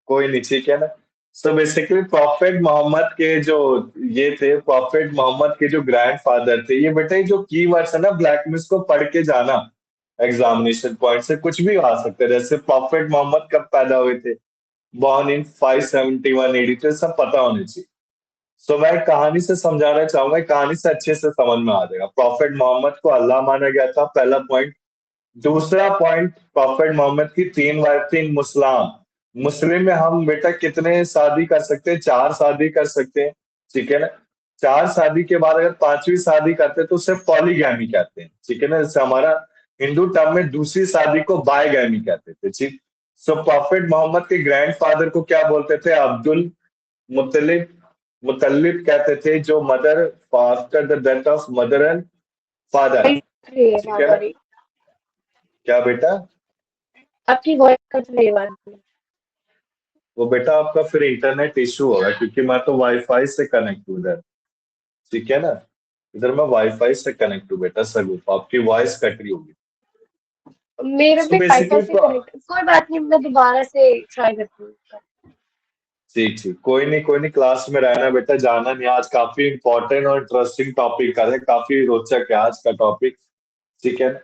कोई नहीं, ठीक है ना। सो बेसिकली प्रॉफेट मोहम्मद के जो ये थे, प्रॉफेट मोहम्मद के जो ग्रैंडफादर थे, ये बेटा ये जो कीवर्ड्स है ना ब्लैक मिस को पढ़ के जाना, एग्जामिनेशन पॉइंट से कुछ भी आ सकते हैं। जैसे प्रॉफेट मोहम्मद कब पैदा हुए थे, बॉर्न इन 571 एडी, तो ये सब पता होने चाहिए। सो मैं कहानी से समझाना चाहूंगा, कहानी से अच्छे से समझ में आ जाएगा। प्रॉफेट मोहम्मद को अल्लाह माना गया था, पहला पॉइंट। दूसरा पॉइंट, प्रॉफेट मोहम्मद की 3 वाइफ थी मुस्लिम। मुस्लिम में हम बेटा कितने शादी कर सकते हैं, 4 शादी कर सकते हैं, ठीक है ना। 4 शादी के बाद अगर 5वीं शादी करते हैं तो उसे पॉलीगैमी कहते हैं, ठीक है ना। जैसे हमारा हिंदू टर्म में दूसरी शादी को बायगैमी कहते थे, ठीक। सो प्रॉफेट मोहम्मद के ग्रैंडफादर को क्या बोलते थे, अब्दुल मुतलिब, मुतल्लिब कहते थे, जो mother after the death of mother and father, ठीक है ना। सॉरी, क्या बेटा, आपकी वॉइस कट रही है बाद में। वो बेटा आपका फिर इंटरनेट इशू होगा, क्योंकि मैं तो वाईफाई से कनेक्ट हूँ इधर, ठीक है ना। इधर मैं वाईफाई से कनेक्ट हूँ बेटा सगुफ, आपकी वॉइस कट रही होगी। मेरा सो भी वाईफाई बेसिकली से कनेक्ट, कोई बात नहीं, मैं दोबारा से ट्राई करती हूँ। ठीक ठीक, कोई नहीं कोई नहीं, क्लास में रहना बेटा, जाना नहीं। आज काफी इंपॉर्टेंट और इंटरेस्टिंग टॉपिक का है, काफी रोचक है आज का टॉपिक, ठीक है।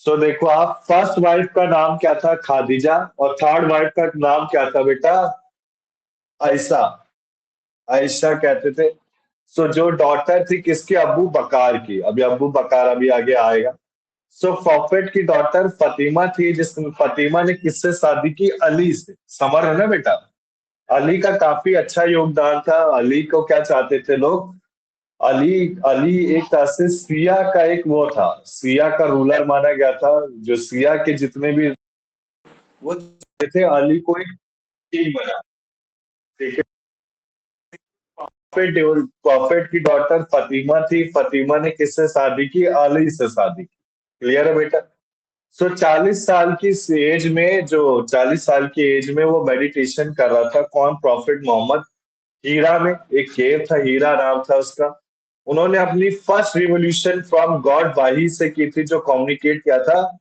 सो देखो आप, फर्स्ट वाइफ का नाम क्या था, खादीजा, और थर्ड वाइफ का नाम क्या था बेटा, आयशा, आयशा कहते थे। सो जो डॉटर थी किसकी, अबू बकार की, अभी अबू बकार अभी आगे आएगा। सो प्रॉफेट की डॉटर फतीमा थी, जिस फतीमा ने किससे शादी की, अली से। समझ है ना बेटा, अली का काफी अच्छा योगदान था। अली को क्या चाहते थे लोग, अली, अली एक तरह से सिया का एक वो था, सिया का रूलर माना गया था। जो सिया के जितने भी वो चाहते थे अली को एक किंग बना, ठीक है। प्रॉफेट की डॉटर फतीमा थी, फतीमा ने किससे शादी की, अली से शादी की। क्लियर है बेटा। सो 40 साल की एज में, जो 40 साल की एज में वो मेडिटेशन कर रहा था, कौन, प्रॉफेट मोहम्मद, हीरा में। एक केव था, हीरा नाम था उसका। उन्होंने अपनी फर्स्ट रिवोल्यूशन फ्रॉम गॉड वाही से की थी, जो कम्युनिकेट किया था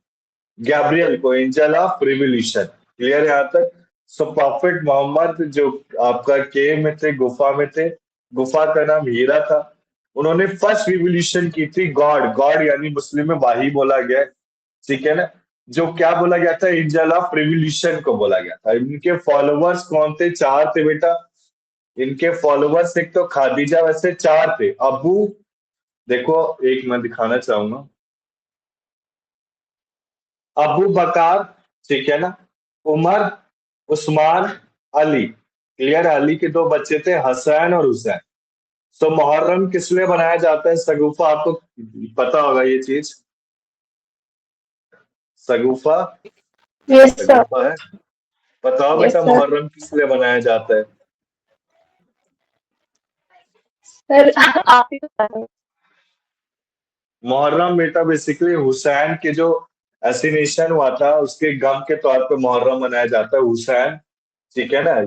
गैब्रियल को, एंजल ऑफ रिवोल्यूशन। क्लियर है यहाँ तक। सो प्रॉफेट मोहम्मद जो आपका केव में थे, गुफा में थे, गुफा का नाम हीरा था। उन्होंने फर्स्ट रिवोल्यूशन की थी गॉड, गॉड यानी मुस्लिम में वाही बोला गया है, ठीक है ना। जो क्या बोला गया था, एंजल ऑफ रिवोल्यूशन को बोला गया था। इनके फॉलोअर्स कौन थे, 4 थे बेटा। इनके फॉलोअर्स एक तो खादीजा, वैसे 4 थे। अबू, देखो एक मैं दिखाना चाहूंगा, अबू बकार, ठीक है ना, उमर, उस्मान, अली। क्लियर, अली के 2 बच्चे थे, हसैन और हुसैन। सो मुहर्रम किस लिए बनाया जाता है, सगुफा आपको पता होगा ये चीज, सगुफा, यस सर। सगुफा है, बताओ यस बेटा सर। मुहर्रम किस लिए बनाया जाता है। सर आप ही बता रहे हैं। मुहर्रम बेटा बेसिकली हुसैन के जो एसिनेशन हुआ था, उसके गम के तौर पे मुहर्रम मनाया जाता है, हुसैन, ठीक है ना।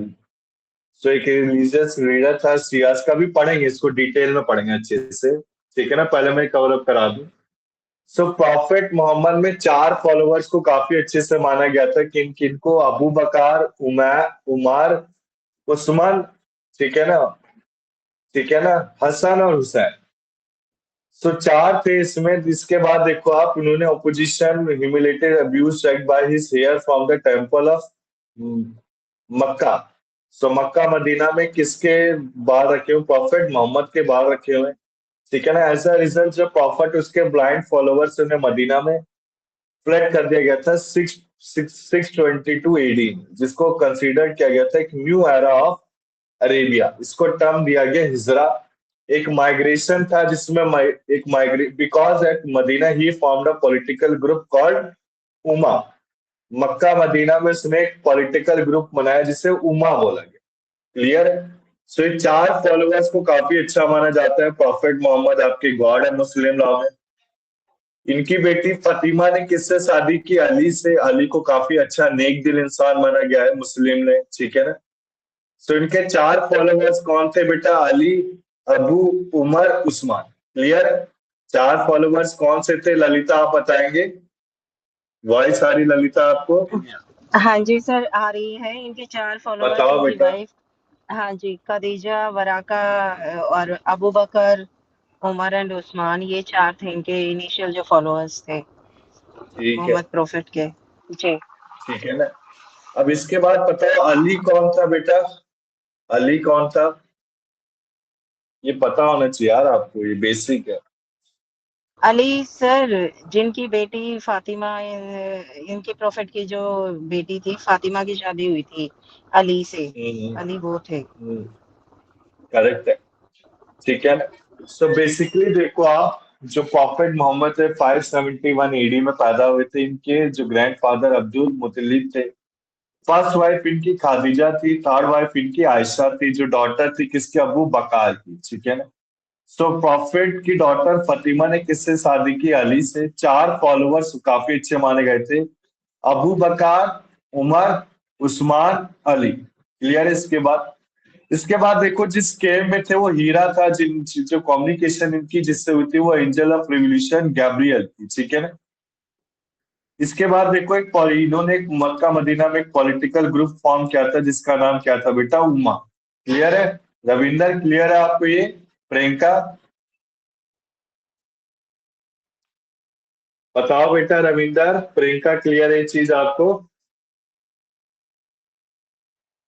सो एक रिलीजियस लीडर था, सियास का भी पढ़ेंगे, इसको डिटेल में पढ़ेंगे अच्छे से, ठीक है ना। पहले मैं कवर अप करा दूं। सो प्रॉफेट मोहम्मद में 4 फॉलोअर्स को काफी अच्छे से माना गया था, किन किन को, अबू बकार, उमर, उस्मान, ठीक है ना, ठीक है ना, हसन और हुसैन। सो 4 थे इसमें। इसके बाद देखो आप, उन्होंने opposition, humiliated, abuse, take by his hair from the temple of Mecca. So Mecca Medina में किसके बाल रखे हुए, प्रॉफेट मोहम्मद के बाल रखे हुए, ठीक है ना। एज अ रिजल्ट जब प्रॉफिट उसके ब्लाइंड फॉलोअर्स ने मदीना में फ्लड कर दिया गया था, 622 एडी, जिसको कंसीडर किया गया था एक न्यू एरा ऑफ अरेबिया। इसको टर्म दिया गया हिजरा। एक माइग्रेशन था जिसमें एक माइग्रेट, बिकॉज एट मदीना ही formed a political group called Ummah. Mecca Medina में उसने एक पॉलिटिकल ग्रुप बनाया जिसे उमा बोला गया। क्लियर है। सो ये 4 फॉलोअर्स को काफी अच्छा माना जाता है। प्रॉफेट मोहम्मद आपकी गॉड है मुस्लिम लॉ में। इनकी बेटी फतीमा ने किससे शादी की, अली से। अली को काफी अच्छा नेक दिल इंसान माना गया है मुस्लिम ने, ठीक है ना। सो इनके 4 फॉलोअर्स कौन थे बेटा, अली, अबू, उमर, उस्मान। क्लियर। 4 फॉलोअर्स कौन से थे, ललिता आप बताएंगे, वॉइस आ रही ललिता आपको। हाँ जी सर, आ रही है। इनके 4 फॉलोअर्स, बताओ इनकी बेटा। वाइफ। हाँ जी, खदीजा, वराका और अबू बकर, उमर एंड उस्मान, ये 4 थे इनके इनिशियल जो फॉलोअर्स थे ठीक है। मोहम्मद प्रॉफिट के। जी। ठीक है ना। अब इसके बाद बताओ अली कौन था बेटा। अली कौन था। ये पता होना चाहिए यार आपको, ये बेसिक है। अली सर, जिनकी बेटी फातिमा, इनके प्रॉफिट की जो बेटी थी फातिमा की शादी हुई थी अली से। अली वो थे। करेक्ट है। ठीक है ना। सो बेसिकली देखो आप, जो प्रॉफिट मोहम्मद है 571 एडी में पैदा हुए थे। इनके जो ग्रैंडफादर अब्दुल मुतलिब थे। फर्स्ट वाइफ इनकी खादिजा थी, थर्ड वाइफ इनकी आयशा थी, जो डॉटर थी किसके, अबू बकार की। ठीक है ना। सो प्रॉफिट की डॉटर फतिमा ने किससे शादी की, अली से। 4 फॉलोअर्स काफी अच्छे माने गए थे, अबू बकार, उमर, उस्मान, अली। क्लियर है। इसके बाद देखो, जिस केव में थे वो हीरा था, जिन जो कम्युनिकेशन इनकी जिससे हुई थी वो एंजल ऑफ रिवोल्यूशन गैब्रियल थी। ठीक है ना। इसके बाद देखो, इन्होंने एक मक्का मदीना में एक पॉलिटिकल ग्रुप फॉर्म किया था जिसका नाम क्या था बेटा, उम्मा। क्लियर है। रविंदर क्लियर है आपको ये। प्रियंका बताओ बेटा। रविंदर, प्रियंका क्लियर है ये चीज आपको।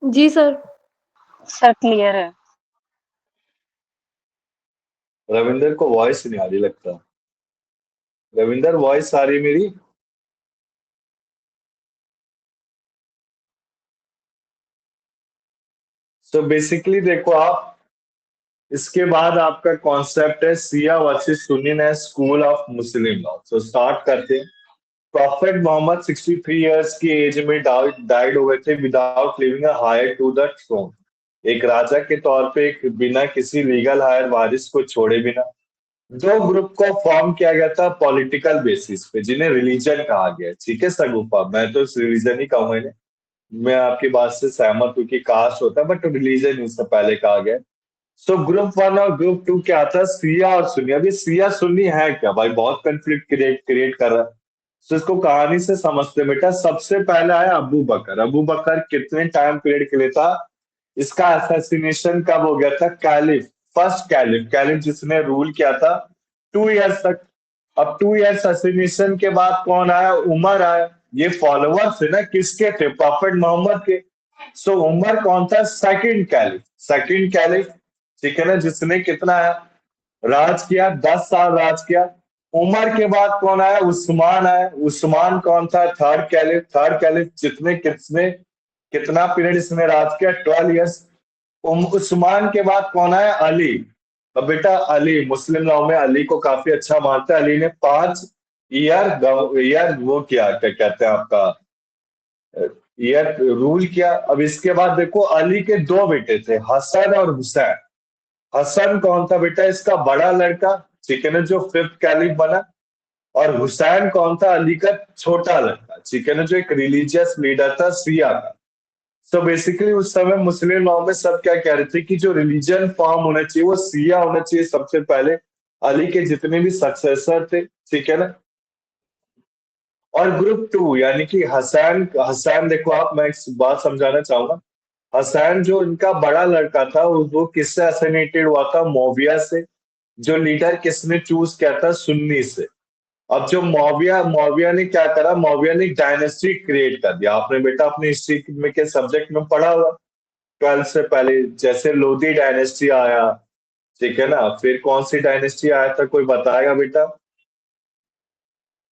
जी सर। सर क्लियर है। रविंदर को वॉइस नहीं आ रही लगता। रविंदर वॉइस आ रही है मेरी। सो बेसिकली देखो आप, इसके बाद आपका कॉन्सेप्ट है सिया वर्सेस सुन्नी ने school of Muslim law. So start करते हैं। प्रॉफिट मोहम्मद 63 इयर्स की एज में डाइड हो गए थे without leaving a heir to the throne. एक राजा के तौर पे एक बिना किसी लीगल हायर वारिस को छोड़े बिना दो ग्रुप को फॉर्म किया गया था पॉलिटिकल बेसिस पे, जिन्हें रिलीजन कहा गया है। ठीक है सगुफा, मैं तो रिलीजन ही कहूंगा इन्हें। मैं आपकी बात से सहमत हूँ कि कास्ट होता है, बट रिलीजन इससे पहले कहा गया है। सो ग्रुप 1 और ग्रुप 2 क्या था, सिया और सुन्नी। अभी सिया सुन्नी है क्या भाई, बहुत कंफ्लिक्ट क्रिएट कर रहा है। सो इसको कहानी से समझते हैं बेटा। सबसे पहले आया अबू बकर। अबू बकर कितने टाइम पीरियड के लिए था, इसका असैसिनेशन कब हो गया था, कैलिफ, फर्स्ट कैलिफ, कैलिफ जिसने रूल किया था 2 इयर्स तक। अब 2 इयर्स असैसिनेशन के बाद कौन आया, उमर आया। ये फॉलोअर्स है ना किसके थे, प्रॉफिट मोहम्मद के। सो उमर कौन था, सेकंड कैलिफ, सेकंड कैलिफ। ठीक है ना, जिसने कितना है, राज किया, 10 साल राज किया। उमर के बाद कौन आया, उस्मान आया। उस्मान कौन था, थर्ड कैलिफ, थर्ड कैलिफ जितने किसने कितना पीरियड इसने राज किया, 12 इयर्स। उस्मान के बाद कौन आया, अली। अब बेटा अली, मुस्लिम लॉ में अली को काफी अच्छा मानते हैं। अली ने 5 ईयर वो किया, क्या कहते हैं आपका, ईयर रूल किया। अब इसके बाद देखो, अली के 2 बेटे थे, हसन और हुसैन। हसन कौन था बेटा, इसका बड़ा लड़का। ठीक है ना, जो फिफ्थ कैलिफ बना। और हुसैन कौन था, अली का छोटा लड़का। ठीक है ना, जो एक रिलीजियस लीडर था सिया का। सो बेसिकली उस समय मुस्लिम लॉ में सब क्या कह रहे थे कि जो रिलीजन फॉर्म होना चाहिए वो सिया होना चाहिए सबसे पहले। अली के जितने भी सक्सेसर थे। ठीक है ना। और ग्रुप 2 यानी कि हसैन, हसैन देखो आप, मैं एक बात समझाना चाहूंगा। हसैन जो इनका बड़ा लड़का था वो किससे असैसिनेटेड हुआ था, मौविया से। जो लीडर किसने चूज किया था, सुन्नी से। अब जो मौविया मौविया ने क्या करा, मौविया ने डायनेस्टी क्रिएट कर दिया। आपने बेटा अपने हिस्ट्री में के सब्जेक्ट में पढ़ा हुआ 12 से पहले, जैसे लोधी डायनेस्टी आया। ठीक है ना, फिर कौन सी डायनेस्टी आया था, कोई बताएगा बेटा,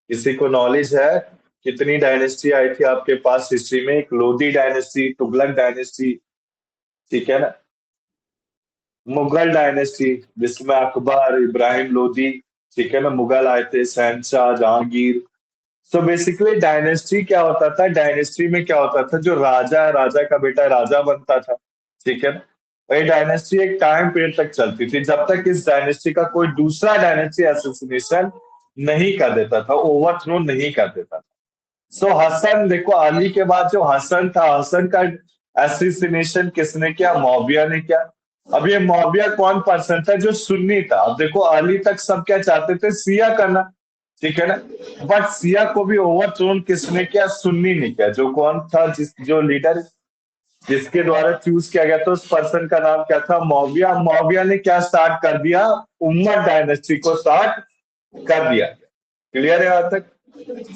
किसी को नॉलेज है। कितनी डायनेस्टी आई थी आपके पास हिस्ट्री में, एक लोधी डायनेस्टी, तुगलक डायनेस्टी। ठीक है ना, मुगल डायनेस्टी जिसमें अकबर, इब्राहिम लोधी। ठीक है ना, मुगल आए थे, शहनशाह जहांगीर। सो बेसिकली डायनेस्टी क्या होता था, डायनेस्टी में क्या होता था, जो राजा है, राजा का बेटा राजा बनता था। ठीक है ना। और ये डायनेस्टी एक टाइम पीरियड तक चलती थी, जब तक इस डायनेस्टी का कोई दूसरा डायनेस्टी एसोसिनेशन नहीं कर देता था, ओवरथ्रो नहीं कर देता था। सो हसन देखो, अली के बाद जो हसन था, हसन का एसोसिनेशन किसने किया, मौविया ने किया। अब ये मौविया कौन पर्सन था, जो सुन्नी था। अब देखो अली तक सब क्या चाहते थे, सिया करना। ठीक है ना। बट सिया को भी ओवरथ्रोन किसने किया? सुन्नी ने किया। जो कौन था, जो लीडर जिसके द्वारा चूज किया गया था, उस पर्सन का नाम क्या था? मौविया। मौविया ने क्या स्टार्ट कर दिया? उम्मद डायनेस्टी को स्टार्ट कर दिया। क्लियर है यहाँ तक?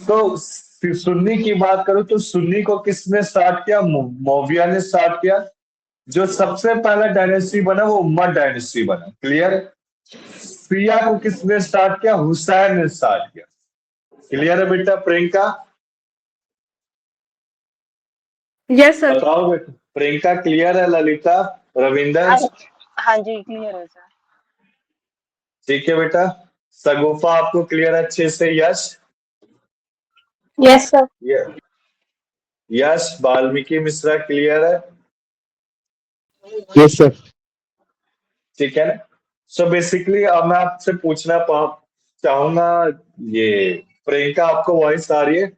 तो सुन्नी की बात करूं तो सुन्नी को किसने स्टार्ट किया? मौविया ने स्टार्ट किया। जो सबसे पहला डायनेस्टी बना वो उम्मद डायनेस्टी बना। क्लियर? सिया को किसने स्टार्ट किया? हुसैन ने स्टार्ट किया। क्लियर है बेटा? Priyanka yes sir. बताओ बेटा। प्रियंका क्लियर है? ललिता, रविंदर? हाँ हाँ जी, क्लियर है सर। ठीक है बेटा। सगुफा आपको क्लियर है अच्छे से? Yash? Yes sir. Yash Valmiki Mishra clear है? Yes sir. ठीक है ना। सो बेसिकली अब मैं आपसे पूछना चाहूंगा, ये प्रियंका आपको वॉइस आ रही है?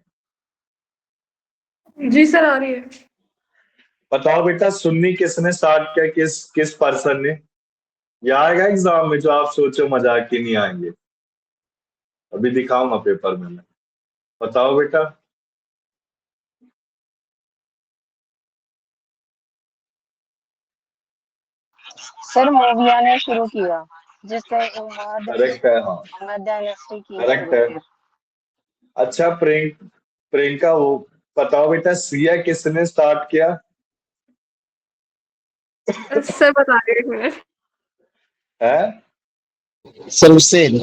जी सर, आ रही है। बताओ बेटा, सुन्नी किसने स्टार्ट किया? किस किस पर्सन ने? ये आएगा एग्जाम में जो आप सोचो मजाक के नहीं आएंगे। अभी दिखाऊंगा पेपर में मैं। बताओ बेटा। सर मौर्य ने शुरू किया, जिससे उम्मद करेक्ट है, हाँ। उम्मद डायनेस्टी की करेक्ट शुरू है। फिर। अच्छा प्रियंका वो बताओ बेटा, सिया किसने स्टार्ट किया? सर बता रही हूँ, एक मिनट। है sir Hussain.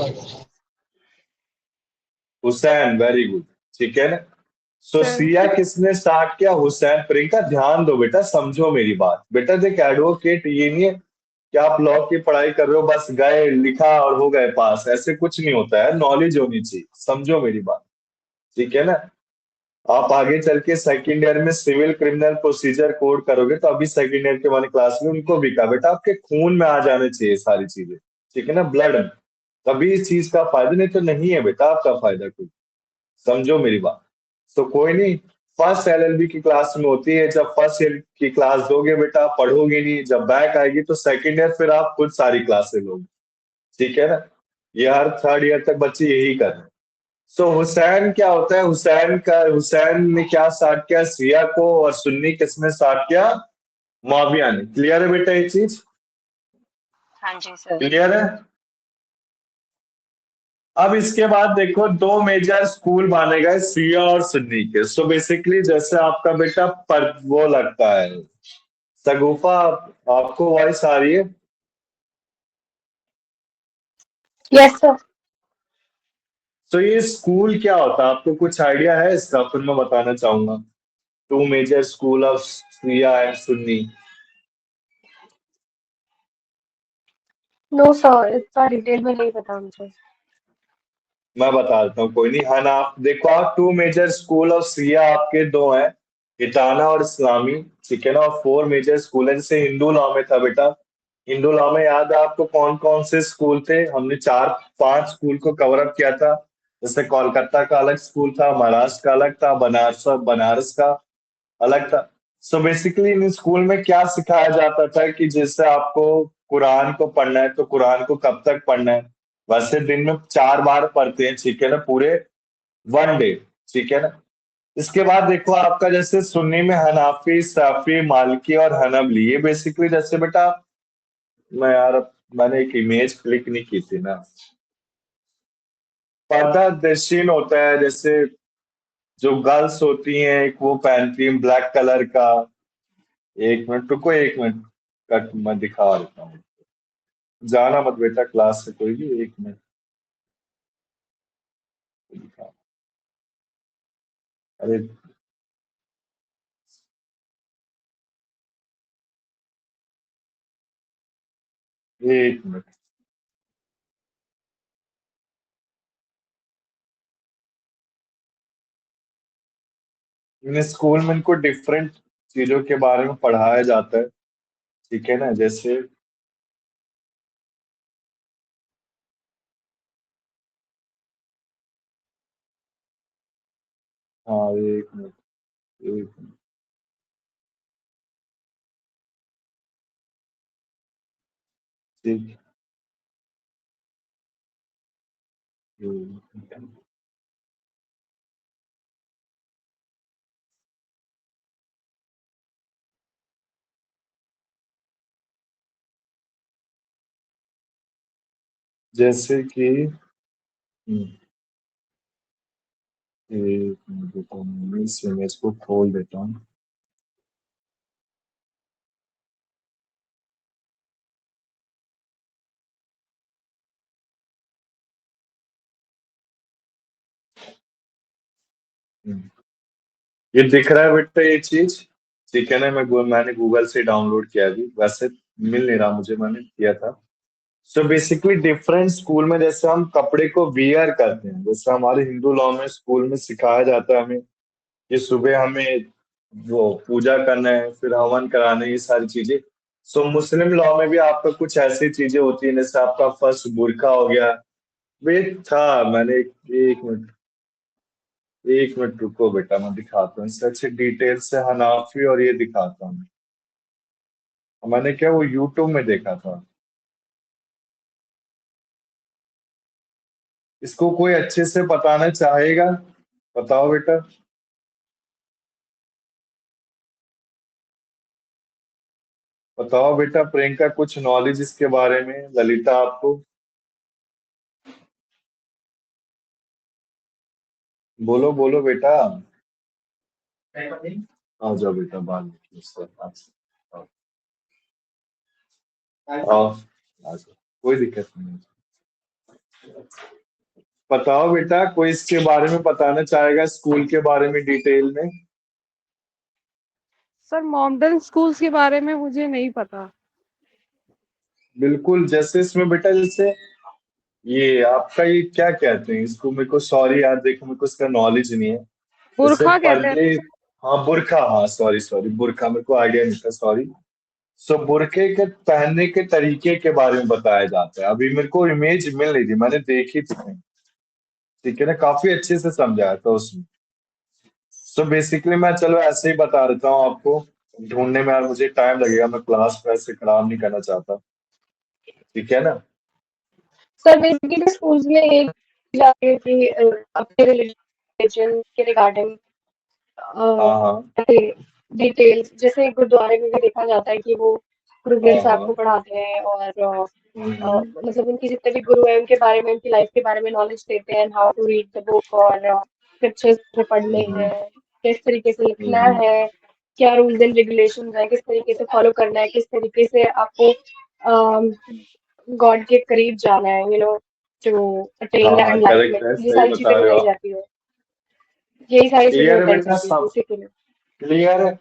Hussain, very good. ठीक है ना। सो सर सिया किसने स्टार्ट किया? हुसैन। प्रियंका ध्यान दो बेटा, समझो मेरी बात। बेटा देख, एडवोकेट ये नहीं है कि आप लॉ की पढ़ाई कर रहे हो बस गए लिखा और हो गए पास। ऐसे कुछ नहीं होता है, नॉलेज होनी चाहिए। समझो मेरी बात। ठीक है ना। आप आगे चल के सेकेंड ईयर में सिविल क्रिमिनल प्रोसीजर कोड करोगे तो अभी सेकेंड ईयर के वाले क्लास में उनको भी कहा बेटा आपके खून में आ जाने चाहिए सारी चीजें। ठीक है ना, ब्लड में। तभी इस चीज का फायदा, नहीं तो नहीं है बेटा आपका फायदा कुछ। समझो मेरी बात। तो कोई नहीं। फर्स्ट एलएलबी की क्लास में होती है, जब फर्स्ट ईयर की क्लास दोगे बेटा पढ़ोगे नहीं, जब बैक आएगी तो सेकेंड ईयर फिर आप खुद सारी क्लासेस लोगे। ठीक है ना। ये हर थर्ड ईयर तक बच्चे यही कर रहे हैं। सो हुसैन क्या होता है? हुसैन ने क्या स्टार्ट किया? सिया को। और सुन्नी किसने स्टार्ट किया? मुआविया ने। क्लियर है बेटा ये चीज? हाँ जी सर। क्लियर है? अब इसके बाद देखो, दो मेजर स्कूल माने गए सिया और सुन्नी के। सो बेसिकली जैसे आपका बेटा पर वो लगता है सगुफा, आपको वॉइस आ रही है? Yes sir. तो ये स्कूल क्या होता है? आपको कुछ आइडिया है इसका? फिर मैं बताना चाहूंगा। Two major school of Shia and Sunni. No sir, इतना डिटेल में नहीं पता मुझे। मैं बता देता हूँ, कोई नहीं। हनाफ देखो, आप two major school of Shia आपके दो हैं, हिटाना और इस्लामी। ठीक है ना। और फोर मेजर स्कूल है, जैसे हिंदू लॉ में था बेटा। हिंदू लॉ में याद है आपको कौन कौन से स्कूल थे? हमने चार पांच स्कूल को कवर अप किया था। जैसे कोलकाता का अलग स्कूल था, महाराष्ट्र का अलग था, बनारस बनारस का अलग था। सो बेसिकली इन स्कूल में क्या सिखाया जाता था कि जैसे आपको कुरान को पढ़ना है तो कुरान को कब तक पढ़ना है। वैसे दिन में चार बार पढ़ते हैं, ठीक है ना, पूरे वन डे। ठीक है ना। इसके बाद देखो आपका जैसे सुन्नी में हनाफी, साफी, मालिकी और हनबली। ये बेसिकली जैसे बेटा, मैं यार मैंने एक इमेज क्लिक नहीं की थी ना। पर्दा दर्शीन होता है, जैसे जो गर्ल्स होती हैं एक वो पहनती हैं ब्लैक कलर का। एक मिनट रुको, एक मिनट। कट मैं दिखा देता हूँ। जाना मत बेटा क्लास से कोई भी, एक मिनट दिखा। अरे एक मिनट। इन स्कूल में इनको डिफरेंट चीजों के बारे में पढ़ाया जाता है। ठीक है ना। जैसे हाँ, एक मिनट, एक मिनट। ठीक है। जैसे कि एक मिनट रुको, मैं इस इमेज को खोल देता हूँ। ये दिख रहा है बेटा ये चीज, ठीक है ना? मैंने गूगल से डाउनलोड किया अभी, वैसे मिल नहीं रहा मुझे, मैंने किया था। सो बेसिकली डिफरेंट स्कूल में जैसे हम कपड़े को वियर करते हैं, जैसे हमारे हिंदू लॉ में स्कूल में सिखाया जाता है हमें कि सुबह हमें वो पूजा करना है, फिर हवन कराना है, ये सारी चीजें। सो मुस्लिम लॉ में भी आपका कुछ ऐसी चीजें होती हैं, जैसे आपका फर्स्ट बुर्का हो गया। वे था, मैंने एक मिनट रुको बेटा, मैं दिखाता हूँ इससे अच्छे डिटेल से हनाफी और ये दिखाता हूँ। मैंने क्या वो यूट्यूब में देखा था। इसको कोई अच्छे से बताना चाहेगा? बताओ बेटा। बताओ बेटा प्रियंका, कुछ नॉलेज इसके बारे में, ललिता आपको? बोलो बोलो बेटा। आ जाओ बेटा, बाल आओ आओ, आ जाओ, कोई दिक्कत नहीं है। बताओ बेटा, कोई इसके बारे में बताना चाहेगा, स्कूल के बारे में डिटेल में? सर मॉडर्न स्कूल्स के बारे में मुझे नहीं पता। बिल्कुल, जैसे इसमें बेटा, जैसे ये आपका ये क्या कहते हैं इसको, मेरे को सॉरी यार, देखो मेरे को इसका नॉलेज नहीं है। जैसे बुरखा कहते हैं पर्दे, ना सर। हाँ बुरखा, हाँ सॉरी सॉरी, बुरखा मेरे को आइडिया नहीं था, सॉरी। सो बुरखे के पहनने के तरीके के बारे में बताया जाता है। अभी मेरे को इमेज मिल रही थी, मैंने देखी थी कहीं, ठीक है ना? काफी अच्छे से समझाया था उसमें। सो बेसिकली मैं चलो ऐसे ही बता देता हूँ आपको, ढूंढने में यार मुझे टाइम लगेगा, मैं क्लास को ऐसे खराब नहीं करना चाहता, ठीक है ना? सर बेसिकली स्कूल्स में ये जाती है कि अपने रिलीजन के रिगार्डिंग हाँ हाँ डिटेल्स, जैसे गुरुद्वारे में भी देखा जाता है कि वो गुरु हाँ ग्रंथ साहब हाँ। को पढ़ाते हैं और हम्म, मतलब उनके जितने भी गुरु हैं उनके बारे में, उनकी लाइफ के बारे में नॉलेज देते हैं, how to read the book और स्क्रिप्चर्स में पढ़ने हम्म, हैं, किस तरीके से लिखना हम्म, है, क्या रूल्स एंड रेगुलेशंस हैं, किस तरीके से फॉलो करना है, किस तरीके से आपको गॉड के करीब जाना है, टू अटेन हाँ हाँ, दैट लाइफ में, करेक्ट है, ये सही सारी चीजें बता रहे हो बताई आप। जाती है। यही सारी चीजें क्लियर है बताई बेटा जाती है सब? बेसिकली। क्लियर है।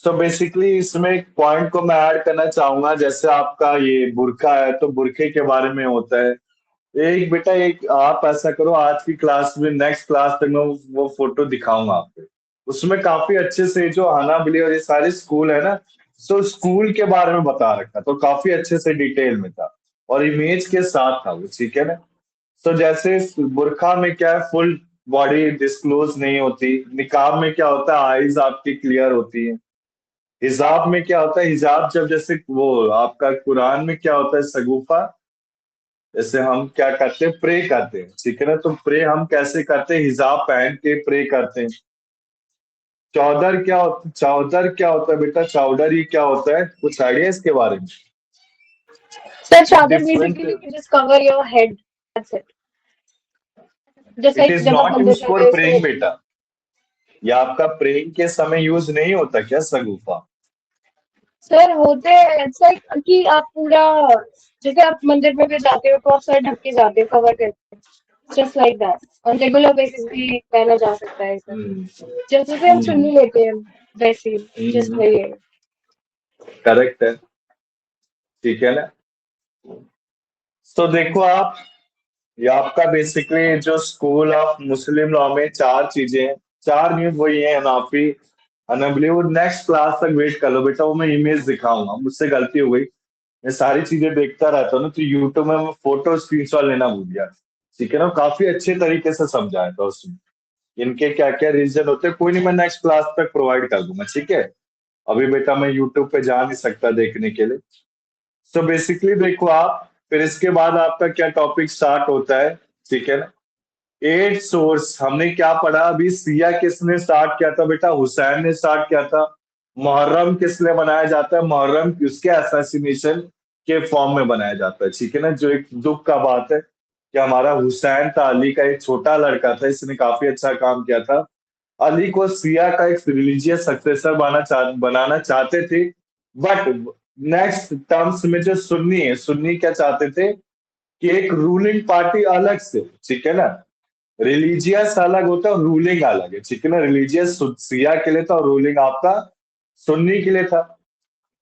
सो बेसिकली इसमें एक पॉइंट को मैं ऐड करना चाहूंगा, जैसे आपका ये बुरका है तो बुरखे के बारे में होता है। एक बेटा, एक आप ऐसा करो, आज की क्लास में, नेक्स्ट क्लास तक मैं वो फोटो दिखाऊंगा आपको। उसमें काफी अच्छे से जो हानाबली और ये सारे स्कूल है ना, सो स्कूल के बारे में बता रखा, तो काफी अच्छे से डिटेल में था और इमेज के साथ था वो, ठीक है ना? तो जैसे बुरखा में क्या है, फुल बॉडी डिस्क्लोज नहीं होती। निकाब में क्या होता है, आईज आपकी क्लियर होती है। हिजाब में क्या होता है, हिजाब जब जैसे वो आपका कुरान में क्या होता है, सगुफा, जैसे हम क्या करते हैं, प्रे करते हैं, ठीक है ना? तो प्रे हम कैसे करते हैं, हिजाब पहन के प्रे करते हैं। चौदर क्या होता है बेटा, चौदर ये क्या होता है, कुछ आइडिया इसके बारे में? सर चादर different. Basically you just cover your head, that's it, just it like is जब आप नॉट मंदिर यूज जाते फॉर हो प्रेइंग तो। बेटा। ये आपका प्रेइंग के समय यूज नहीं होता क्या, सगुफा? सर होते हैं, इट्स लाइक कि आप पूरा, जैसे आप मंदिर में भी जाते हो तो आप सर ढक के जाते हो, कवर करके, just like that. On regular basis भी पहना जा सकता है सर, जैसे हम हम्म, चुन्नी लेते हैं वैसे ही, जस्ट वही है। करेक्ट है, ठीक है ना? तो देखो आप, ये आपका बेसिकली जो स्कूल ऑफ मुस्लिम लॉ में चार चीजें हैं, चार नहीं वही है, हनाफी, हनबली। वो नेक्स्ट क्लास तक वेट कर लो बेटा, वो मैं इमेज दिखाऊंगा, मुझसे गलती हो गई। मैं सारी चीजें देखता रहता हूँ ना, तो यूट्यूब में मैं फोटो स्क्रीनशॉट लेना भूल गया, ठीक है ना? काफी अच्छे तरीके से समझाया था उसमें, इनके क्या क्या रीजन होते हैं। कोई नहीं, मैं नेक्स्ट क्लास तक प्रोवाइड कर दूंगा, ठीक है? अभी बेटा मैं यूट्यूब पे जा नहीं सकता देखने के लिए। सो बेसिकली देखो आप, फिर इसके बाद आपका क्या टॉपिक स्टार्ट होता है, ठीक है ना? एट सोर्स हमने क्या पढ़ा अभी, सिया किसने स्टार्ट किया था बेटा, हुसैन ने स्टार्ट किया था। मुहर्रम किस लिए मनाया जाता है, मुहर्रम उसके असैसिनेशन के फॉर्म में बनाया जाता है, ठीक है ना? जो एक दुख का बात है, कि हमारा हुसैन था, अली का एक छोटा लड़का था, इसने काफी अच्छा काम किया था। अली को सिया का एक रिलीजियस सक्सेसर बनाना चाहते थे, बट नेक्स्ट टर्म्स में जो सुन्नी है, सुन्नी क्या चाहते थे कि एक रूलिंग पार्टी अलग से, ठीक है ना, रिलीजियस अलग होता है और रूलिंग अलग है, ठीक है ना, रिलीजियस सिया के लिए था और रूलिंग आपका सुन्नी के लिए था।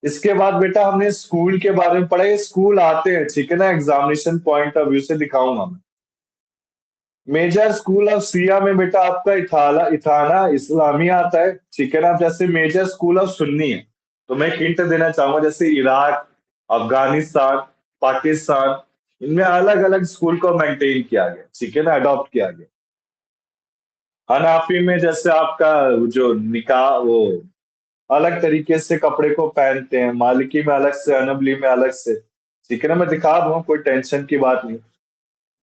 इसके बाद बेटा हमने स्कूल के बारे में पढ़ा, ये स्कूल आते हैं, ठीक है ना, एग्जामिनेशन पॉइंट ऑफ व्यू से दिखाऊंगा मैं। मेजर स्कूल ऑफ सिया में बेटा आपका इथाला इथाना इस्लामिया आता है, ठीक है ना। जैसे मेजर स्कूल ऑफ सुन्नी है, तो मैं हिंट देना चाहूंगा, जैसे इराक, अफगानिस्तान, पाकिस्तान, इनमें अलग अलग स्कूल को मेंटेन किया गया, ठीक है ना, अडॉप्ट किया गया। हनाफी में जैसे आपका जो निकाह वो अलग तरीके से कपड़े को पहनते हैं, मालिकी में अलग से, अनबली में अलग से, ठीक है ना, मैं दिखा दूंगा, कोई टेंशन की बात नहीं।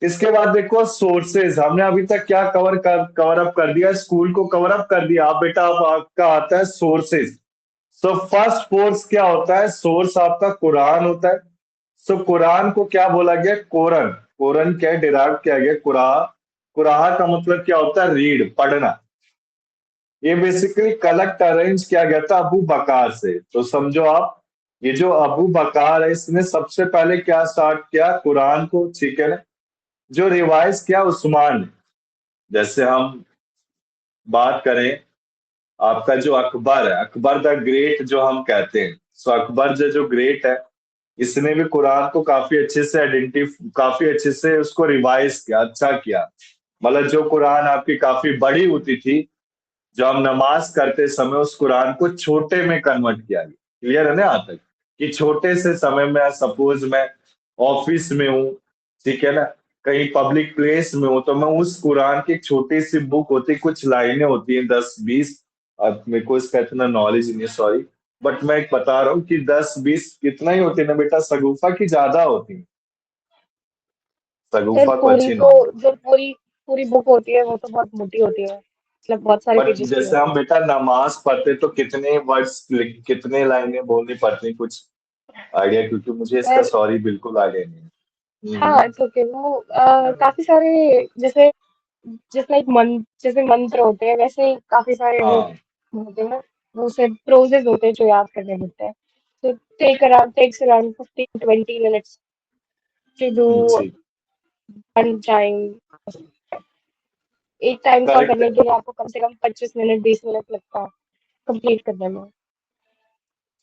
इसके बाद देखो सोर्सेज, हमने अभी तक क्या कवर अप कर दिया, स्कूल को कवर अप कर दिया। आप बेटा अब आपका आता है सोर्सेज। सो फर्स्ट फोर्स क्या होता है, सोर्स आपका कुरान होता है। सो कुरान को क्या बोला गया, कोरन। कोरन क्या डिराइव किया गया, कुराह। कुराह का मतलब क्या होता है, रीड, पढ़ना। ये बेसिकली कलेक्ट अरेंज किया गया था अबू बकार से। तो समझो आप, ये जो अबू बकार है, इसने सबसे पहले क्या स्टार्ट किया, कुरान को, ठीक है ना। जो रिवाइज किया उस्मान ने। जैसे हम बात करें, आपका जो अकबर है, अकबर द ग्रेट जो हम कहते हैं, सो अकबर जो ग्रेट है, इसने भी कुरान को काफी अच्छे से उसको रिवाइज किया, अच्छा किया। मतलब जो कुरान आपकी काफी बड़ी होती थी, जो हम नमाज करते समय उस कुरान को छोटे में कन्वर्ट किया गया। क्लियर है ना यहाँ तक, कि छोटे से समय में, सपोज मैं ऑफिस में हूँ, ठीक है ना, कहीं पब्लिक प्लेस में हूँ, तो मैं उस कुरान की एक छोटी सी बुक होती, कुछ लाइनें होती हैं, 10-20, अब मेरे को इसका इतना नॉलेज नहीं है, सॉरी, बट मैं एक बता रहा हूँ कि 10-20 कितना ही होती है ना बेटा, सगुफा की ज्यादा होती है। सर सगुफा को पूरी अच्छी तो, नॉलेज। जो पूरी पूरी बुक होती है वो तो बहुत मोटी होती है, मतलब बहुत सारे बट पेजेस की जैसे होती हम है। बेटा नमाज पढ़ते तो कितने वर्ड्स, कितने लाइनें बोलनी पड़ती, कुछ आइडिया, क्योंकि मुझे इसका सर सॉरी बिल्कुल आइडिया नहीं है। हाँ, इट्स ओके। वो काफी सारे, जैसे जैसे एक जैसे मंत्र होते हैं, वैसे ही काफी सारे वो हाँ। होते हैं। वो से प्रोसेस होते हैं जो याद करने होते हैं। तो takes around 15-20 minutes to do ठीक। One time. एक टाइम का करेक्ट करने है। के लिए आपको कम से कम 25 मिनट 20 मिनट लगता है कंप्लीट करने में।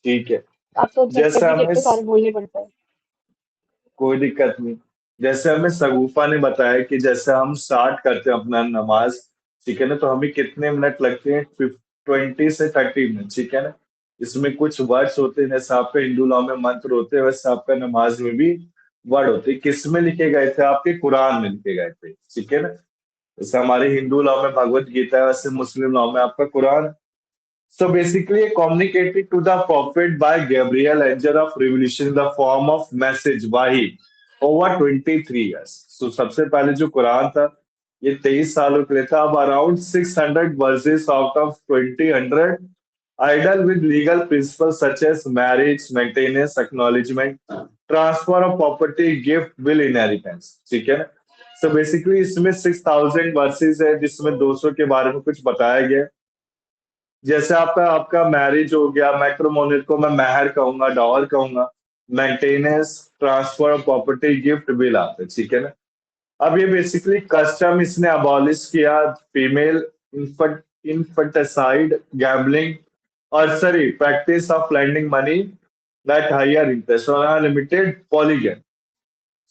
ठीक है। आप सोच सकते हैं जैसे कि हमें कितने सारे बोलने पड़ते हैं। कोई दिक्कत नहीं। जैसे हमें सगूफा ने बताया कि जैसे हम स्टार्ट करते हैं अपना नमाज, ठीक है ना, तो हमें कितने मिनट लगते हैं, 20 से 30 मिनट, ठीक है ना। इसमें कुछ वर्ड्स होते हैं, जैसे आपका हिंदू लॉ में मंत्र होते हैं, वैसे आपका नमाज में भी वर्ड होते हैं। किस में लिखे गए थे, आपके कुरान में लिखे गए थे, ठीक है ना। जैसे हमारे हिंदू लॉ में भगवत गीता है, वैसे मुस्लिम लॉ में आपका Quran. So basically, communicated to the prophet by Gabriel, angel of revelation, in the form of message wahi over 23 years. So सबसे पहले जो कुरान था, ये 23 सालों के लिए था। अब around 600 verses out of 20 idle with legal principles such as marriage, maintenance, acknowledgement, transfer of property, gift, will, inheritance, ठीक है ना। So basically इसमें 6000 verses है, जिसमें 200 के बारे में कुछ बताया गया है। जैसे आपका आपका मैरिज हो गया, मैट्रिमोनियल को मैं महर कहूंगा, डॉलर कहूंगा, maintenance, transfer of property, gift, will आते हैं, ठीक है ना। अब ये बेसिकली कस्टम इसने अबॉलिश किया, फीमेल इन्फेंटिसाइड, गैम्बलिंग, और sorry practice of lending money that higher interest, और unlimited polygamy.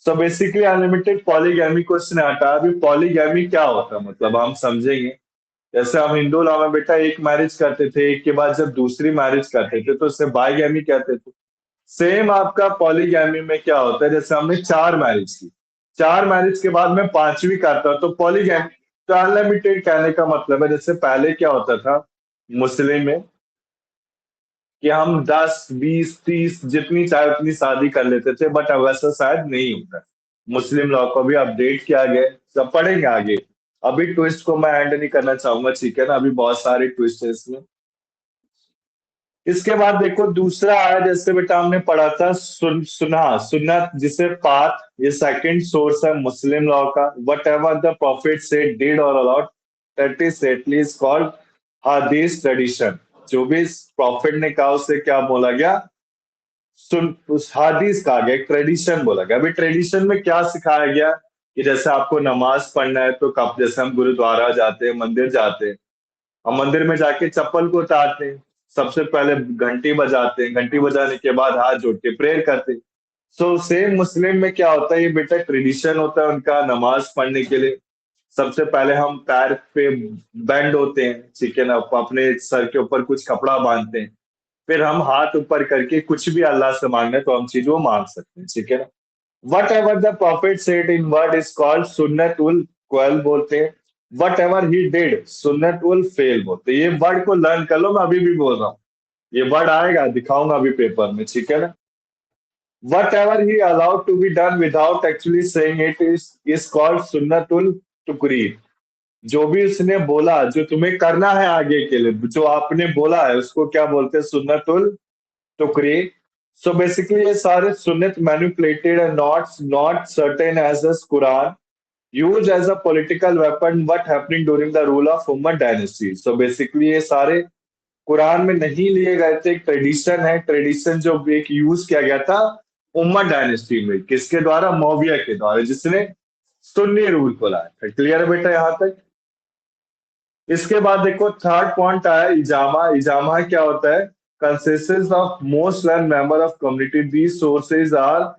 So basically unlimited polygamy को इसने हटाया। अभी पॉलीगैमी क्या होता है, मतलब हम समझेंगे। जैसे हम हिंदू लॉ में बेटा एक मैरिज करते थे, एक के बाद जब दूसरी मैरिज करते थे तो उसे बाईगैमी कहते थे। सेम आपका पॉलीगैमी में क्या होता है, जैसे हमने 4 मैरिज की, 4 मैरिज के बाद मैं पांचवी करता हूं तो पॉलीगैमी। तो अनलिमिटेड कहने का मतलब है, जैसे पहले क्या होता था मुस्लिम में, कि हम 10, 20, 30 जितनी चाहे उतनी शादी कर लेते थे, बट अब वैसा शायद नहीं होता। मुस्लिम लॉ को भी अपडेट किया गया है, सब पढ़ेंगे आगे। अभी ट्विस्ट को मैं एंड नहीं करना चाहूंगा, ठीक है ना, अभी बहुत सारे ट्विस्ट है इसमें। इसके बाद देखो दूसरा आया, जैसे बेटा हमने पढ़ा था सुन्नत, जिसे पाथ, ये सेकंड सोर्स है मुस्लिम लॉ का। Whatever the prophet said did or allowed, that is is called हदीस ट्रेडिशन। जो भी प्रॉफिट ने कहा उसे क्या बोला गया, सुन उस हदीस कहा गया, ट्रेडिशन बोला गया। अभी ट्रेडिशन में क्या सिखाया गया कि जैसे आपको नमाज पढ़ना है तो कब, जैसे हम गुरुद्वारा जाते हैं, मंदिर जाते हैं, हम मंदिर में जाके चप्पल को उतारते हैं, सबसे पहले घंटी बजाते हैं, घंटी बजाने के बाद हाथ जोड़ के प्रेयर करते हैं। सो सेम मुस्लिम में क्या होता है, ये बेटा ट्रेडिशन होता है उनका नमाज पढ़ने के लिए। सबसे पहले हम पैर पे बैंड होते हैं, ठीक है ना, अपने सर के ऊपर कुछ कपड़ा बांधते हैं, फिर हम हाथ ऊपर करके कुछ भी अल्लाह से मांगना है तो हम चीज वो मांग सकते हैं, ठीक है ना। Whatever the prophet said in word is called सुन्नत उल क्वल बोलते हैं। वट एवर ही डिड सुन्नत उल फेल बोलते हैं। ये वर्ड को लर्न कर लो, मैं अभी भी बोल रहा हूँ, ये वर्ड आएगा, दिखाऊंगा अभी पेपर में, ठीक है ना। Whatever he allowed to be done without actually saying it is called सुन्नत उल तुकरीर। जो भी उसने बोला, जो तुम्हें करना है आगे के लिए, जो आपने बोला है, उसको क्या बोलते हैं, सुन्नत उल तुकरीर। So basically, ये सारे सुन्नत manipulated and not certain as a Quran used as a political weapon what happening during the rule of Umayyad dynasty. So basically ये सारे कुरान में नहीं लिए गए थे, एक ट्रेडिशन है, ट्रेडिशन जो एक यूज किया गया था उम्मद डायनेस्टी में, किसके द्वारा, मौविया के द्वारा, जिसने सुन्नी रूल को लाया था। क्लियर है बेटा यहाँ तक। इसके बाद देखो थर्ड पॉइंट आया इजामा। इजामा क्या होता है, consensus of most learned member of community. These sources are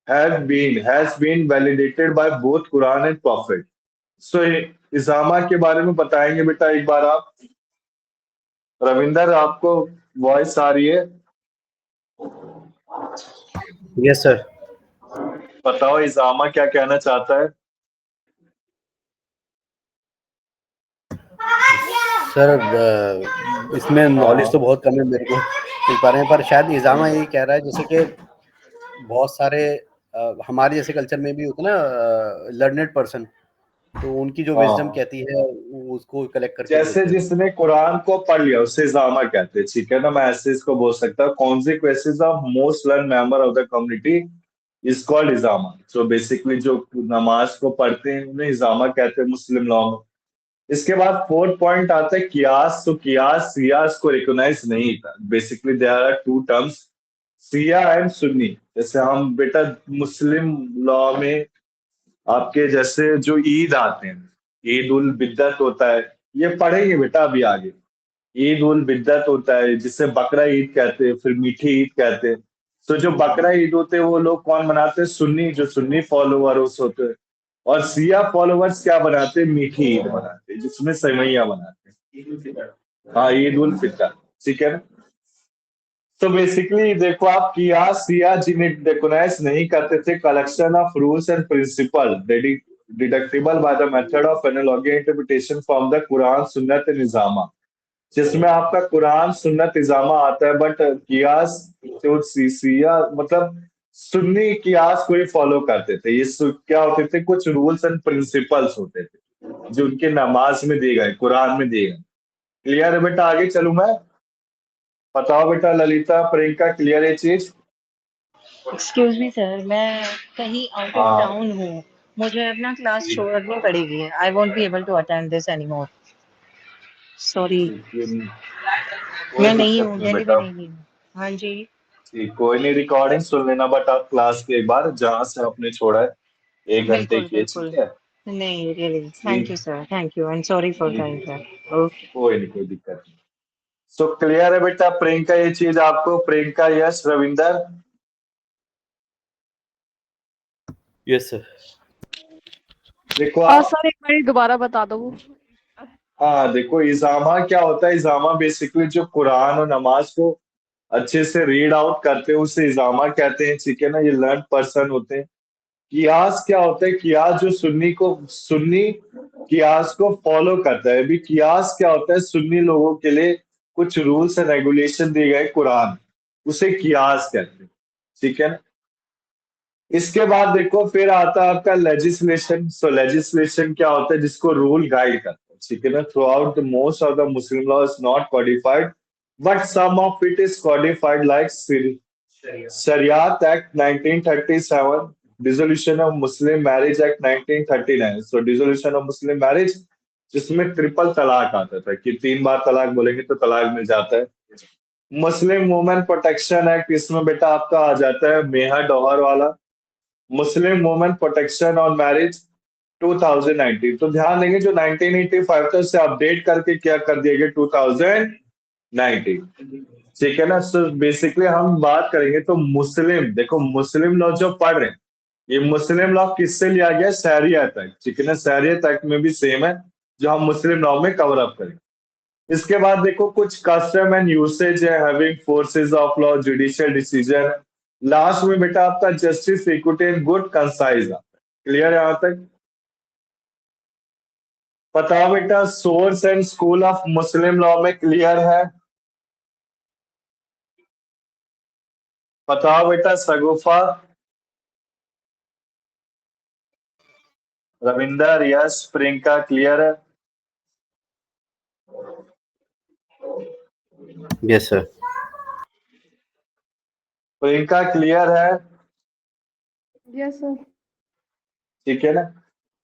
has been validated by both Quran and Prophet. So इजामा के बारे में बताएंगे बेटा एक बार आप। रविंदर, आपको वॉइस आ रही है? Yes sir. बताओ इजामा क्या कहना चाहता है। सर इसमें नॉलेज तो बहुत कम है मेरे को इस बारे में, पर शायद इजामा यही कह रहा है जैसे कि बहुत सारे हमारे जैसे कल्चर में भी होता है ना लर्नेड पर्सन, तो उनकी जो विजडम कहती है उसको कलेक्ट करके जैसे जिसने कुरान को पढ़ लिया उसे इजामा कहते हैं, ठीक है ना। मैं ऐसे इसको बोल सकता हूँ, consequences of most learn member of the community is called इजामा। तो बेसिकली जो नमाज को पढ़ते हैं उन्हें इजामा कहते हैं मुस्लिम लॉ में। इसके बाद फोर्थ पॉइंट आता है कियास। तो कियास सियास को रिकॉग्नाइज नहीं था। Basically there are two terms, Shia and Sunni. जैसे हम बेटा मुस्लिम लॉ में आपके जैसे जो ईद आते हैं, ईद उल बिद्दत होता है, ये पढ़ेंगे बेटा अभी आगे। ईद उल बिद्दत होता है जिसे बकरा ईद कहते हैं, फिर मीठी ईद कहते हैं। तो जो बकरा ईद होते हैं वो लोग कौन मनाते हैं, सुन्नी, जो सुन्नी फॉलोअर्स होते हैं। और सिया फॉलोअर्स क्या बनाते हैं, मीठी ईद बनाते हैं जिसमें सेवैया बनाते हैं। हाँ, ईद उल फितर, ठीक है ना। तो बेसिकली देखो आप, कियास सिया जिन्हें रिकॉग्नाइज नहीं करते थे, collection of rules and principle deductible by the method of analogy interpretation from the Quran सुन्नत निजामा, जिसमें आपका कुरान सुन्नत इजामा आता है। बट कियास जो सिया मतलब सुन्नी कियास को ही फॉलो करते थे। ये क्या होते थे, कुछ रूल्स एंड प्रिंसिपल्स होते थे जो उनके नमाज में दिए गए, कुरान में दिए गए। क्लियर है बेटा, आगे चलूं मैं। बताओ बेटा ललिता, प्रियंका, क्लियर है चीज? एक्सक्यूज मी सर, मैं कहीं आउट ऑफ टाउन हूँ, मुझे अपना क्लास छोड़नी पड़ेगी। I won't be able to attend this anymore, sorry. कोई मैं नहीं दिक्कत हूँ, नहीं दिल्ली बेटा, में नहीं हूँ। हाँ जी। ठीक, कोई नहीं, रिकॉर्डिंग सुन लेना बट आप क्लास के एक बार जहां से आपने छोड़ा है, 1 घंटे बिल्कुल की है, बिल्कुल। ठीक है। नहीं रियली, थैंक ठीक, you sir, thank you, I am sorry for that sir. Okay. कोई नहीं, कोई दिक्कत नहीं। सो क्लियर है बेटा प्रियंका ये चीज आपको? Priyanka, yes, Ravinder? Yes sir. देखो हाँ आप, सर, एक बार दोबारा बता दो वो। हाँ देखो इजामा क्या होता है। इजामा बेसिकली जो कुरान और नमाज को अच्छे से रीड आउट करते हैं उसे इजामा कहते हैं, ठीक है ना। ये लर्न पर्सन होते हैं। कियास क्या होता है, कियास जो सुन्नी कियास को फॉलो करता है। अभी कियास क्या होता है, सुन्नी लोगों के लिए कुछ रूल्स एंड रेगुलेशन दिए गए कुरान, उसे कियास कहते हैं, ठीक है ना। इसके बाद देखो फिर आता है आपका लेजिस्लेशन। सो लेजिस्लेशन क्या होता है, जिसको रूल गाइड करता है, ठीक है ना। Throughout the most of the Muslim law is not codified but some of it is codified like Shariat Act 1937, Dissolution of Muslim Marriage Act 1939. So dissolution of Muslim marriage जिसमें triple तलाक आता था कि 3 बार तलाक बोलेंगे तो तलाक मिल जाता है। मुस्लिम वुमेन प्रोटेक्शन एक्ट, इसमें बेटा आपका आ जाता है मेहर डोहर वाला। Muslim women protection on marriage 2019, तो ध्यान देंगे जो 1985 था उससे अपडेट करके क्या कर दिया गया 2019। ठीक है ना। सो बेसिकली हम बात करेंगे तो मुस्लिम, देखो मुस्लिम लॉ जो पढ़ रहे हैं ये मुस्लिम लॉ किससे लिया गया? शरियत एक्ट। ठीक है ना, शरियत एक्ट में भी सेम है जो हम मुस्लिम लॉ में कवर अप करेंगे। इसके बाद देखो कुछ कस्टम एंड यूसेज है, having forces of law, judicial decision. Last में बेटा आपका justice, equity and good conscience. Clear है यहां तक? बताओ बेटा source and school of Muslim law में क्लियर है? बताओ बेटा सगुफा, रविंदर, यश, प्रियंका, क्लियर है? Yes sir. प्रियंका क्लियर है? Yes sir. ठीक है ना।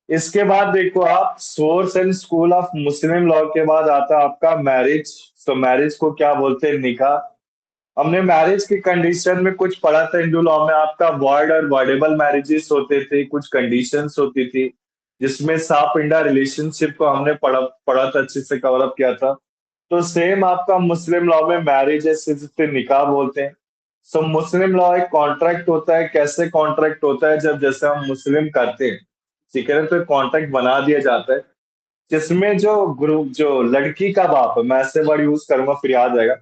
इसके बाद देखो आप source and school of Muslim law के बाद आता है आपका मैरिज। तो मैरिज को क्या बोलते हैं? निकाह। हमने मैरिज की कंडीशन में कुछ पढ़ा था हिंदू लॉ में, आपका वॉइड और वॉइडेबल मैरिजेस होते थे, कुछ कंडीशंस होती थी जिसमें साप इंडा रिलेशनशिप को हमने पढ़ा था, अच्छे से कवर अप किया था। तो सेम आपका मुस्लिम लॉ में मैरिज है, सिर्फ निकाह बोलते हैं। सो मुस्लिम लॉ एक कॉन्ट्रैक्ट होता है। कैसे कॉन्ट्रैक्ट होता है? जब जैसे हम मुस्लिम करते हैं, ठीक है ना, तो कॉन्ट्रैक्ट बना दिया जाता है जिसमें जो ग्रुप, जो लड़की का बाप है, मैं ऐसे वर्ड यूज करूंगा फिर याद आएगा।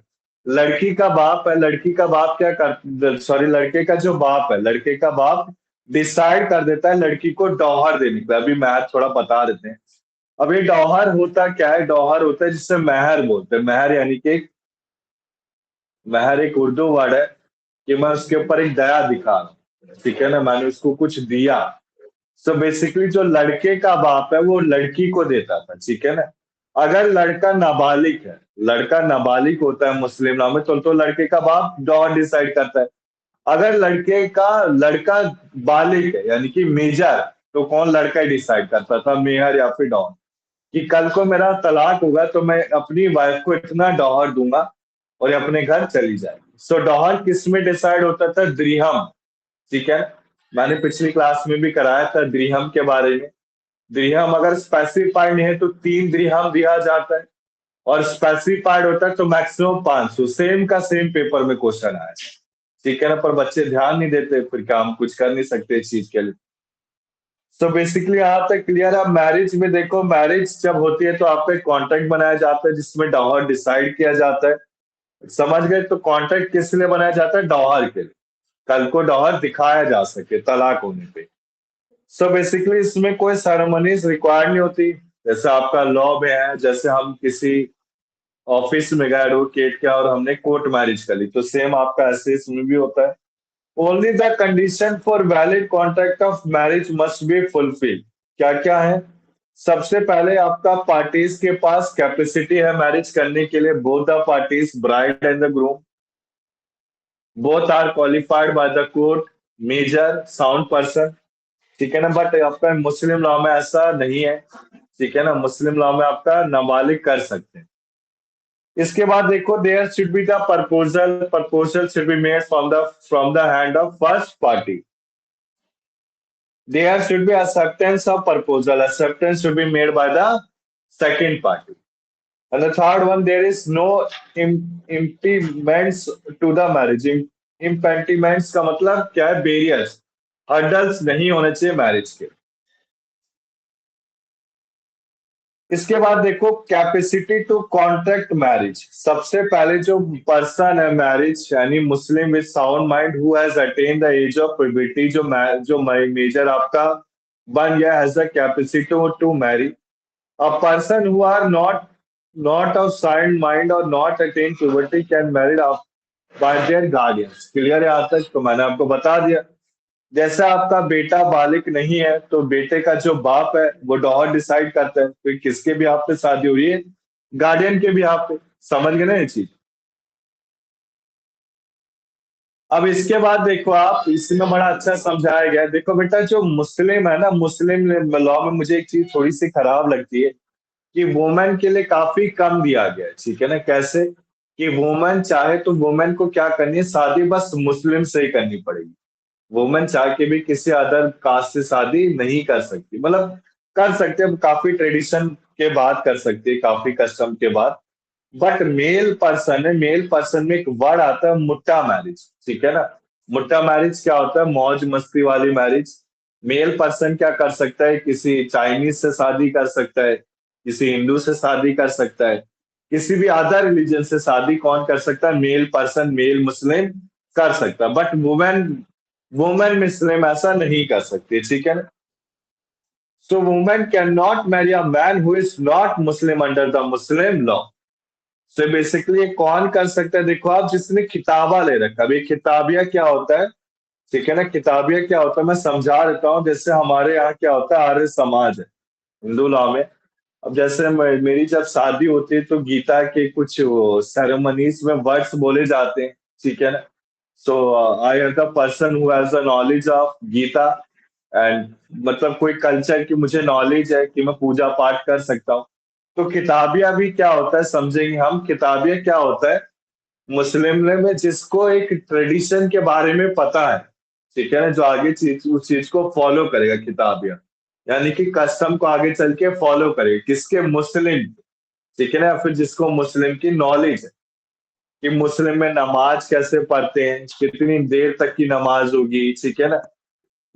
लड़की का बाप है, लड़की का बाप क्या कर, सॉरी, लड़के का जो बाप है, लड़के का बाप डिसाइड कर देता है लड़की को डौहर देने का। अभी मैथ थोड़ा बता देते हैं। अब ये डौहर होता क्या है? डौहर होता है जिससे महर बोलते हैं। महर यानी कि महर एक उर्दू वर्ड है कि मैं उसके ऊपर एक दया दिखा रहा हूं, ठीक है ना, मैंने उसको कुछ दिया। सो बेसिकली जो लड़के का बाप है वो लड़की को देता था, ठीक है ना। अगर लड़का नाबालिग है, लड़का नाबालिग होता है मुस्लिम लॉ में, तो लड़के का बाप डॉन डिसाइड करता है। अगर लड़का बालिग है यानी कि मेजर, तो कौन? लड़का ही डिसाइड करता था, मेहर या फिर डॉन, कि कल को मेरा तलाक होगा तो मैं अपनी वाइफ को इतना डॉहर दूंगा और ये अपने घर चली जाएगी। सो डॉहर किस में डिसाइड होता था? द्रिहम। ठीक है, मैंने पिछली क्लास में भी कराया था द्रिहम के बारे में। द्रिहम अगर स्पेसिफाइड है तो 3 द्रिहम दिया जाता है, और स्पेसिफाइड होता है तो मैक्सिमम 500। सेम का सेम पेपर में क्वेश्चन आया, ठीक है ना, पर बच्चे ध्यान नहीं देते, फिर काम कुछ कर नहीं सकते इस चीज के लिए। सो बेसिकली यहाँ तक क्लियर है। मैरिज में देखो, मैरिज जब होती है तो आपका एक कॉन्ट्रैक्ट बनाया जाता है जिसमें डॉहर डिसाइड किया जाता है। समझ गए? तो कॉन्ट्रैक्ट किस लिए बनाया जाता है? डॉहर के लिए, कल को डॉहर दिखाया जा सके तलाक होने पे। सो बेसिकली इसमें कोई सेरेमनीज रिक्वायर्ड नहीं होती, जैसे आपका लॉ में है। जैसे हम किसी ऑफिस में गए एडवोकेट के और हमने कोर्ट मैरिज कर ली, तो सेम आपका ऐसे इसमें भी होता है। Only the condition for valid contract of marriage must be fulfil. क्या क्या है? सबसे पहले आपका पार्टीज के पास कैपेसिटी है मैरिज करने के लिए। Both the parties, bride and the groom, both are qualified by the court, major sound person. ठीक है ना। बट आपका मुस्लिम लॉ में ऐसा नहीं है, ठीक है ना। मुस्लिम लॉ में आपका नाबालिग कर सकते हैं। इसके बाद देखो, there should be the proposal should be made from the hand of first party. There should be acceptance of proposal, acceptance should be made by the second party. And the third one, there is no impediments to the marriage. Impediments का मतलब क्या है? Barriers, hurdles नहीं होने चाहिए marriage के। इसके बाद देखो, कैपेसिटी टू कॉन्ट्रैक्ट मैरिज। सबसे पहले जो पर्सन है मैरिज यानी Muslim with sound mind who has attain the age of puberty, जो मेजर आपका बन गया, has the capacity to marry. A person who are not of sound mind or not attain puberty can married by their guardians. Clear है यहाँ तक? तो मैंने आपको बता दिया। जैसे आपका बेटा बालिक नहीं है तो बेटे का जो बाप है वो डॉहर डिसाइड करता है, फिर किसके भी आप पे शादी हो रही है? गार्डियन के भी आप पे। समझ गए ना ये चीज? अब इसके बाद देखो आप, इसमें बड़ा अच्छा समझाया गया है। देखो बेटा, जो मुस्लिम है ना, मुस्लिम लॉ में मुझे एक चीज थोड़ी सी खराब लगती है कि वुमेन के लिए काफी कम दिया गया है, ठीक है ना। कैसे कि वुमेन चाहे तो वुमेन को क्या करनी है, शादी बस मुस्लिम से ही करनी पड़ेगी। वुमेन चाह के भी किसी अदर कास्ट से शादी नहीं कर सकती, मतलब कर सकते हैं, काफी ट्रेडिशन के बाद कर सकती है, काफी कस्टम के बाद। बट मेल पर्सन है, मेल पर्सन में एक वर्ड आता है मुट्टा मैरिज, ठीक है ना। मुट्टा मैरिज क्या होता है, मौज मस्ती वाली मैरिज। मेल पर्सन क्या कर सकता है, किसी चाइनीज से शादी कर सकता है, किसी हिंदू से शादी कर सकता है, किसी भी अदर रिलीजन से शादी कौन कर सकता है, मेल पर्सन, मेल मुस्लिम कर सकता है। बट वुमेन, वुमेन मुस्लिम ऐसा नहीं कर सकती, ठीक है ना। सो women can not marry a man who is not Muslim under the Muslim law. So basically कौन कर सकता है, देखो आप, जिसने खिताबा ले रखा। अभी खिताबिया क्या होता है, ठीक है ना। किताबिया क्या होता है, मैं समझा देता हूँ। जैसे हमारे यहाँ क्या होता है, आर्य समाज है हिंदू लॉ में। अब जैसे मेरी जब शादी होती है तो गीता के कुछ सेरेमनीज में वर्ड्स बोले जाते हैं, ठीक है ना। So I am the person who has the knowledge of Gita, and मतलब कोई कल्चर की मुझे नॉलेज है कि मैं पूजा पाठ कर सकता हूँ। तो किताबिया भी क्या होता है, समझेंगे हम। किताबिया क्या होता है, मुस्लिम में जिसको एक ट्रेडिशन के बारे में पता है, ठीक है ना, जो आगे चीज उस चीज को फॉलो करेगा किताबिया, यानी कि कस्टम को आगे चल के फॉलो करेगा, किसके, मुस्लिम, ठीक है ना। फिर जिसको मुस्लिम की नॉलेज है कि मुस्लिम में नमाज कैसे पढ़ते हैं, कितनी देर तक की नमाज होगी, ठीक है ना,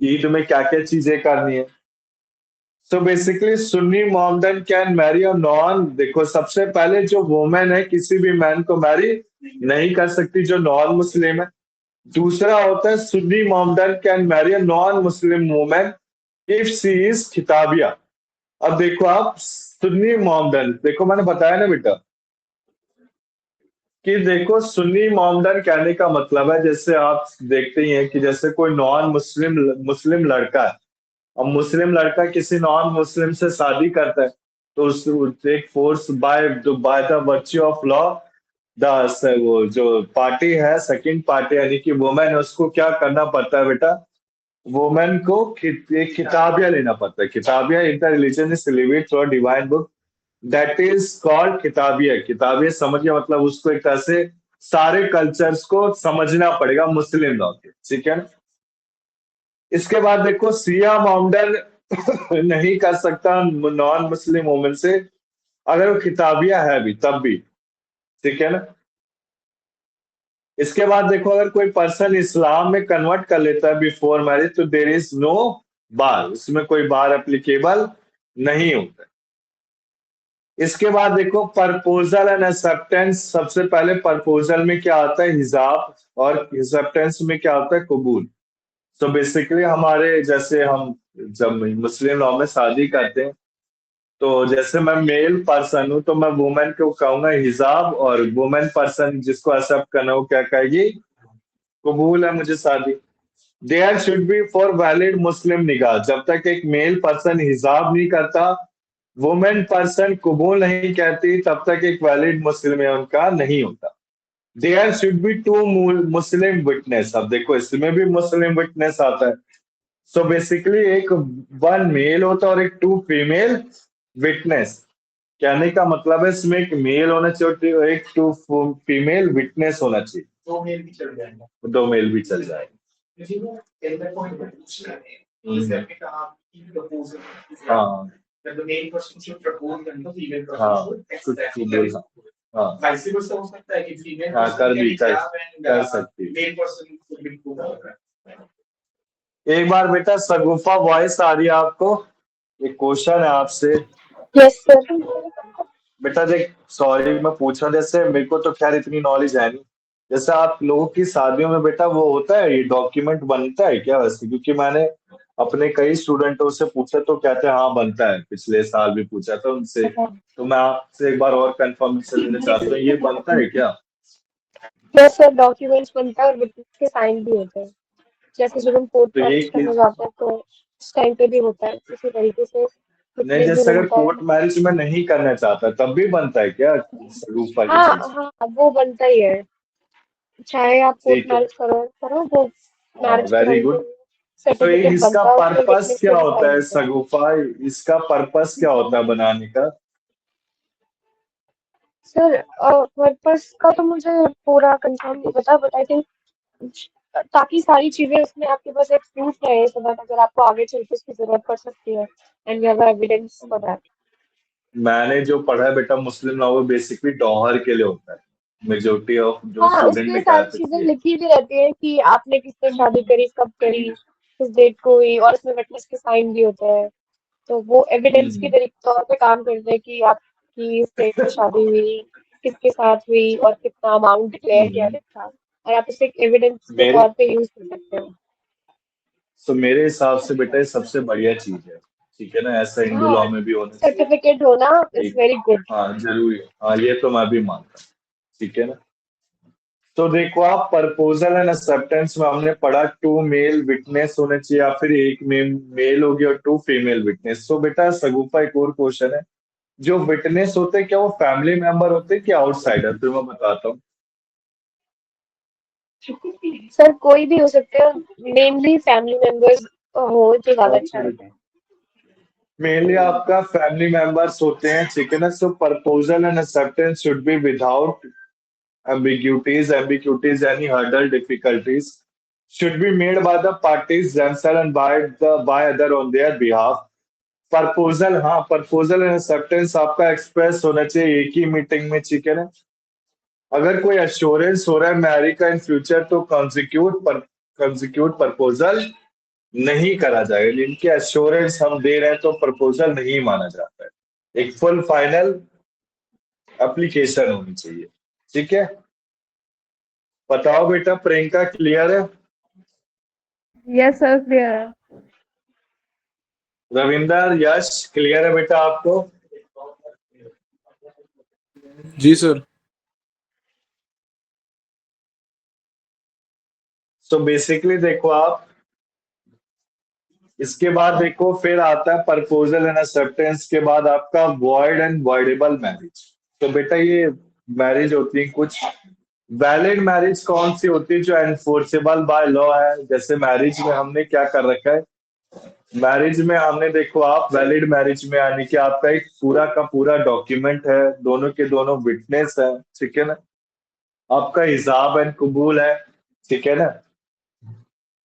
ईद में क्या क्या चीजें करनी है। So basically Sunni Mohammedan can Mary और नॉन, देखो सबसे पहले जो वुमेन है किसी भी मैन को मैरी नहीं कर सकती जो नॉन मुस्लिम है। दूसरा होता है Sunni Mohammedan can marry a non Muslim women if she is खिताबिया। अब देखो आप, सुन्नी मोहम्मदन, देखो मैंने बताया ना बेटा कि देखो सुन्नी मोहम्मदन कहने का मतलब है, जैसे आप देखते ही हैं कि जैसे कोई नॉन मुस्लिम मुस्लिम लड़का है, अब मुस्लिम लड़का किसी नॉन मुस्लिम से शादी करता है, तो एक force by by the virtue of law, the वो जो पार्टी है, सेकंड पार्टी यानी कि वुमेन है, उसको क्या करना पड़ता है बेटा, वुमेन को एक किताबिया लेना पड़ता है। किताबिया in the religion is lived through divine book that is called किताबिया। किताबिया समझिए, मतलब उसको एक तरह से सारे कल्चर्स को समझना पड़ेगा मुस्लिम लॉ के, ठीक है ना। इसके बाद देखो सिया मोहम्मदन नहीं कर सकता नॉन मुस्लिम वुमेन से, अगर वो किताबिया है भी तब भी, ठीक है ना। इसके बाद देखो, अगर कोई पर्सन इस्लाम में कन्वर्ट कर लेता है बिफोर मैरिज, तो देर इज नो बार, इसमें कोई बार एप्लीकेबल नहीं होता। इसके बाद देखो प्रपोजल एंड एक्सेप्टेंस। सबसे पहले प्रपोजल में क्या आता है, हिजाब, और एक्सेप्टेंस में क्या होता है, कबूल। तो बेसिकली हमारे, जैसे हम जब मुस्लिम लॉ में शादी करते हैं, तो जैसे मैं मेल पर्सन हूं तो मैं वुमेन को कहूंगा हिजाब, और वुमेन पर्सन जिसको एक्सेप्ट करना वो क्या कहेगी, कबूल है मुझे शादी। There should be for valid Muslim निकाह। जब तक एक मेल पर्सन हिजाब नहीं करता, वुमेन पर्सन कबूल नहीं कहती, तब तक एक वैलिड मुस्लिम उनका नहीं होता। There should be two Muslim witness. अब देखो इसमें भी मुस्लिम विटनेस आता है। सो बेसिकली एक वन मेल होता है और एक टू फीमेल विटनेस। कहने का मतलब है इसमें एक मेल होना चाहिए और एक टू फीमेल विटनेस होना चाहिए। दो मेल भी चल जाएगा, दो मेल भी चल जाएगा। क्योंकि वो एंड पॉइंट पर पूछ रहे हैं इस करके कहा कि प्रपोजल, हाँ the male person should propose and the female person हाँ should कुछ accept. फीमेल, हाँ वैसे भी हो सकता है कि फीमेल हाँ person कर can भी hijab and कर सकती है। male person should be propose. एक बार बेटा सगुफा वॉइस आ रही है आपको, एक क्वेश्चन है आपसे। Yes sir. बेटा देख, सॉरी मैं पूछ रहा हूँ, जैसे मेरे को तो खैर इतनी नॉलेज है नहीं, जैसे आप लोगों की शादियों में बेटा वो होता है, ये डॉक्यूमेंट बनता है क्या वैसे, क्योंकि मैंने अपने कई स्टूडेंटों से पूछा तो कहते हैं हाँ बनता है, पिछले साल भी पूछा था उनसे, तो मैं आपसे एक बार और कंफर्मेशन लेना चाहता हूँ, ये बनता है क्या? यस सर, डॉक्यूमेंट्स बनता है और विटनेस के साइन भी होते हैं। जैसे जब हम कोर्ट तो ये मैरिज करने जाते हैं तो उस टाइम पे भी होता है इसी तरीके से, नहीं, विटनेस भी जैसे अगर बनता कोर्ट है। मैरिज में नहीं करना चाहता तब भी बनता है क्या सगुफा की हाँ चीज? हाँ, वो बनता ही है। चाहे आप कोर्ट ठीक है। मैरिज करो करो, वो हाँ, मैरिज के वेरी टाइम पे गुड। तो सर्टिफिकेट इसका बनता है, उसमें पर्पस विटनेस क्या के होता है रिक्वायरमेंट है। सगुफा, इसका पर्पस क्या होता है बनाने का? सर पर्पस का तो मुझे पूरा कंफर्म नहीं पता, बट आई थिंक ताकि सारी चीजें उसमें आपके पास एक प्रूफ रहे, सो दैट अगर आपको आगे चल के उसकी जरूरत पड़ सकती है and you have evidence for that. मैंने जो पढ़ा है बेटा मुस्लिम लॉ में बेसिकली डॉहर के लिए होता है। मेजोरिटी ऑफ जो हाँ, स्टूडेंट उसमें ने क्या सारी चीजें किया। लिखी भी रहती है कि आपने किससे शादी करी, कब करी, किस डेट को हुई, और उसमें विटनेस के साइन भी होते हैं। तो वो एविडेंस के हम्म, तौर पे काम करते हैं कि आपकी इस डेट पे शादी हुई, किसके साथ हुई और कितना अमाउंट डिक्लेयर किया हम्म। था, और आप उसे एविडेंस के मेरे तौर पे यूज कर सकते हो। तो मेरे हिसाब से बेटा ये सबसे बढ़िया चीज है। ठीक है ना, ऐसा हिंदू हाँ, लॉ में भी होना चाहिए। सर्टिफिकेट होना इज एक, वेरी गुड। हाँ जरूरी है, हाँ ये तो मैं भी मानता हूँ। ठीक है ना। तो देखो आप प्रपोजल एंड एक्सेप्टेंस में हमने पढ़ा 2 मेल विटनेस होने चाहिए या फिर एक मेल होगी और 2 फीमेल विटनेस। तो बेटा सगुफा एक और क्वेश्चन है, जो विटनेस होते हैं क्या वो फैमिली मेंबर होते हैं क्या आउटसाइडर? फिर मैं बताता हूँ। सर कोई भी हो सकते हैं, मेनली फैमिली मेंबर्स हो तो ज्यादा अच्छा रहता है। मेनली आपका फैमिली मेंबर्स होते हैं। ठीक है ना। So proposal and acceptance should be without ambiguities, any hurdle, difficulties, should be made by the parties themselves and by other on their behalf. Proposal, हाँ प्रपोजल एंड एक्सेप्टेंस आपका express होना चाहिए एक ही मीटिंग में। ठीक है ना। अगर कोई एश्योरेंस हो रहा है मैरी का इन फ्यूचर तो कंसिक्यूट प्रपोजल नहीं करा जाएगा। इनके एश्योरेंस हम दे रहे हैं तो प्रपोजल नहीं माना जाता है। एक फुल फाइनल एप्लीकेशन होनी चाहिए। ठीक है। बताओ बेटा प्रियंका क्लियर है? Yes, sir, clear. रविंदर, यश क्लियर है बेटा आपको? जी सर। सो बेसिकली देखो आप, इसके बाद देखो फिर आता है प्रपोजल एंड एक्सेप्टेंस के बाद आपका वॉइड एंड वॉइडेबल मैरिज। तो बेटा ये मैरिज होती है कुछ। वैलिड मैरिज कौन सी होती है? जो एनफोर्सेबल बाय लॉ है। जैसे मैरिज में हमने क्या कर रखा है, मैरिज में हमने देखो आप वैलिड मैरिज में यानी कि आपका एक पूरा का पूरा डॉक्यूमेंट है, दोनों के दोनों विटनेस है। ठीक है ना। आपका हिजाब एंड कबूल है। ठीक है ना।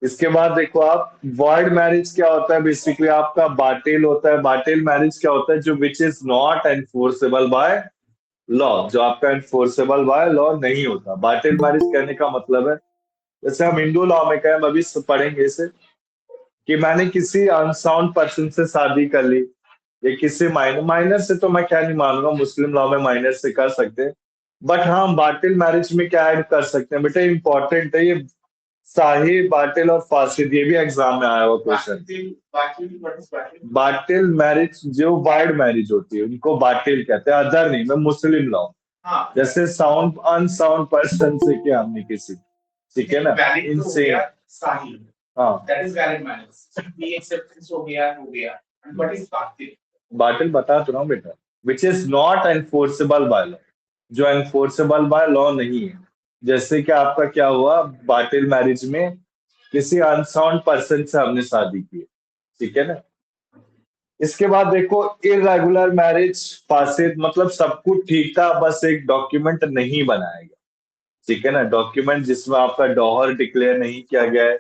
इसके बाद देखो आप वॉइड मैरिज क्या होता है, बेसिकली आपका बाटिल होता है। बाटिल मैरिज क्या होता है? जो which is not enforceable by law, जो आपका एनफोर्सेबल बाय लॉ नहीं होता। बाटिल मैरिज कहने का मतलब है, जैसे हम हिंदू लॉ में कहें, हम अभी पढ़ेंगे इसे, कि मैंने किसी अनसाउंड पर्सन से शादी कर ली, ये किसी माइनर माइनर से तो मैं क्या नहीं मानूंगा, मुस्लिम लॉ में माइनर से कर सकते हैं। बट हाँ बाटिल मैरिज में क्या ऐड कर सकते हैं बेटा, इंपॉर्टेंट है ये। साहिब बाटिल और फासिद, ये भी एग्जाम में आया हुआ क्वेश्चन। बाटिल मैरिज जो वाइड मैरिज होती है उनको बाटिल कहते हैं, अदर नहीं। मैं मुस्लिम लॉ जैसे साउंड अनसाउंड पर्सन से क्या हमने किसी, ठीक है ना, इनसे, हाँ बाटिल बता तो रहा हूँ बेटा, which is not enforceable by law, जो एनफोर्सेबल बाय लॉ नहीं है। जैसे कि आपका क्या हुआ बाटिल मैरिज में, किसी अनसाउंड पर्सन से हमने शादी की। ठीक है ना। इसके बाद देखो इरेगुलर मैरिज फासिद, मतलब सब कुछ ठीक था बस एक डॉक्यूमेंट नहीं बनाया गया। ठीक है ना। डॉक्यूमेंट जिसमें आपका डॉहर डिक्लेयर नहीं किया गया है,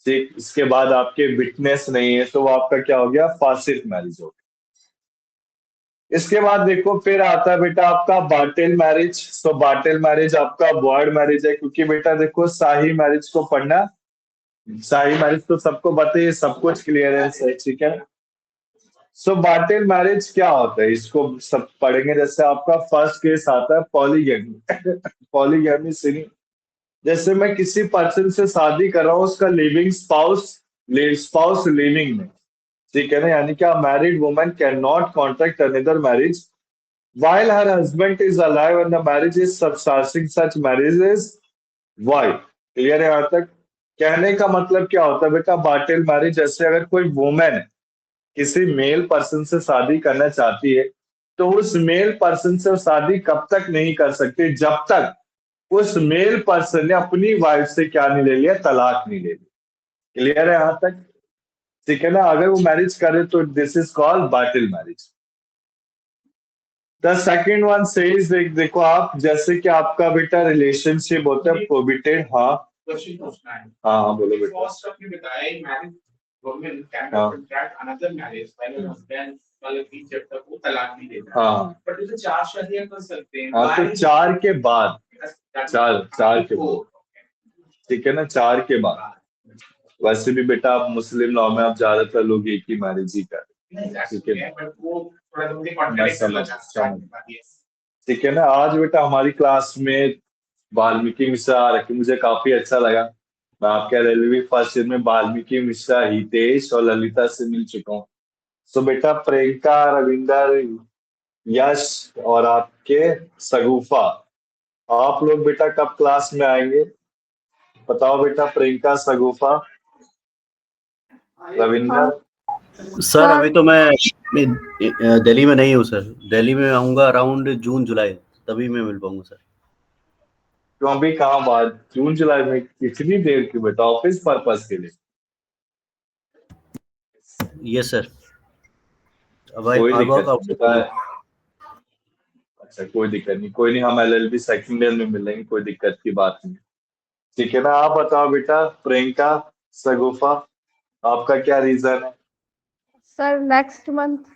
ठीक, इसके बाद आपके विटनेस नहीं है, तो वो आपका क्या हो गया, फासिद मैरिज हो गया। इसके बाद देखो फिर आता है बेटा आपका बाटिल मैरिज। तो बाटिल मैरिज आपका वॉइड मैरिज है, क्योंकि बेटा देखो शाही मैरिज को पढ़ना, शाही मैरिज तो सबको बताइए, सब कुछ क्लियरेंस है। ठीक है। सो बाटिल मैरिज क्या होता है इसको सब पढ़ेंगे। जैसे आपका फर्स्ट केस आता है पॉलीगैमी पॉलीगैमी सिनी, जैसे मैं किसी पर्सन से शादी कर रहा हूँ, उसका लिविंग स्पाउस लिविंग में। ठीक है ना। यानी कि married woman can not contract another marriage while her husband is alive and the marriage is subsisting, such marriage is void। Clear है यहाँ तक? कहने का मतलब क्या होता है बेटा बाटिल मैरिज, जैसे अगर कोई वुमेन किसी मेल पर्सन से शादी करना चाहती है, तो उस मेल पर्सन से शादी कब तक नहीं कर सकती, जब तक उस मेल पर्सन ने अपनी वाइफ से क्या नहीं ले लिया, तलाक नहीं ले लिया। क्लियर है यहां तक? ठीक है ना? अगर वो मैरिज करे तो this is called bottle marriage. The second one says, देखो आप, जैसे कि आपका बेटा रिलेशनशिप होता है प्रोहिबिटेड। हाँ क्वेश्चन पूछना है। हाँ बोलो बेटा। फर्स्ट आपने बताया मैरिज वुमेन कैन हाँ। Contract another marriage when husband मतलब कि जब तक वो तलाक नहीं देता। हाँ बट जैसे 4 शादियां कर सकते हैं। हाँ, तो 4 के बाद, चार के बाद, ठीक है ना, 4 के बाद। वैसे भी बेटा आप मुस्लिम लॉ में आप ज्यादातर लोग एक ही मैरिज ही कर, ठीक है, बट वो थोड़ा मुझे मैं कॉन्ट्रैक्ट करना समझ चाहता है। ठीक है ना। आज बेटा हमारी क्लास में वाल्मीकि मिश्रा आ रखे, मुझे काफी अच्छा लगा। मैं आपके एलएलबी फर्स्ट ईयर में वाल्मीकि मिश्रा, हितेश और ललिता से मिल चुका हूँ। सो बेटा प्रियंका, रविंदर, यश और आपके सगुफा, आप लोग बेटा कब क्लास में आएंगे? बताओ बेटा, प्रियंका, सगुफा, रविंदर। सर अभी तो मैं दिल्ली में नहीं हूँ सर। दिल्ली में आऊंगा अराउंड जून जुलाई, तभी मैं मिल पाऊंगा सर। तो अभी कहाँ बात, जून जुलाई में कितनी देर की बेटा? ऑफिस पर्पस के लिए? Yes sir. कोई आई वर्क दिक्कत नहीं बेटा। आउटसाइड। अच्छा कोई दिक्कत नहीं, कोई नहीं, हम एलएलबी सेकंड ईयर में मिलेंगे, कोई दिक्कत की बात नहीं। ठीक है ना। आप बताओ बेटा प्रियंका, सगुफा, आपका क्या रीजन है? Sir, next month.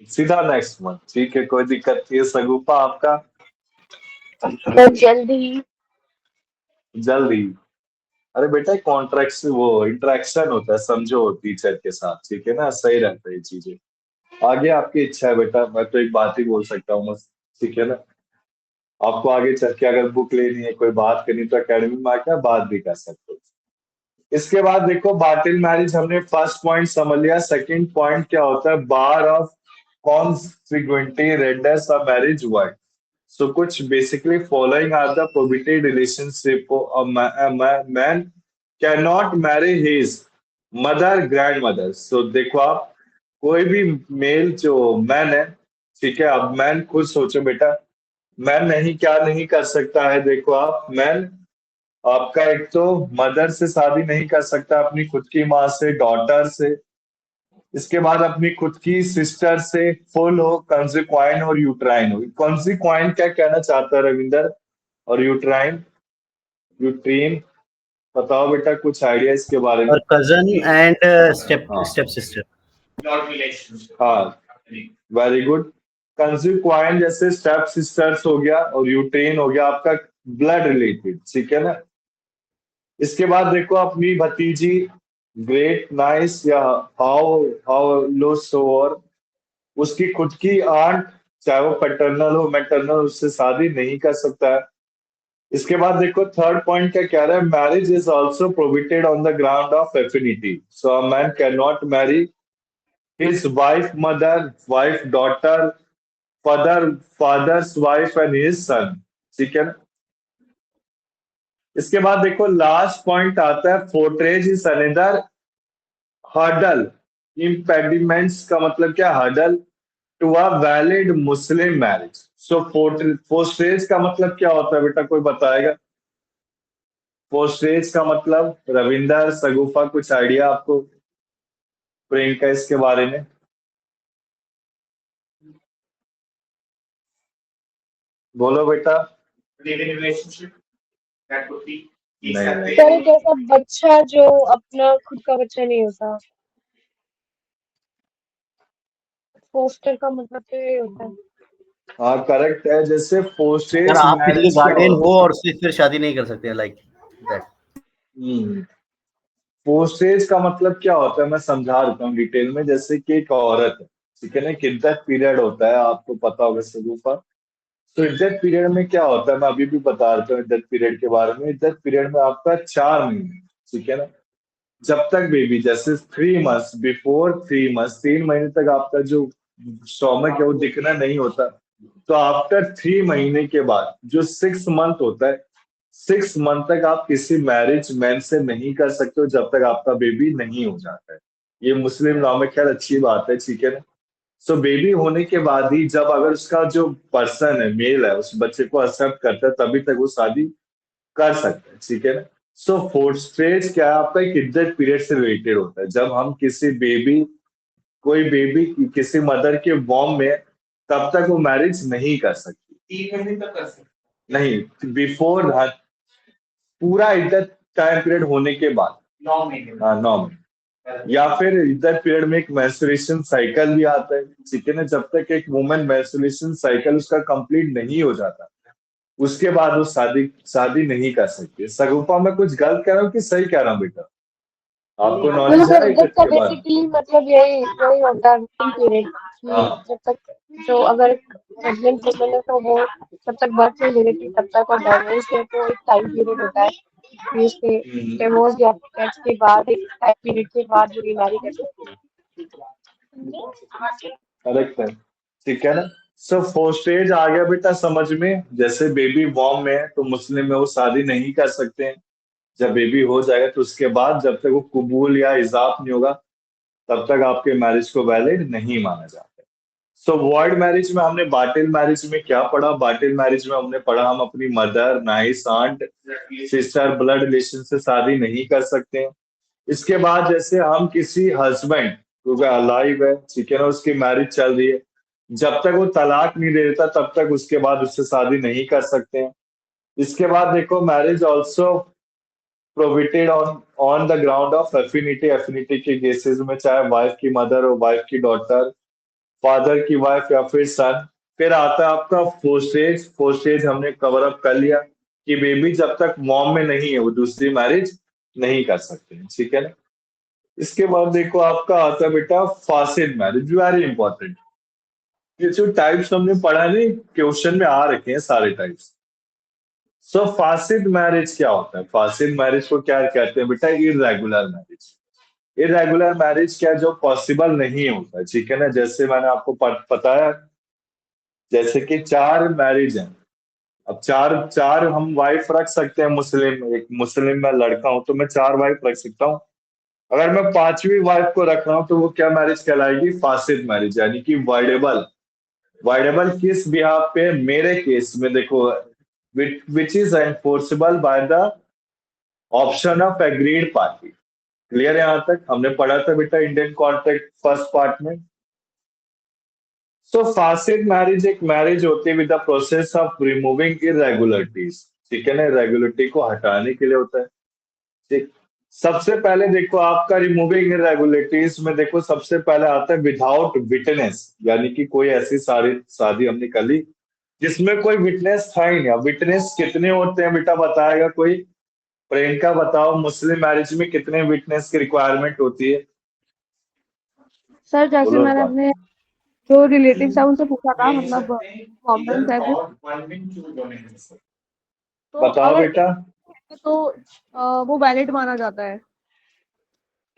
सीधा नेक्स्ट मंथ, ठीक है, कोई दिक्कत नहीं है। सगुफा आपका? बहुत जल्दी। जल्दी? अरे बेटा कॉन्ट्रैक्ट वो इंटरेक्शन होता है, समझो, टीचर के साथ, ठीक है ना, सही रहता है ये चीजें। आगे आपकी इच्छा है बेटा, मैं तो एक बात ही बोल सकता हूँ बस, ठीक है ना। आपको आगे चल के अगर बुक लेनी है, कोई बात करनी, तो एकेडमी में आके आप बात भी कर सकते हो। इसके बाद देखो बाटिल मैरिज हमने फर्स्ट पॉइंट समझ लिया। सेकंड पॉइंट क्या होता है? Bar of consequently renders a marriage void. So कुछ basically following are the prohibited relationship. A man can not marry his mother, grandmother. So देखो आप, कोई भी मेल जो मैन है, ठीक है, अब मैन खुद सोचो बेटा, मैन नहीं क्या नहीं कर सकता है? देखो आप, मैन आपका एक तो मदर से शादी नहीं कर सकता, अपनी खुद की माँ से, डॉटर से। इसके बाद अपनी खुद की सिस्टर से, फुल हो, कंसिक्वाइन और यूट्राइन हो। कंसिक्वाइन क्या कहना चाहता है रविंदर? और यूट्राइन, यूट्रीन, बताओ बेटा कुछ आइडिया इसके बारे में। और कजन एंड स्टेप हाँ स्टेप सिस्टर। Not relationship. हाँ, वेरी गुड। कंसिक्वाइन जैसे स्टेप सिस्टर्स हो गया, और यूट्रेन हो गया आपका ब्लड रिलेटेड, ठीक है ना। इसके बाद देखो अपनी भतीजी, ग्रेट नाइस या हाउ हाउ लो सोर, उसकी खुद की आंट, चाहे वो पैटर्नल हो मैटरनल, उससे शादी नहीं कर सकता है। इसके बाद देखो थर्ड पॉइंट क्या कह रहा है? Marriage is also prohibited on the ground of affinity. So a man can not marry his wife mother, wife daughter, father father's wife and his son, ठीक है ना। इसके बाद देखो लास्ट पॉइंट आता है, fosterage is another hurdle. Impediments का मतलब क्या? Hurdle to a valid Muslim marriage. So fosterage का मतलब क्या होता है बेटा, कोई बताएगा? फोर्ट्रेज का मतलब, रविंदर, सगुफा, कुछ आइडिया आपको, प्रियंका, इसके बारे में? बोलो बेटा। Live in relationship that would be नहीं नहीं, सर एक ऐसा बच्चा जो अपना खुद का बच्चा नहीं होता। फोस्टर का मतलब तो ये होता है। हाँ करेक्ट है। जैसे सर फोर्ट्रेज आप किसी के मैरिज क्या गार्डियन होता हो और उससे फिर शादी नहीं कर सकते, लाइक दैट। है? पोस्टेज का मतलब क्या होता है, मैं समझा देता हूँ डिटेल में। जैसे कि एक औरत है, ठीक है ना, एक इद्दत पीरियड होता है, आपको पता होगा सगुफा। तो इद्दत पीरियड में क्या होता है, मैं अभी भी बता देता हूँ इद्दत पीरियड के बारे में। इद्दत पीरियड में आपका 4 महीने, ठीक है ना, जब तक बेबी, जैसे 3 मंथ्स, बिफोर 3 मंथ्स, 3 महीने तक आपका जो स्टोमक है वो दिखना नहीं होता। तो आफ्टर 3 महीने के बाद जो 6 मंथ होता है, 6 मंथ तक आप किसी मैरिज मैन से नहीं कर सकते हो, जब तक आपका बेबी नहीं हो जाता है। ये मुस्लिम लॉ में खैर अच्छी बात है, ठीक है ना। सो बेबी होने के बाद ही जब अगर उसका जो पर्सन है, मेल है, उस बच्चे को एक्सेप्ट करता है तभी तक वो शादी कर सकते हैं, ठीक है ना। सो फोर्थ स्टेज क्या है आपका, एक इद्दत पीरियड से रिलेटेड होता है। जब हम कोई बेबी किसी मदर के वॉम में, तब तक वो मैरिज नहीं कर सकती। 3 महीने तक कर सकते नहीं, बिफोर, पूरा इद्दत टाइम पीरियड होने के बाद, 9 महीने में। हाँ 9 महीने, या फिर इद्दत पीरियड में एक मेंस्ट्रुएशन साइकिल भी आता है, ठीक है ना। जब तक एक वुमन मेंस्ट्रुएशन साइकिल उसका कंप्लीट नहीं हो जाता, उसके बाद वो शादी नहीं कर सकती। सगुफा में कुछ गलत कह रहा हूँ कि सही कह रहा हूँ बेटा? आपको मतलब नॉलेज सर है इद्दत इद्दत का के बारे में? बेसिकली मतलब यही यही होता है वेटिंग पीरियड कि हाँ। जब तक जो अगर प्रेग्नेंट वुमन है तो वो जब तक बर्थ नहीं दे रही तब तक, और डाइवोर्स है तो एक टाइम पीरियड होता है कि उसके डिवोर्स या डेथ के बाद एक टाइम पीरियड के बाद वो रिमैरी कर सकती करेक्ट है, ठीक है ना। सो फोर्थ स्टेज आ गया बेटा समझ में। जैसे बेबी वॉर्म में है तो मुस्लिम में वो शादी नहीं कर सकते हैं। जब बेबी हो जाएगा तो उसके बाद जब तक वो कबूल या इजाफ नहीं होगा, तब तक आपके मैरिज को वैलिड नहीं माना जाता है। सो वॉइड मैरिज में हमने बाटिल मैरिज में क्या पढ़ा? बाटिल मैरिज में हमने पढ़ा हम अपनी mother, niece aunt, sister, blood relation से शादी नहीं कर सकते हैं। इसके बाद जैसे हम किसी हस्बैंड, क्योंकि अलाइव है, ठीक है ना, उसकी मैरिज चल रही है, जब तक वो तलाक नहीं दे देता तब तक उसके बाद उससे शादी नहीं कर सकते हैं। इसके बाद देखो marriage also प्रोविटेड on the ground of affinity. Affinity के केसेस में चाहे वाइफ की मदर हो, वाइफ की डॉटर, फादर की वाइफ या फिर सन। फिर आता है आपका फोर्थ स्टेज। फोर्थ स्टेज हमने कवर अप कर लिया कि बेबी जब तक मॉम में नहीं है वो दूसरी मैरिज नहीं कर सकते हैं, ठीक है ना। इसके बाद देखो आपका आता है बेटा फासिद मैरिज, वेरी इंपॉर्टेंट। ये जो टाइप्स हमने पढ़ा नहीं, क्वेश्चन में आ रखे हैं सारे टाइप्स। सो फासिद मैरिज क्या होता है? फासिद मैरिज को क्या कहते हैं बेटा? Irregular marriage. इरेगुलर मैरिज क्या, जो पॉसिबल नहीं होता, ठीक है ना। जैसे मैंने आपको बताया, जैसे कि 4 मैरिज हैं। अब चार चार हम वाइफ रख सकते हैं। मुस्लिम, एक मुस्लिम मैं लड़का हूं तो मैं 4 वाइफ रख सकता हूँ। अगर मैं 5वीं वाइफ को रख रहा हूं तो वो क्या मैरिज कहलाएगी? फासिद मैरिज, यानी कि वाइडेबल। वाइडेबल किस बिहाफ पे? मेरे केस में देखो, which is enforceable by the option of agreed party. Clear है? यहां तक हमने पढ़ा था बेटा इंडियन कॉन्ट्रैक्ट फर्स्ट पार्ट में। सो फासिद मैरिज एक मैरिज होती है with the process of removing irregularities, ठीक है ना। इरेगुलरिटी को हटाने के लिए होता है, ठीक। सबसे पहले देखो आपका रिमूविंग इरेगुलरिटीज में देखो सबसे पहले आता है विदाउट विटनेस, यानी कि कोई ऐसी सारी शादी हमने कर ली जिसमें कोई विटनेस था ही नहीं। अब विटनेस कितने होते हैं बेटा, बताएगा कोई? प्रियंका बताओ, मुस्लिम मैरिज में कितने विटनेस की रिक्वायरमेंट होती है? सर जैसे बोलो मैंने तो। अपने जो रिलेटिव्स है उनसे पूछा था, ले मतलब सकते हैं प्रॉब्लम्स है either कुछ, or, one में choose होने में से। तो बताओ अगर बेटा। एक है तो वो वैलिड माना जाता है।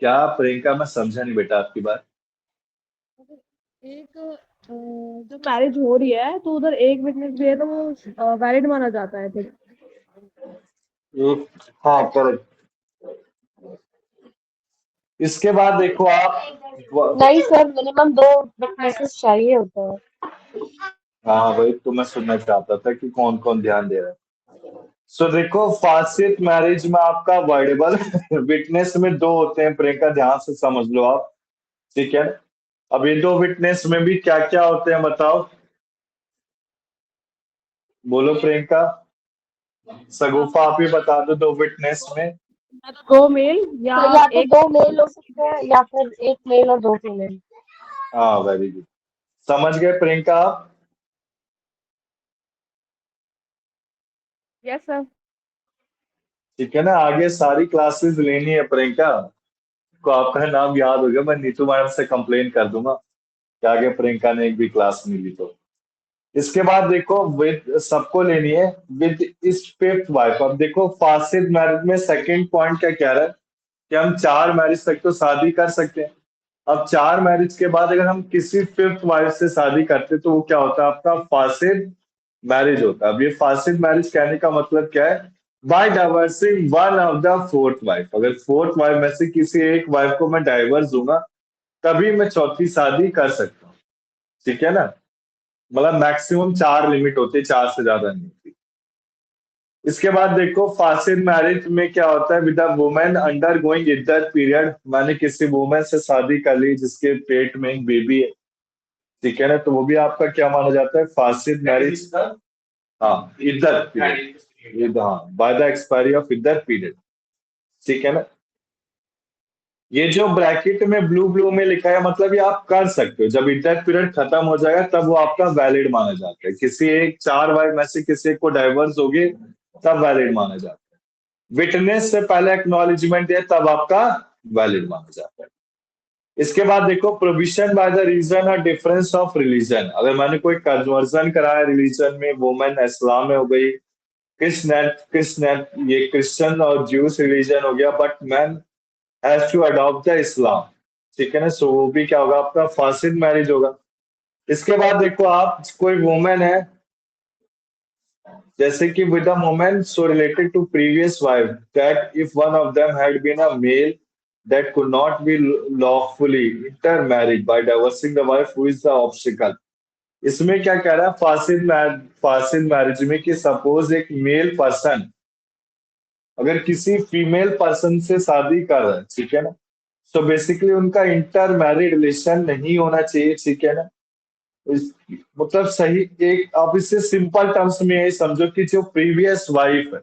क्या प्रियंका, मैं समझा नहीं बेटा आपकी बात। एक जब मैरिज हो रही है तो उधर एक विटनेस भी है तो वो वैलिड माना जाता है फिर। हाँ करेक्ट। इसके बाद देखो आप, नहीं सर, मिनिमम 2 विटनेसेस चाहिए होता है। हाँ भाई, तो मैं सुनना चाहता था कि कौन कौन ध्यान दे रहा है। सो देखो फासिद मैरिज में आपका वर्डेबल विटनेस में 2 होते हैं प्रियंका, ध्यान से समझ लो आप, ठीक है। अब ये 2 विटनेस में भी क्या क्या होते हैं बताओ? बोलो प्रियंका। सगुफा आप ही बता दो, 2 विटनेस में। या तो 2 मेल या सर या तो एक। 2 मेल हो सकते हैं या फिर 1 मेल और 2 फीमेल। हाँ वेरी गुड, समझ गए प्रियंका आप? Yes sir. ठीक है ना। आगे सारी क्लासेस लेनी है प्रियंका को, आपका नाम याद हो गया, मैं नीतू मैडम से कंप्लेन कर दूंगा कि आगे प्रियंका ने एक भी क्लास नहीं ली तो। इसके बाद देखो विद सबको लेनी है विद इस 5th वाइफ। अब देखो फासिद मैरिज में सेकंड पॉइंट क्या कह रहा है कि हम 4 मैरिज तक तो शादी कर सकते हैं। अब 4 मैरिज के बाद अगर हम किसी 5th वाइफ से शादी करते तो वो क्या होता है? आपका फासिद मैरिज होता है। अब ये फासिद मैरिज कहने का मतलब क्या है? By divorcing one of the 4th wife. अगर 4th वाइफ में से किसी एक वाइफ को मैं डाइवर्स दूंगा तभी मैं चौथी शादी कर सकता हूँ। ठीक है ना, मतलब मैक्सिमम 4 लिमिट होती है, 4 से ज्यादा नहीं होती। इसके बाद देखो फासिद मैरिज में क्या होता है, with the women undergoing इद्दत पीरियड, मैंने किसी वुमेन से शादी कर ली जिसके पेट में एक बेबी है, ठीक है ना, तो वो भी आपका क्या माना जाता है, फासिद मैरिज। हाँ, इद्दत पीरियड, हाँ, बाय द एक्सपायरी ऑफ इद्दत पीरियड, ठीक है ना। ये जो ब्रैकेट में ब्लू ब्लू में लिखा है, मतलब ये आप कर सकते हो, जब इद्दत पीरियड खत्म हो जाएगा तब वो आपका वैलिड माना जाता है। किसी एक 4 वाइफ में से किसी एक को डाइवर्स होगी तब वैलिड माना जाता है। विटनेस से पहले एक्नॉलेजमेंट है तब आपका वैलिड माना जाता है। इसके बाद देखो प्रोविजन बाय द रीजन और डिफरेंस ऑफ रिलीजन, अगर मैंने कोई कन्वर्जन कराया रिलीजन में, वुमेन इस्लाम में हो गई, क्रिस्टियन ये क्रिश्चियन और ज्यूस रिलीजन हो गया, but man has to adopt the Islam, ठीक है ना, सो वो भी क्या होगा, आपका फासिद मैरिज होगा। इसके बाद देखो आप कोई वुमेन है, जैसे कि with a women so related to previous wife that if one of them had been a male that could not be lawfully intermarried by divorcing the wife who is the obstacle। इसमें क्या कह रहा है फासिद marriage में कि suppose एक male person अगर किसी फीमेल पर्सन से शादी कर रहा है, ठीक है ना, तो बेसिकली उनका इंटर मैरिड रिलेशन नहीं होना चाहिए, ठीक है ना। मतलब सही, एक आप इसे सिंपल टर्म्स में ये समझो कि जो प्रीवियस वाइफ है,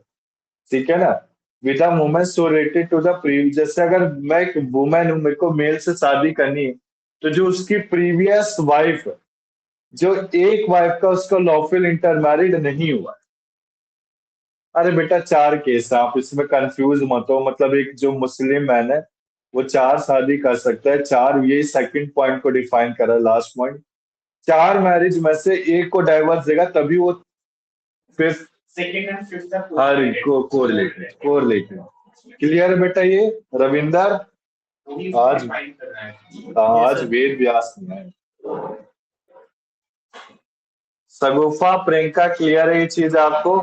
ठीक है ना, with a woman so related to the previous, जैसे अगर मैं एक वुमन हूं, मेरे को मेल से शादी करनी है, तो जो उसकी प्रीवियस वाइफ है, जो एक वाइफ का उसका लॉफुल इंटर मैरिड नहीं हुआ है। अरे बेटा 4 केस है, आप इसमें कंफ्यूज मत हो, मतलब एक जो मुस्लिम मैन है वो 4 शादी कर सकता है, 4, ये सेकंड पॉइंट को डिफाइन कर रहा है, लास्ट पॉइंट, 4 मैरिज में से एक को डाइवर्स देगा तभी वो fifth, second and fifth her correlated. Clear है बेटा ये रविंदर? आज आज वेद व्यास में है। सगुफा प्रियंका, क्लियर है ये चीज आपको?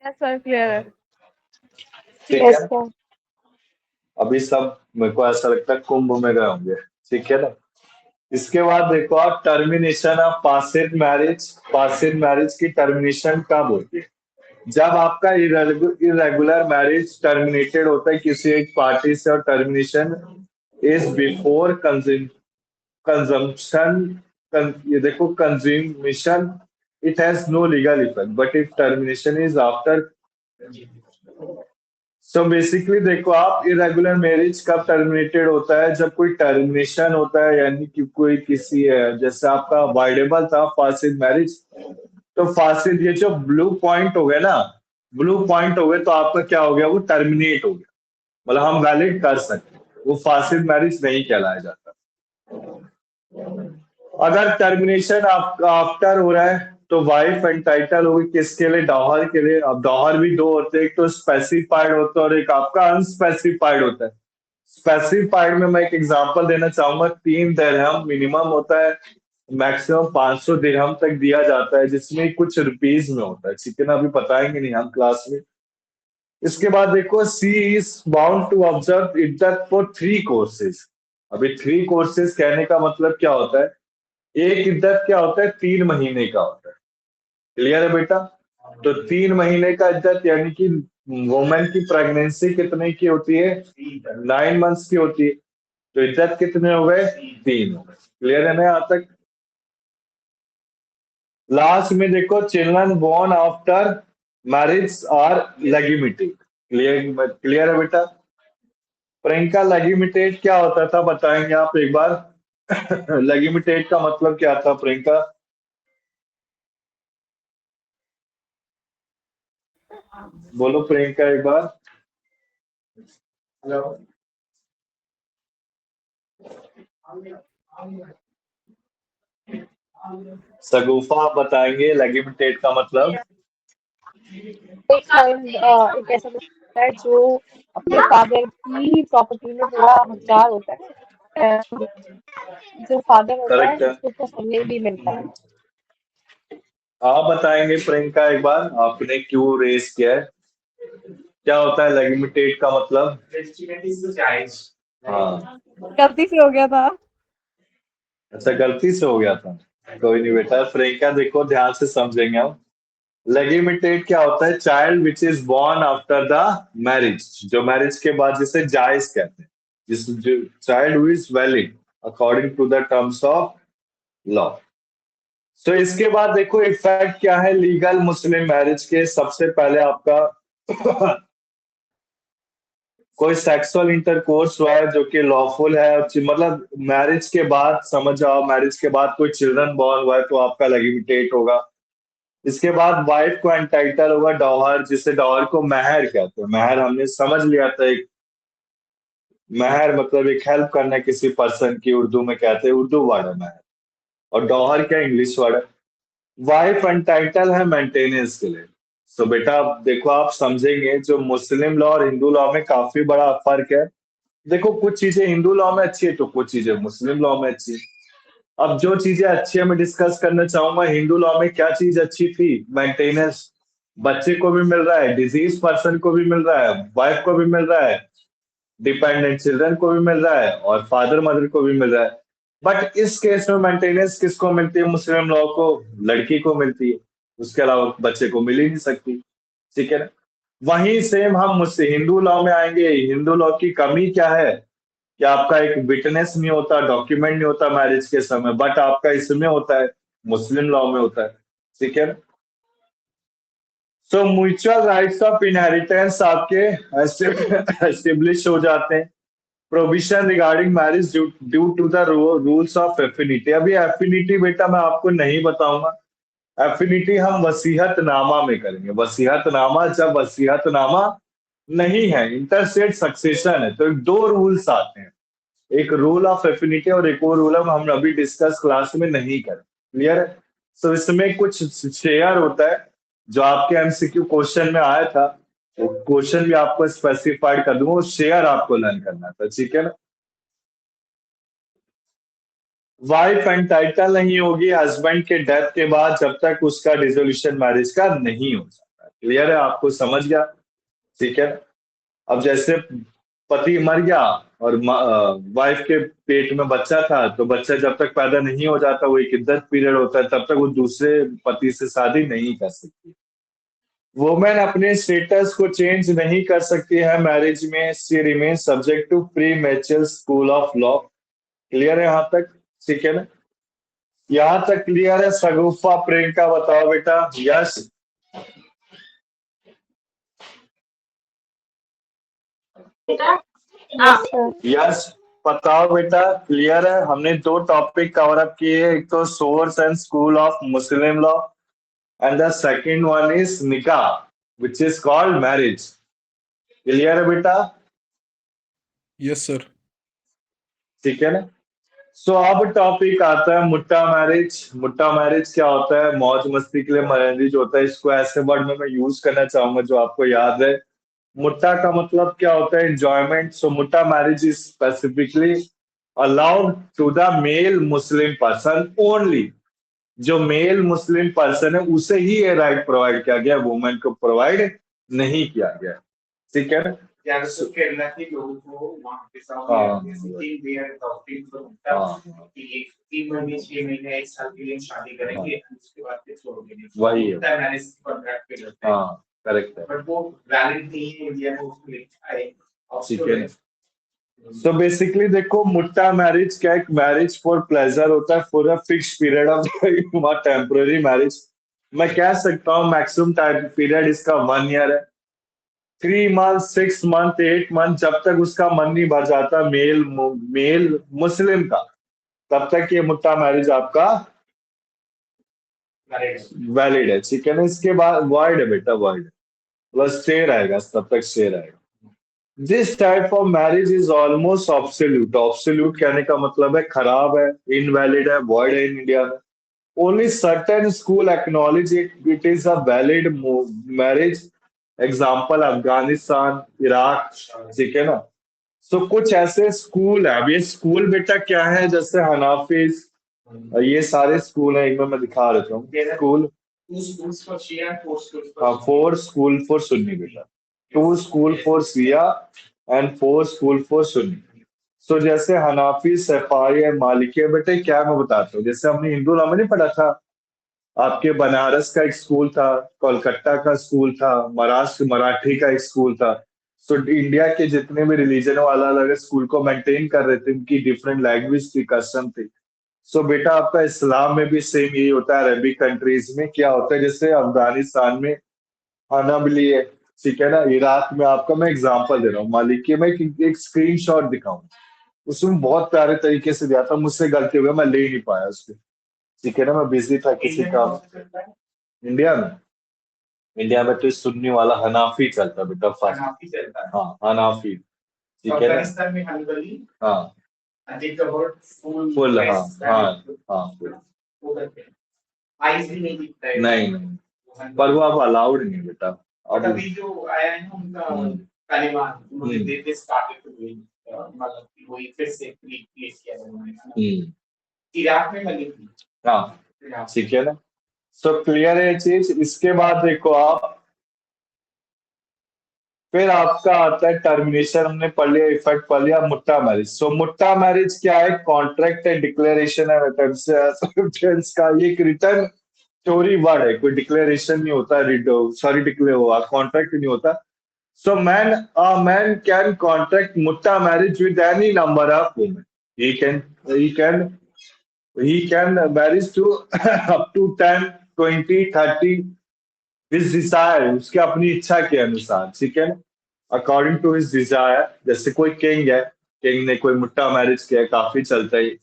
यस सर, क्लियर है। ठीक Yes, है, sir. अभी सब मेरे को ऐसा लगता है कुंभ में गए होंगे, ठीक है ना। इसके बाद देखो आप टर्मिनेशन ऑफ फासिद मैरिज की टर्मिनेशन कब होती है, जब आपका इरेगुलर मैरिज टर्मिनेटेड होता है किसी एक पार्टी से, और टर्मिनेशन इज बिफोर कंजम्पशन, ये देखो consummation, it has no legal effect, but if termination is after. So basically देखो आप इरेगुलर मैरिज कब टर्मिनेटेड होता है, जब कोई टर्मिनेशन होता है, यानी कि कोई किसी जैसे आपका वाइडेबल था फासिद मैरिज, तो फासिद ये जो ब्लू पॉइंट हो गए ना, ब्लू पॉइंट हो गए तो आपका क्या हो गया, वो टर्मिनेट हो गया, मतलब हम वैलिड कर सकते, वो फासिद मैरिज नहीं कहलाया जाता। अगर टर्मिनेशन आफ्टर हो रहा है तो वाइफ एंटाइटल होगी किसके लिए, डॉहर के लिए। अब डॉहर भी 2 होते हैं, एक तो स्पेसिफाइड होता है और एक आपका अनस्पेसिफाइड होता है। स्पेसिफाइड में मैं एक एग्जांपल देना चाहूंगा, 3 दिरहम मिनिमम होता है, मैक्सिमम 500 दिरहम तक दिया जाता है, जिसमें कुछ रुपीज में होता है, ठीक है ना, अभी बताएंगे नहीं हम क्लास में। इसके बाद देखो she is bound to observe इद्दत फॉर 3 कोर्सेज। अभी 3 कोर्सेज कहने का मतलब क्या होता है, एक इद्दत क्या होता है, 3 महीने का होता है। क्लियर है बेटा? तो 3 महीने का इद्दत, यानी कि वुमेन की प्रेगनेंसी कितने की होती है, 9 मंथ्स की होती है, तो इद्दत कितने हो गए, 3 हो गए। क्लियर है ना यहाँ तक? लास्ट में देखो children born after marriage are legitimate. Clear है बेटा? प्रियंका लेगिमिटेड क्या होता था बताएंगे आप एक बार? लेगिमिटेड का मतलब क्या था प्रियंका? बोलो प्रियंका एक बार। सगुफा आप बताएंगे लेगिमिटेड का मतलब? एक ऐसा होता है जो अपने फादर की प्रॉपर्टी में पूरा हकदार होता है, जो फादर होता है करेक्ट है, उसको उसका सरनेम भी मिलता है। आप बताएंगे प्रियंका एक बार, आपने क्यों रेस किया है, क्या होता है लेगिमिटेड का मतलब? हाँ, गलती से हो गया था। अच्छा गलती से हो गया था। कोई नहीं बेटा, प्रियंका देखो ध्यान से समझेंगे हम। लेगिमिटेट क्या होता है? Child which is born after the marriage, जो मैरिज के बाद जिसे जायज कहते हैं, जिस जो child who is valid according to the terms of law. So इसके बाद देखो इफेक्ट क्या है लीगल मुस्लिम मैरिज के। सबसे पहले आपका कोई सेक्सुअल इंटरकोर्स हुआ है जो कि लॉफुल है, मतलब मैरिज के बाद, समझ आओ मैरिज के बाद कोई चिल्ड्रन बॉर्न हुआ है तो आपका लेगिमिटेट होगा। इसके बाद वाइफ को एंटाइटल होगा डॉहर, जिसे डॉहर को महर कहते हैं। महर हमने समझ लिया था, एक महर मतलब एक हेल्प करना किसी पर्सन की, उर्दू में कहते हैं, उर्दू वर्ड है महर। और डॉहर क्या इंग्लिश वर्ड है। वाइफ एंटाइटल है मेंटेनेंस के लिए। सो बेटा अब देखो आप समझेंगे जो मुस्लिम लॉ और हिंदू लॉ में काफी बड़ा फर्क है। देखो कुछ चीजें हिंदू लॉ में अच्छी है तो कुछ चीजें मुस्लिम लॉ में अच्छी है। अब जो चीजें अच्छी है मैं डिस्कस करना चाहूंगा। हिंदू लॉ में क्या चीज अच्छी थी? मेंटेनेंस, बच्चे को भी मिल रहा है, डिजीज पर्सन को भी मिल रहा है, वाइफ को भी मिल रहा है, डिपेंडेंट चिल्ड्रन को भी मिल रहा है, और फादर मदर को भी मिल रहा है। बट इस केस में मेंटेनेंस किसको मिलती है? मुस्लिम लॉ को लड़की को मिलती है, उसके अलावा बच्चे को मिल ही नहीं सकती। ठीक है ना? वहीं सेम हम मुझसे हिंदू लॉ में आएंगे। हिंदू लॉ की कमी क्या है कि आपका एक विटनेस नहीं होता, डॉक्यूमेंट नहीं होता मैरिज के समय, बट आपका इसमें होता है, मुस्लिम लॉ में होता है। ठीक है। So mutual rights of inheritance आपके एस्टेब्लिश हो जाते हैं। Provision regarding marriage due to the rules of affinity. अभी एफिनिटी बेटा मैं आपको नहीं बताऊंगा, एफिनिटी हम वसीहतनामा में करेंगे। वसीहतनामा, जब वसीहतनामा नहीं है, इंटरस्टेट सक्सेशन है, तो दो रूल्स आते हैं, एक रूल ऑफ एफिनिटी और एक और रूल हम अभी डिस्कस क्लास में नहीं करें। क्लियर है? सो इसमें कुछ शेयर होता है जो आपके एमसीक्यू क्वेश्चन में आया था, वो क्वेश्चन भी आपको स्पेसिफाइड कर दूंगा, वो शेयर आपको लर्न करना था। ठीक है ना? वाइफ एंटाइटल नहीं होगी हस्बैंड के डेथ के बाद जब तक उसका डिसोल्यूशन मैरिज का नहीं हो जाता। क्लियर है? आपको समझ गया? ठीक है। अब जैसे पति मर गया और वाइफ के पेट में बच्चा था, तो बच्चा जब तक पैदा नहीं हो जाता, वो एक इद्दत पीरियड होता है, तब तक वो दूसरे पति से शादी नहीं कर सकती। वुमेन अपने स्टेटस को चेंज नहीं कर सकती है मैरिज में। She remain subject to premature school of law. Clear है यहाँ तक? ठीक है ना? यहाँ तक क्लियर है? सगुफा प्रियंका बताओ बेटा। Yes Yes, sir. यस बताओ बेटा। क्लियर है? हमने दो टॉपिक कवर अप किए, एक तो source and school of Muslim law, and the second one is निकाह which is called marriage. Clear है बेटा? Yes sir. ठीक है ना? सो अब टॉपिक आता है मुट्टा मैरिज। मुट्टा मैरिज क्या होता है? मौज मस्ती के लिए मैरिज होता है। इसको ऐसे वर्ड में मैं यूज करना चाहूंगा जो आपको याद है। मुट्टा का मतलब क्या होता है? एंजॉयमेंट। सो मुट्टा marriage is specifically allowed to the male Muslim person only. जो मेल मुस्लिम पर्सन है उसे ही ये राइट प्रोवाइड किया गया, वुमेन को प्रोवाइड नहीं किया गया। ठीक है ना? या तो केरला के लोगों को वहाँ पे हाँ। they are adopting from हाँ। कि 3 महीने 6 महीने 1 साल के लिए शादी करेंगे, उसके बाद फिर छोड़ देंगे। वही है। मैरिज कॉन्ट्रैक्ट पे करते हैं। हाँ करेक्ट है। बट वो वैलिड नहीं है इंडिया में, उसको लिखा है। ठीक है। सो बेसिकली देखो मुट्टा मैरिज क्या, एक मैरिज फॉर प्लेजर होता है for a fix period of temporary marriage. मैं कह सकता हूँ मैक्सिमम टाइम पीरियड इसका 1 ईयर है। 3 मंथ 6 मंथ 8 मंथ, जब तक उसका मन नहीं भर जाता मेल मुस्लिम का, तब तक ये मुट्टा मैरिज आपका वैलिड है। ठीक है ना? इसके बाद वॉइड है बेटा, वॉइड प्लस स्टे रहेगा, तब तक स्टे रहेगा। This type of marriage is almost absolute. Absolute कहने का मतलब है खराब है, इनवैलिड है, वॉइड है इन इंडिया में। Only certain school acknowledge it is a valid marriage. Example Afghanistan, Iraq. ठीक है ना? सो कुछ ऐसे स्कूल है। अब ये स्कूल बेटा क्या है? जैसे हनाफिज, ये सारे स्कूल है, इनमें मैं दिखा रहा हूँ school. 2 schools for Shia and 4 schools for हाँ 4 स्कूल फॉर सुन्नी बेटा, 2 school for Shia and 4 school for Sunni. So जैसे हनाफी, सफारी और मालिकी है, बेटे क्या मैं बताता हूँ, जैसे हमने हिंदू लॉ में नहीं पढ़ा था, आपके बनारस का एक स्कूल था, कोलकाता का स्कूल था, महाराष्ट्र मराठी का एक स्कूल था। सो इंडिया के जितने भी रिलीजन वाला अलग स्कूल को मेंटेन कर रहे थे, उनकी डिफरेंट लैंग्वेज थी, कस्टम थी। सो बेटा आपका इस्लाम में भी सेम यही होता है। अरबिक कंट्रीज में क्या होता है, जैसे अफगानिस्तान में हनाबली है, ठीक है ना, इराक में आपका, मैं एग्जांपल दे रहा हूँ, मालिकी में एक स्क्रीनशॉट दिखाऊं, उसमें बहुत प्यारे तरीके से दिया था, मुझसे गलती हो गई, मैं ले ही नहीं पाया उसको, ठीक है ना, मैं बिजी था किसी इंडिया में काम। कौन सा चलता है? इंडिया में तो सुन्नी वाला हनाफी चलता है बेटा, फर्स्ट। हनाफी चलता है। हाँ, हनाफी, ठीक है ना। अफगानिस्तान में हनबली, हाँ, and they covered full full, हाँ breast हाँ and हाँ, full। वो करते हैं। आइस भी नहीं दिखता है। नहीं, पर वो अब अलाउड नहीं है बेटा बट अब। अभी जो आया है ना उनका हम्म, तालिबान, उन्होंने हम्म, दे स्टार्टेड टू डूइंग, मतलब कि वही फिर से रिप्लेस किया है उन्होंने। हम्म, इराक में बनी थी। हाँ, इराक ठीक है ना। सो क्लियर है ये चीज। इसके बाद देखो आप, फिर आपका आता है टर्मिनेशन, हमने पढ़ लिया, इफेक्ट पढ़ लिया, मुट्टा मैरिज। सो मुट्टा मैरिज क्या है, कॉन्ट्रैक्ट एंड डिक्लेरेशन है रेफरेंस का, ये एक रिटर्न स्टोरी वर्ड है, कोई डिक्लेरेशन नहीं होता, सॉरी डिक्लेयर हुआ, कॉन्ट्रैक्ट नहीं होता। सो मैन कैन कॉन्ट्रैक्ट मुट्टा marriage with any number of women, he can he can he can marriage to up to 10, 20, 30 his desire, उसके अपनी इच्छा के अनुसार, ठीक है ना, अकॉर्डिंग टू हिज डिजायर। जैसे कोई किंग है, किंग ने कोई मुट्टा मैरिज किया है, काफी चलता है।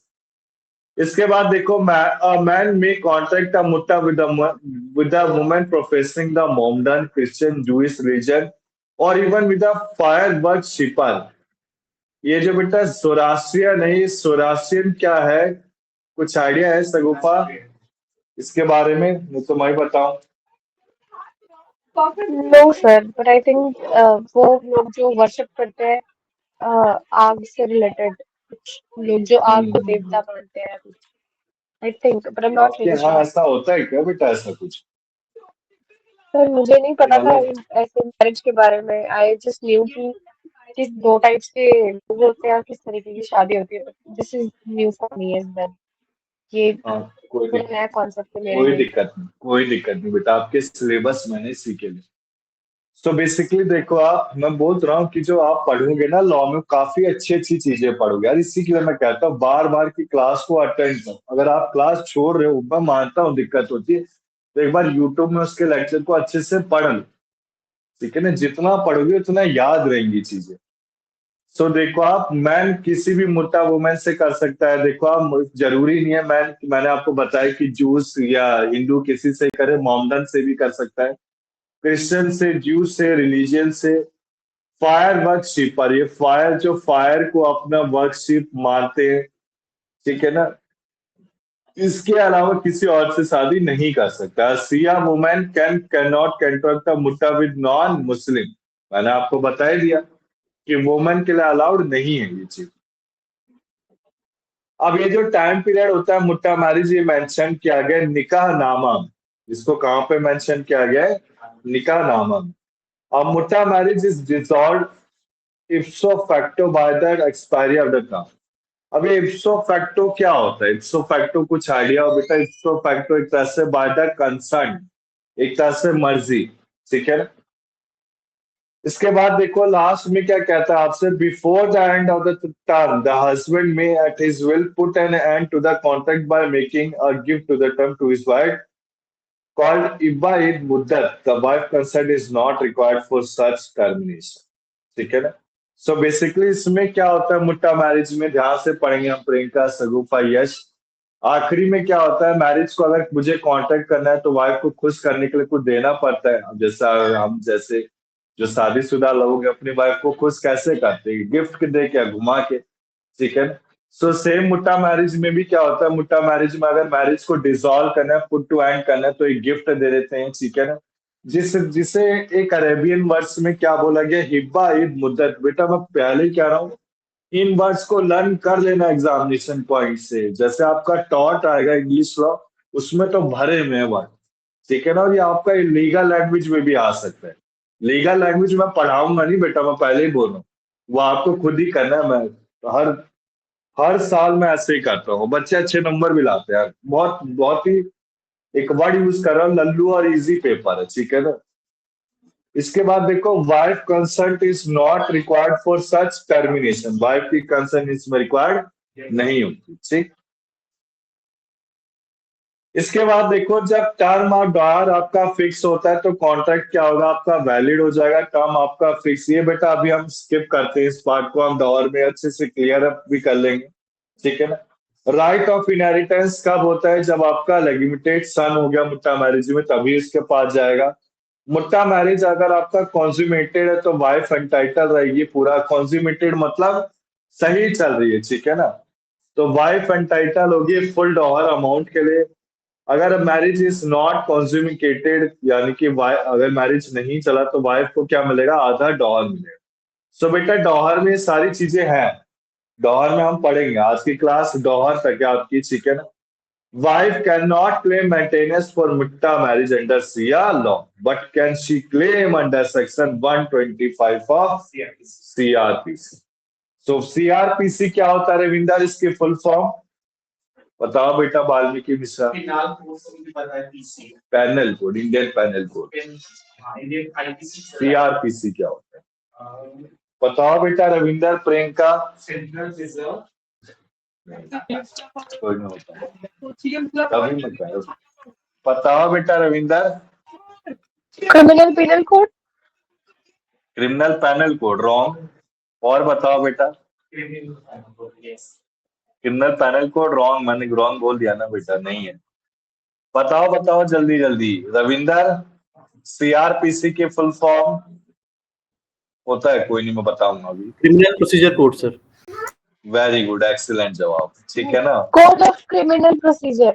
इसके बाद देखो, मैन में कॉन्ट्रैक्ट अ मुट्टा with a woman professing the Mohammedan Christian Jewish religion or even with a fire worshipper. ये जो बेटा जोरास्ट्रियन है, ये जोरास्ट्रियन क्या है, कुछ आइडिया है सगुफा इसके बारे में? मैं तो मैं बताऊं। No sir, but I think वो लोग जो वर्शिप करते हैं आग से रिलेटेड, कुछ लोग जो आग को देवता मानते हैं, I think, but I am not आपके रियली यहाँ श्योर। ऐसा होता है क्या बेटा, ऐसा कुछ सर मुझे नहीं पता था मतलब? ऐसे मैरिज के बारे में। आई जस्ट न्यू कि किस दो टाइप्स के लोग होते हैं और किस तरीके की शादी होती है। This is new for me as well. ये हाँ, कोई पूरा दिक्कत नया कॉन्सेप्ट है मेरे कोई लिए। दिक्कत नहीं, कोई दिक्कत नहीं बेटा, आपके सिलेबस मैंने सीखे लिए। तो बेसिकली देखो आप, मैं बोल रहा हूँ कि जो आप पढ़ोगे ना लॉ में, काफी अच्छी अच्छी चीजें पढ़ोगे यार। इसी के लिए मैं कहता हूँ बार बार की क्लास को अटेंड करो। अगर आप क्लास छोड़ रहे हो, मैं मानता हूँ दिक्कत होती है, तो एक बार यूट्यूब में उसके लेक्चर को अच्छे से पढ़ लो, ठीक है ना। जितना पढ़ोगे उतना याद रहेंगी चीजें। सो देखो आप, मैन किसी भी मुर्दा वुमेन से कर सकता है। देखो आप, जरूरी नहीं है मैन, मैंने आपको बताया कि जूस या हिंदू किसी से करे, मोमडन से भी कर सकता है, क्रिश्चियन से, ज्यू से, रिलीजियन से। फायर वर्कशिप पर, ये फायर जो फायर को अपना वर्कशिप मानते हैं, ठीक है ना, इसके अलावा किसी और से शादी नहीं कर सकता। Shia women can not contract a मुट्टा विद नॉन मुस्लिम। मैंने आपको बता ही दिया कि वुमेन के लिए अलाउड नहीं है ये चीज। अब ये जो टाइम पीरियड होता है मुट्टा मैरिज, ये मेंशन किया गया है निकाह नामा में। इसको कहाँ पे मेंशन किया गया है? निकाह नामा में। अब मुट्टा marriage is dissolve इप्सो facto bye the expiry of the term. अब ये इप्सो फैक्टो क्या होता है? इप्सो फैक्टो कुछ आइडिया हो बेटा? इप्सो फैक्टो एक तरह से बाय द कंसर्न, एक तरह से मर्जी, ठीक है ना। इसके बाद देखो लास्ट में क्या कहता है आपसे, before the end of the term the husband may at his will put an end to the contract by making a gift to the term to his wife called Ibba Id Muddat. The wife consent is not required for such termination. ठीक है ना। So basically इसमें क्या होता है मुट्टा marriage में, ध्यान से पढ़ेंगे हम, प्रियंका, सगुफा, यश। आखिरी में क्या होता है, मैरिज को अगर मुझे कांटेक्ट करना है तो वाइफ को खुश करने के लिए कुछ देना पड़ता है। अब जैसा हम जैसे जो शादीशुदा लोग हैं, अपनी वाइफ को खुश कैसे करते हैं? गिफ्ट दे क्या, घुमा के, ठीक है ना। सो सेम मुट्टा मैरिज में भी क्या होता है, मुट्टा मैरिज में अगर मैरिज को डिसॉल्व करना है, पुट टू एंड करना है, तो एक गिफ्ट दे देते हैं, ठीक है ना। जिसे एक अरेबियन वर्ड्स में क्या बोला गया, हिब्बा ईद मुद्दत। बेटा मैं पहले ही कह रहा हूँ, इन वर्ड्स को लर्न कर लेना एग्जामिनेशन पॉइंट से। जैसे आपका टॉट आएगा इंग्लिश लॉ, उसमें तो भरे में है वर्ड, ठीक है ना। और ये आपका लीगल लैंग्वेज में भी आ सकता है। लीगल लैंग्वेज में पढ़ाऊंगा नहीं बेटा, मैं पहले ही बोल रहा हूँ, वो आपको खुद ही करना है। मैं हर हर साल मैं ऐसे ही करता हूँ, बच्चे अच्छे नंबर भी लाते हैं। बहुत बहुत ही एक वर्ड यूज कर रहा हूँ, लल्लू और इजी पेपर है, ठीक है ना। इसके बाद देखो, wife consent is not required for such termination, wife की कंसेंट इसमें रिक्वायर्ड नहीं होती, ठीक। इसके बाद देखो, जब टर्म और डॉर आपका फिक्स होता है तो कॉन्ट्रैक्ट क्या होगा, आपका वैलिड हो जाएगा। टर्म आपका फिक्स, ये बेटा अभी हम स्किप करते हैं इस पार्ट को, हम डॉर में अच्छे से क्लियर अप भी कर लेंगे, ठीक है ना। राइट ऑफ इनहेरिटेंस कब होता है, जब आपका लेगिमिटेड सन हो गया मुट्टा मैरिज में, तभी इसके पास जाएगा। मुट्टा मैरिज अगर आपका कॉन्ज्यूमेटेड है तो वाइफ एंटाइटल रहेगी, पूरा कॉन्ज्यूमेटेड मतलब सही चल रही है, ठीक है ना। तो वाइफ एंटाइटल होगी फुल डॉलर अमाउंट के लिए। अगर मैरिज इज नॉट कॉन्ज्यूमिकेटेड, यानी कि अगर मैरिज नहीं चला तो वाइफ को क्या मिलेगा, आधा डॉलर मिलेगा। सो बेटा डॉलर में सारी चीजें हैं, डॉलर में हम पढ़ेंगे, आज की क्लास डॉलर तक है आपकी, ठीक है ना। Wife cannot claim maintenance for mutta marriage under Sharia law, but can she claim under section 125 of CRPC? So CRPC क्या होता है रविंदर, इसकी फुल फॉर्म बताओ बेटा वाल्मीकि मिश्रा। फिलहाल कोर्स मुझे पता है PC panel code, Indian panel code. Indian IPC CrPC क्या होता है बताओ बेटा रविंदर। प्रियंका सेंट्रल रिजर्व कोई नहीं होता तभी मैं कह रहा हूं। बताओ बेटा Ravinder. Criminal penal code. Criminal panel code wrong. और बताओ बेटा। क्रिमिनल पैनल कोड रॉन्ग, मैंने रॉन्ग बोल दिया ना बेटा, नहीं है। बताओ बताओ जल्दी जल्दी रविंदर। सीआरपीसी की फुल फॉर्म होता है, कोई नहीं मैं बताऊंगा अभी। Criminal procedure code sir. Very good, excellent जवाब, ठीक है ना। Code of criminal procedure.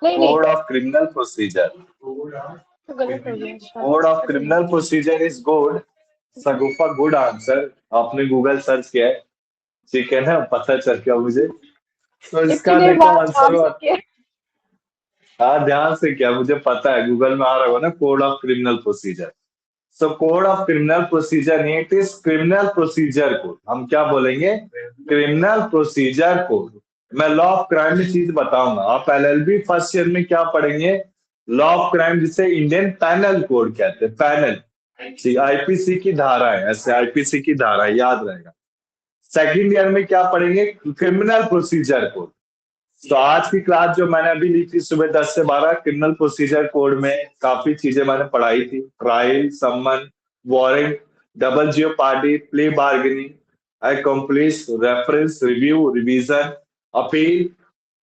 नहीं नहीं, कोड ऑफ क्रिमिनल प्रोसीजर। तो गलत हो गया। Code of criminal procedure is good. Sagufa good answer, आपने गूगल सर्च किया है, ठीक है ना, पता चल गया मुझे। तो इसका इतनी देर देखो बाद आंसर, नाम सुन के हाँ ध्यान से क्या, मुझे पता है गूगल में आ रहा होगा ना, code of criminal procedure. So code of criminal procedure नहीं, it is criminal procedure code. हम क्या बोलेंगे, क्रिमिनल प्रोसीजर कोड। मैं लॉ ऑफ क्राइम में चीज बताऊंगा, आप एलएलबी फर्स्ट ईयर में क्या पढ़ेंगे, लॉ ऑफ क्राइम जिसे इंडियन पैनल कोड कहते हैं, पैनल आईपीसी की धारा है, ऐसे आईपीसी की धारा है, याद रहेगा। सेकंड ईयर में क्या पढ़ेंगे, क्रिमिनल प्रोसीजर कोड। तो आज की क्लास जो मैंने अभी ली थी सुबह 10 से 12, क्रिमिनल प्रोसीजर कोड में काफी चीजें मैंने पढ़ाई थी, trial, summons, warrant, double jeopardy, plea bargaining, accomplice, reference, review, revision, appeal,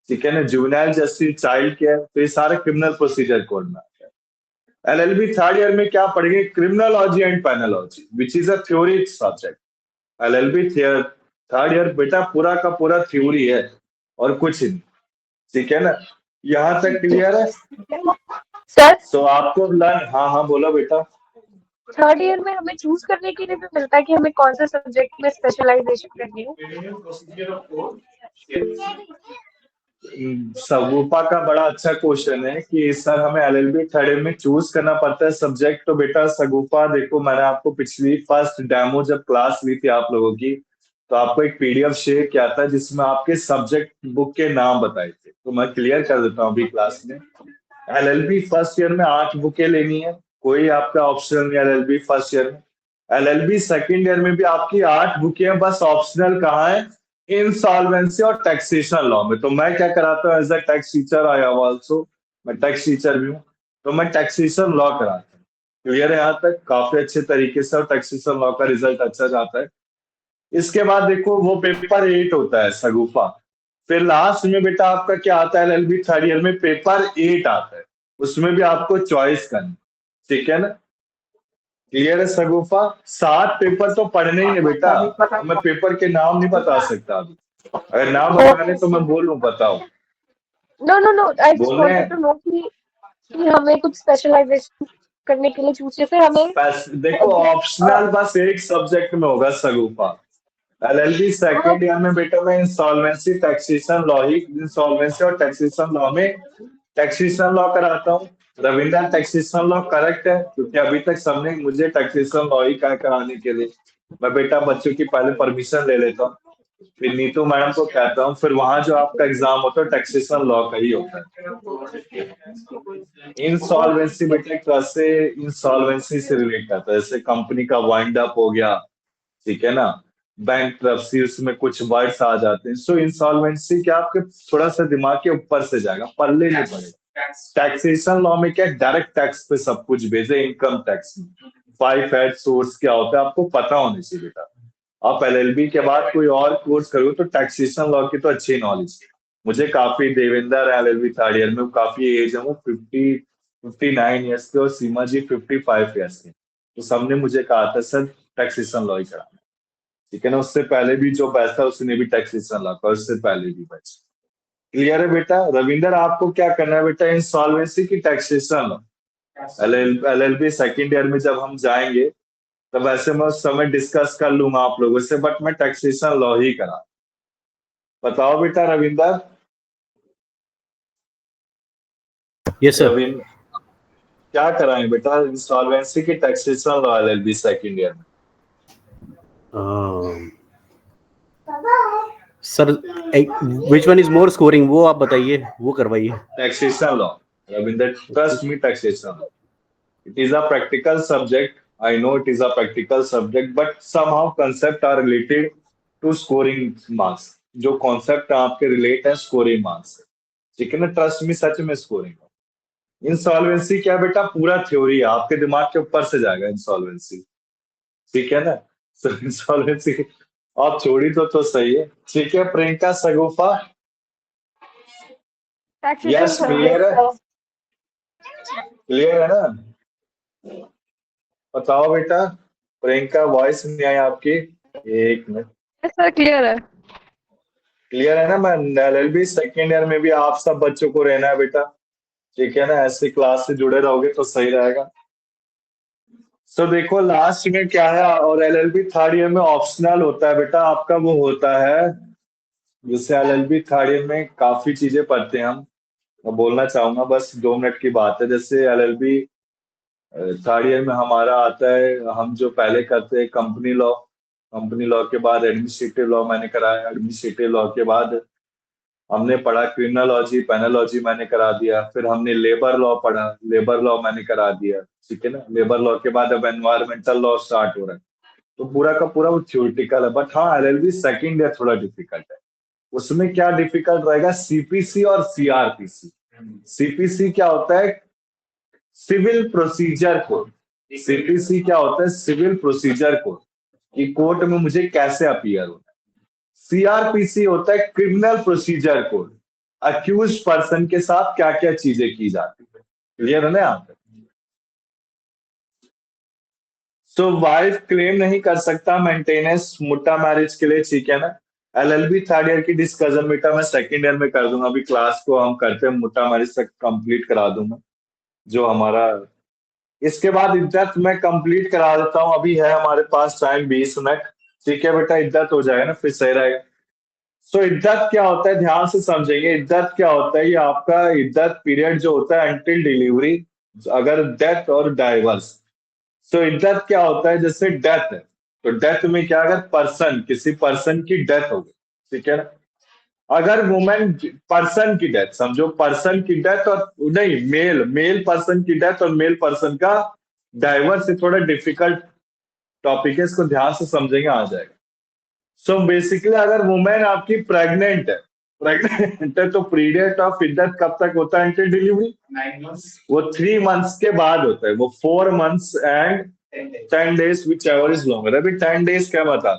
ठीक है ना, जुवेनाइल जस्टिस, चाइल्ड केयर, तो ये सारे क्रिमिनल प्रोसीजर कोड में आते हैं। एलएलबी थर्ड ईयर में क्या पढ़ेंगे, criminology and penology, which is a theory subject. LLB third year बेटा पूरा का पूरा थ्योरी है और कुछ नहीं, ठीक है ना, यहाँ तक क्लियर है। सर तो आपको लर्न, हाँ हाँ बोलो बेटा। थर्ड ईयर में हमें चूज करने के लिए भी मिलता है कि हमें कौन सा सब्जेक्ट में स्पेशलाइजेशन करनी है। सगुपा का बड़ा अच्छा क्वेश्चन है कि सर हमें एलएलबी थर्ड ईयर में चूज करना पड़ता है सब्जेक्ट। तो बेटा सगुपा देखो, मैंने आपको पिछली फर्स्ट डेमो जब क्लास ली थी आप लोगों की, तो आपको एक पीडीएफ शेयर किया था जिसमें आपके सब्जेक्ट बुक के नाम बताए थे, तो मैं क्लियर कर देता हूँ अभी क्लास में। एलएलबी फर्स्ट ईयर में 8 बुकें लेनी है, कोई आपका ऑप्शनल नहीं एलएलबी फर्स्ट ईयर में। एलएलबी सेकंड ईयर में भी आपकी 8 बुकें हैं, बस ऑप्शनल कहाँ है, इंसॉल्वेंसी और टैक्सेशन लॉ में। तो मैं क्या कराता हूँ, as a tax teacher I have also, मैं टैक्स टीचर भी हूँ, तो मैं टैक्सेशन लॉ कराता हूँ। क्लियर है यहाँ तक, काफी अच्छे तरीके से, और टैक्सेशन लॉ का रिजल्ट अच्छा जाता है। इसके बाद देखो वो पेपर 8 होता है सगुफा। फिर लास्ट में बेटा आपका क्या आता है, एलएलबी थर्ड ईयर में पेपर 8 आता है, उसमें भी आपको चॉइस करनी, ठीक है ना। क्लियर है सगुफा, 7 पेपर तो पढ़ने ही है बेटा, मैं पेपर के नाम नहीं बता सकता अभी, अगर नाम बताने तो मैं बोलूं, बताओ। No no no, I just बोलने वांटेड टू नो कि हमें कुछ स्पेशलाइजेशन करने के लिए चूज, फिर हमें देखो ऑप्शनल बस एक सब्जेक्ट में होगा सगुफा। एलएलबी सेकंड ईयर में बेटा मैं इंसॉल्वेंसी टैक्सेशन लॉ ही, इंसॉल्वेंसी और टैक्सेशन लॉ में टैक्सेशन लॉ कराता हूँ। रविंद्र टैक्सेशन लॉ करेक्ट है, क्योंकि अभी तक सबने मुझे टैक्सेशन लॉ ही कहा कराने के लिए, मैं बेटा बच्चों की पहले परमिशन ले लेता हूँ। फिर नीतू मैडम को कहता हूँ, फिर वहां जो आपका एग्जाम होता है टैक्सेशन लॉ का ही होता है। इंसॉल्वेंसी बेटा ट्रस्ट से इंसॉल्वेंसी से रिलेट करता है, जैसे कंपनी का वाइंड अप हो गया, ठीक है ना, बैंकरप्सी, उसमें कुछ वर्ड्स आ जाते हैं। सो इंसॉल्वेंसी क्या आपके थोड़ा सा दिमाग के ऊपर से जाएगा, पल्ले नहीं पड़ेगा। टैक्सेशन लॉ में क्या डायरेक्ट टैक्स पे सब कुछ भेजे, इनकम टैक्स में 5 हेड सोर्स क्या होता है आपको पता होने चाहिए बेटा। आप एलएलबी के बाद कोई और कोर्स करोगे तो टैक्सेशन लॉ की तो अच्छी नॉलेज। मुझे काफी देवेंद्र एलएलबी थर्ड ईयर में, काफी एज है, वो 59 ईयर्स के, और सीमा जी 55 ईयर्स के, तो सबने मुझे कहा था सर टैक्सेशन लॉ ही करा, ठीक है ना। उससे पहले भी जो बैच था उसने भी टैक्सेशन लॉ का, उससे पहले भी बैच। क्लियर है बेटा। रविंदर आपको क्या करना है बेटा, इंसॉल्वेंसी की taxation law LLB second year में जब हम जाएंगे तब ऐसे मैं उस समय डिस्कस कर लूंगा आप लोगों से, बट मैं टैक्सेशन लॉ ही करा। बताओ बेटा रविंदर। Yes sir. रविंद्र क्या कराएं बेटा, इंसॉल्वेंसी की taxation law LLB second year में। Sir which one is more scoring, वो आप बताइए, वो करवाइए। Taxation law Ravinder, trust me, taxation law it is a practical subject. I know it is a practical subject, but somehow concept are related to scoring marks. जो concept आपके relate है scoring marks से, ठीक है ना। ट्रस्ट में सच में scoring. Insolvency क्या बेटा, पूरा थ्योरी है, आपके दिमाग के ऊपर से जाएगा इंसॉल्वेंसी, ठीक है ना। इंसॉल्वेंसी आप छोड़ी तो सही है, ठीक है। प्रियंका सगोफा, यस क्लियर है, क्लियर है ना। बताओ बेटा प्रियंका, वॉइस नहीं आई आपकी, एक मिनट। सर क्लियर है। क्लियर है ना। मैं एलएलबी सेकेंड ईयर में भी आप सब बच्चों को रहना है बेटा, ठीक है ना, ऐसे क्लास से जुड़े रहोगे तो सही रहेगा। सो देखो लास्ट में क्या है, और एलएलबी थर्ड ईयर में ऑप्शनल होता है बेटा आपका, वो होता है जैसे एलएलबी थर्ड ईयर में काफी चीजें पढ़ते हैं हम। मैं बोलना चाहूंगा, बस 2 मिनट की बात है। जैसे एलएलबी थर्ड ईयर में हमारा आता है, हम जो पहले करते हैं कंपनी लॉ, कंपनी लॉ के बाद एडमिनिस्ट्रेटिव लॉ मैंने कराया, एडमिनिस्ट्रेटिव लॉ के बाद हमने पढ़ा क्रिमिनोलॉजी, पेनोलॉजी मैंने करा दिया, फिर हमने लेबर लॉ पढ़ा, लेबर लॉ मैंने करा दिया, ठीक है ना। लेबर लॉ के बाद अब एनवायरमेंटल लॉ स्टार्ट हो रहा है, तो पूरा का पूरा वो थ्योरेटिकल है। बट हाँ एलएलबी सेकेंड ईयर थोड़ा डिफिकल्ट है। उसमें क्या डिफिकल्ट रहेगा, सीपीसी और सीआरपीसी। सीपीसी क्या होता है, सिविल प्रोसीजर कोड। सीपीसी क्या होता है, सिविल प्रोसीजर कोड, कि कोर्ट में मुझे कैसे अपीयर होना है। सीआरपीसी होता है criminal procedure code, accused person के साथ क्या क्या चीजें की जाती है। क्लियर है ना यहाँ पे। सो वाइफ क्लेम नहीं कर सकता मेंटेनेंस मुट्टा मैरिज के लिए, ठीक है ना। एलएलबी थर्ड ईयर की डिस्कशन बेटा मैं सेकंड ईयर में कर दूंगा, अभी क्लास को हम करते हैं मुट्टा मैरिज तक कंप्लीट करा दूंगा जो हमारा। इसके बाद इद्दत मैं कंप्लीट करा देता हूँ, अभी है हमारे पास टाइम 20 मिनट, ठीक है बेटा। इद्दत हो जाएगा ना फिर सही रहेगा। सो इद्दत क्या होता है, ध्यान से समझेंगे। इद्दत क्या होता है, ये आपका इद्दत पीरियड जो होता है अंटिल डिलीवरी, अगर डेथ और डाइवर्स। सो इद्दत क्या होता है, जैसे डेथ है तो डेथ में क्या, अगर पर्सन, किसी पर्सन की डेथ हो गई, ठीक है ना। अगर वुमेन पर्सन की डेथ, समझो पर्सन की डेथ, और नहीं मेल पर्सन की डेथ और मेल पर्सन का डाइवर्स, से थोड़ा डिफिकल्ट टॉपिक है, इसको ध्यान से समझेंगे आ जाएगा। सो बेसिकली अगर वुमेन आपकी प्रेग्नेंट है तो पीरियड ऑफ इद्दत कब तक होता है, अंटिल डिलीवरी 9 months, वो 3 मंथ्स के बाद होता है, वो 4 months and 10 days which ever is longer. अभी 10 days क्या बता,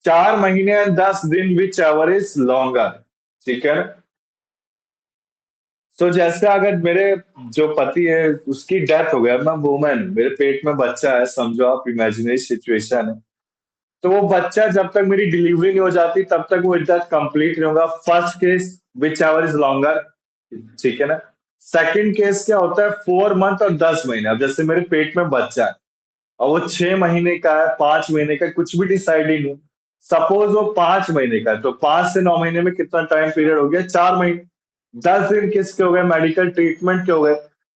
4 महीने एंड 10 दिन विच एवर इज लॉन्गर, ठीक है। तो जैसे अगर मेरे जो पति है उसकी डेथ हो गया, मैं वुमेन, मेरे पेट में बच्चा है, समझो आप इमेजिनरी सिचुएशन है, तो वो बच्चा जब तक मेरी डिलीवरी नहीं हो जाती तब तक वो इद्दत कंप्लीट नहीं होगा। First case which ever is longer, ठीक है ना। सेकंड केस क्या होता है, 4 मंथ और 10 महीने। अब जैसे मेरे पेट में बच्चा है और वो 6 महीने का है, 5 महीने का, कुछ भी डिसाइड ही नहीं, सपोज वो 5 महीने का है, तो 5 से 9 महीने में कितना टाइम पीरियड हो गया, 4 महीने। 10 दिन किसके हो गए, मेडिकल ट्रीटमेंट के हो गए।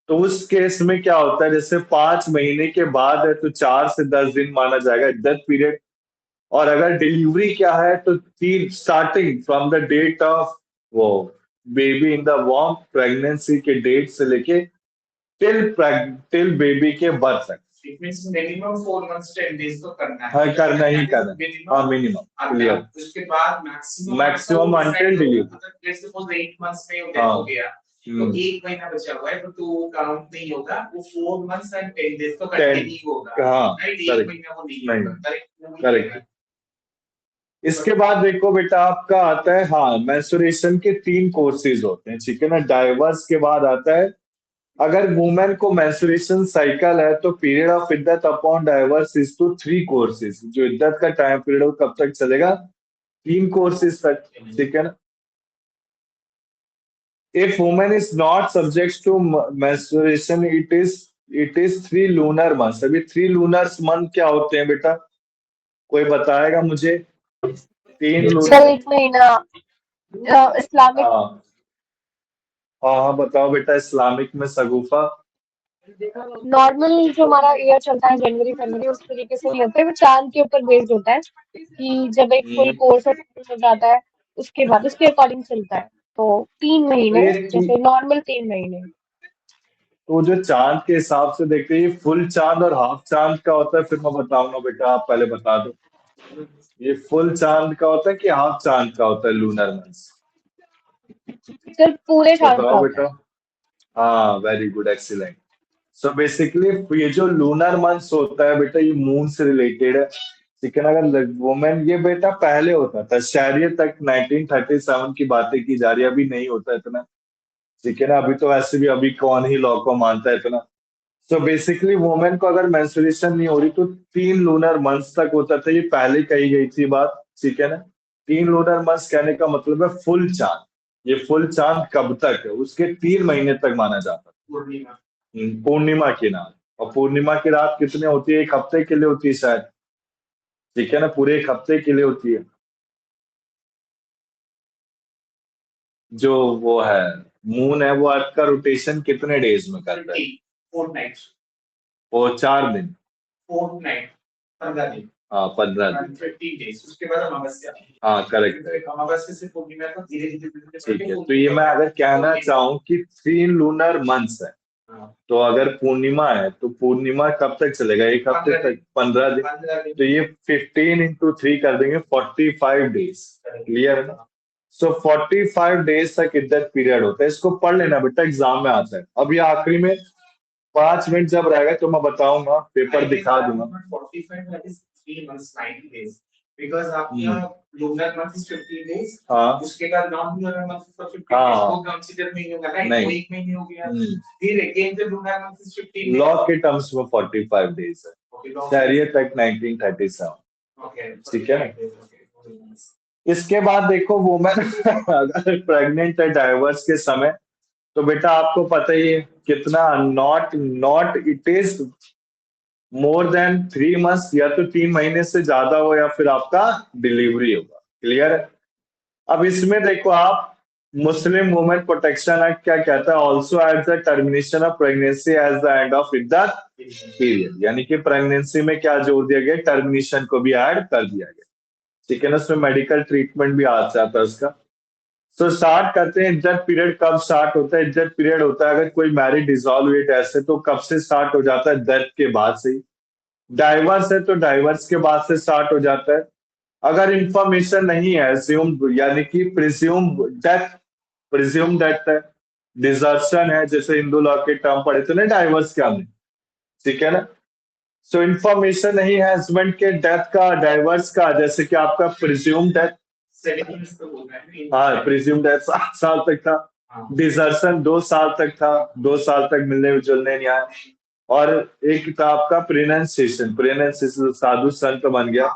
तो उस केस में क्या होता है, जैसे 5 महीने के बाद है तो 4 से 10 दिन माना जाएगा इद्दत पीरियड। और अगर डिलीवरी क्या है तो तीन starting from the date of वो बेबी इन द वॉर्म प्रेगनेंसी के डेट से लेके टिल बेबी के बर्थ तक। It means minimum 4 months 10 days तो करना है। हाँ करना ही करना। Minimum हाँ मिनिमम क्लियर। उसके बाद maximum maximum until delivery. Let's suppose 8 months में हाँ। हो गया तो 1 महीना बचा हुआ है तो काउंट नहीं होगा, वो 4 months and 10 days तो कंटिन्यू होगा। हाँ राइट, 1 करेक्ट महीना वो नहीं होगा। करेक्ट। इसके बाद देखो बेटा आपका आता है हाँ मेंस्ट्रुएशन के 3 कोर्सेज होते हैं, ठीक है ना। डाइवर्स के बाद आता है अगर वुमेन को मेंस्ट्रुएशन साइकिल है तो पीरियड ऑफ इद्दत upon divorce is two 3 courses. जो इद्दत का टाइम पीरियड वो कब तक चलेगा? 3 कोर्सेज तक, ठीक है ना। If woman is not subject to menstruation, it is 3 lunar months। अभी 3 lunar month क्या होते हैं बेटा? कोई बताएगा मुझे? 3 lunar। सर 1 महीना इस्लामिक। हाँ बताओ बेटा इस्लामिक में सगुफा। नॉर्मल जो हमारा ईयर चलता है जनवरी फरवरी उस तरीके से नहीं होता है, वो चांद के ऊपर बेस्ड होता है कि जब एक फुल कोर्स हो जाता है उसके बाद उसके अकॉर्डिंग चलता है। तो 3 महीने जैसे नॉर्मल 3 महीने। तो जो चांद के हिसाब से देखते हैं ये फुल चांद और हाफ चांद का होता है, फिर मैं बताऊंगा बेटा आप पहले बता दो ये फुल चांद का होता है कि हाफ चांद का होता है लूनर मंथ? सर पूरे चांद का बताओ होता है। बेटा। हाँ very good excellent. So basically ये जो लूनर मंथ होता है बेटा ये मून से रिलेटेड है, ठीक है ना। अगर वुमेन ये बेटा पहले होता था शहरियत तक 1937 की बातें की जा रही है, अभी नहीं होता इतना, ठीक है ना। अभी तो वैसे भी अभी कौन ही लॉ को मानता है इतना। सो बेसिकली वुमेन को अगर मेंस्ट्रुएशन नहीं हो रही तो 3 लूनर मंथ्स तक होता था, ये पहले कही गई थी बात, ठीक है ना। 3 लूनर मंथ्स कहने का मतलब है फुल चांद। ये फुल चांद कब तक है? उसके 3 महीने तक माना जाता है पूर्णिमा की रात। और पूर्णिमा की रात कितने होती है? 1 हफ्ते के लिए होती है शायद, ठीक है ना, पूरे 1 हफ्ते के लिए होती है। जो वो है मून है वो अर्थ का रोटेशन कितने डेज में करता है? 4 nights। वो 4 दिन। 4 night 15 दिन। हाँ 15 दिन। 15 days उसके बाद अमावस्या। हाँ करेक्ट है। अमावस्या से पूर्णिमा तक धीरे-धीरे ठीक है, तो ये मैं अगर कहना चाहूँ कि 3 लूनर मंथ्स है तो अगर पूर्णिमा है तो पूर्णिमा कब तक चलेगा? 1 हफ्ते तक, 15 दिन। तो ये 15 into 3 कर देंगे 45 डेज। क्लियर है ना? सो 45 डेज तक इद्दत पीरियड होता है। इसको पढ़ लेना बेटा एग्जाम में आता है। अब ये आखिरी में 5 मिनट जब रहेगा तो मैं बताऊंगा, पेपर दिखा दूंगा। 45 that is 3 months 90 days because आपका लूनर मंथ इज 15 days। हाँ उसके बाद non lunar month is 15 days हाँ। वो कंसीडर नहीं होगा, राइट? नहीं। वो 1 महीने हो गया। फिर अगेन जब लूनर मंथ इज 15 लॉ के टर्म्स में 45 डेज है, शहरियत तक 1937, ओके ठीक है ना। इसके बाद देखो वुमेन अगर प्रेग्नेंट है डाइवर्स के समय तो बेटा आपको पता ही है कितना not it is more than 3 months, या तो 3 महीने से ज्यादा हो या फिर आपका डिलीवरी होगा। क्लियर है? अब इसमें देखो आप मुस्लिम वुमेन प्रोटेक्शन एक्ट क्या कहता है? Also at the termination of pregnancy as the end of इद्दत पीरियड, यानी कि प्रेगनेंसी में क्या जोड़ दिया गया? टर्मिनेशन को भी ऐड कर दिया गया, ठीक है ना। उसमें मेडिकल ट्रीटमेंट भी आ जाता है उसका। सो स्टार्ट करते हैं इद्दत पीरियड कब स्टार्ट होता है? इद्दत पीरियड होता है अगर कोई मैरिज डिसॉल्व हुई ऐसे तो कब से स्टार्ट हो जाता है? डेथ के बाद से ही। डाइवर्स है तो डाइवर्स के बाद से स्टार्ट हो जाता है। अगर इंफॉर्मेशन नहीं है assumed, यानी कि प्रिज्यूम डेथ है, डिजर्शन है, जैसे हिंदू लॉ के टर्म पढ़े थे ना डाइवर्स के हमने, ठीक है ना। सो इंफॉर्मेशन नहीं है हस्बैंड के डेथ का, डाइवर्स का, जैसे कि आपका प्रिज्यूम डेथ, 7 years तो बोल रहे हैं। हाँ प्रिज्यूम डेथ 7 साल तक था, डिजर्शन 2 साल तक था, 2 साल तक मिलने जुलने नहीं आया, और एक था आपका प्रेनेंसिएशन साधु संत बन गया।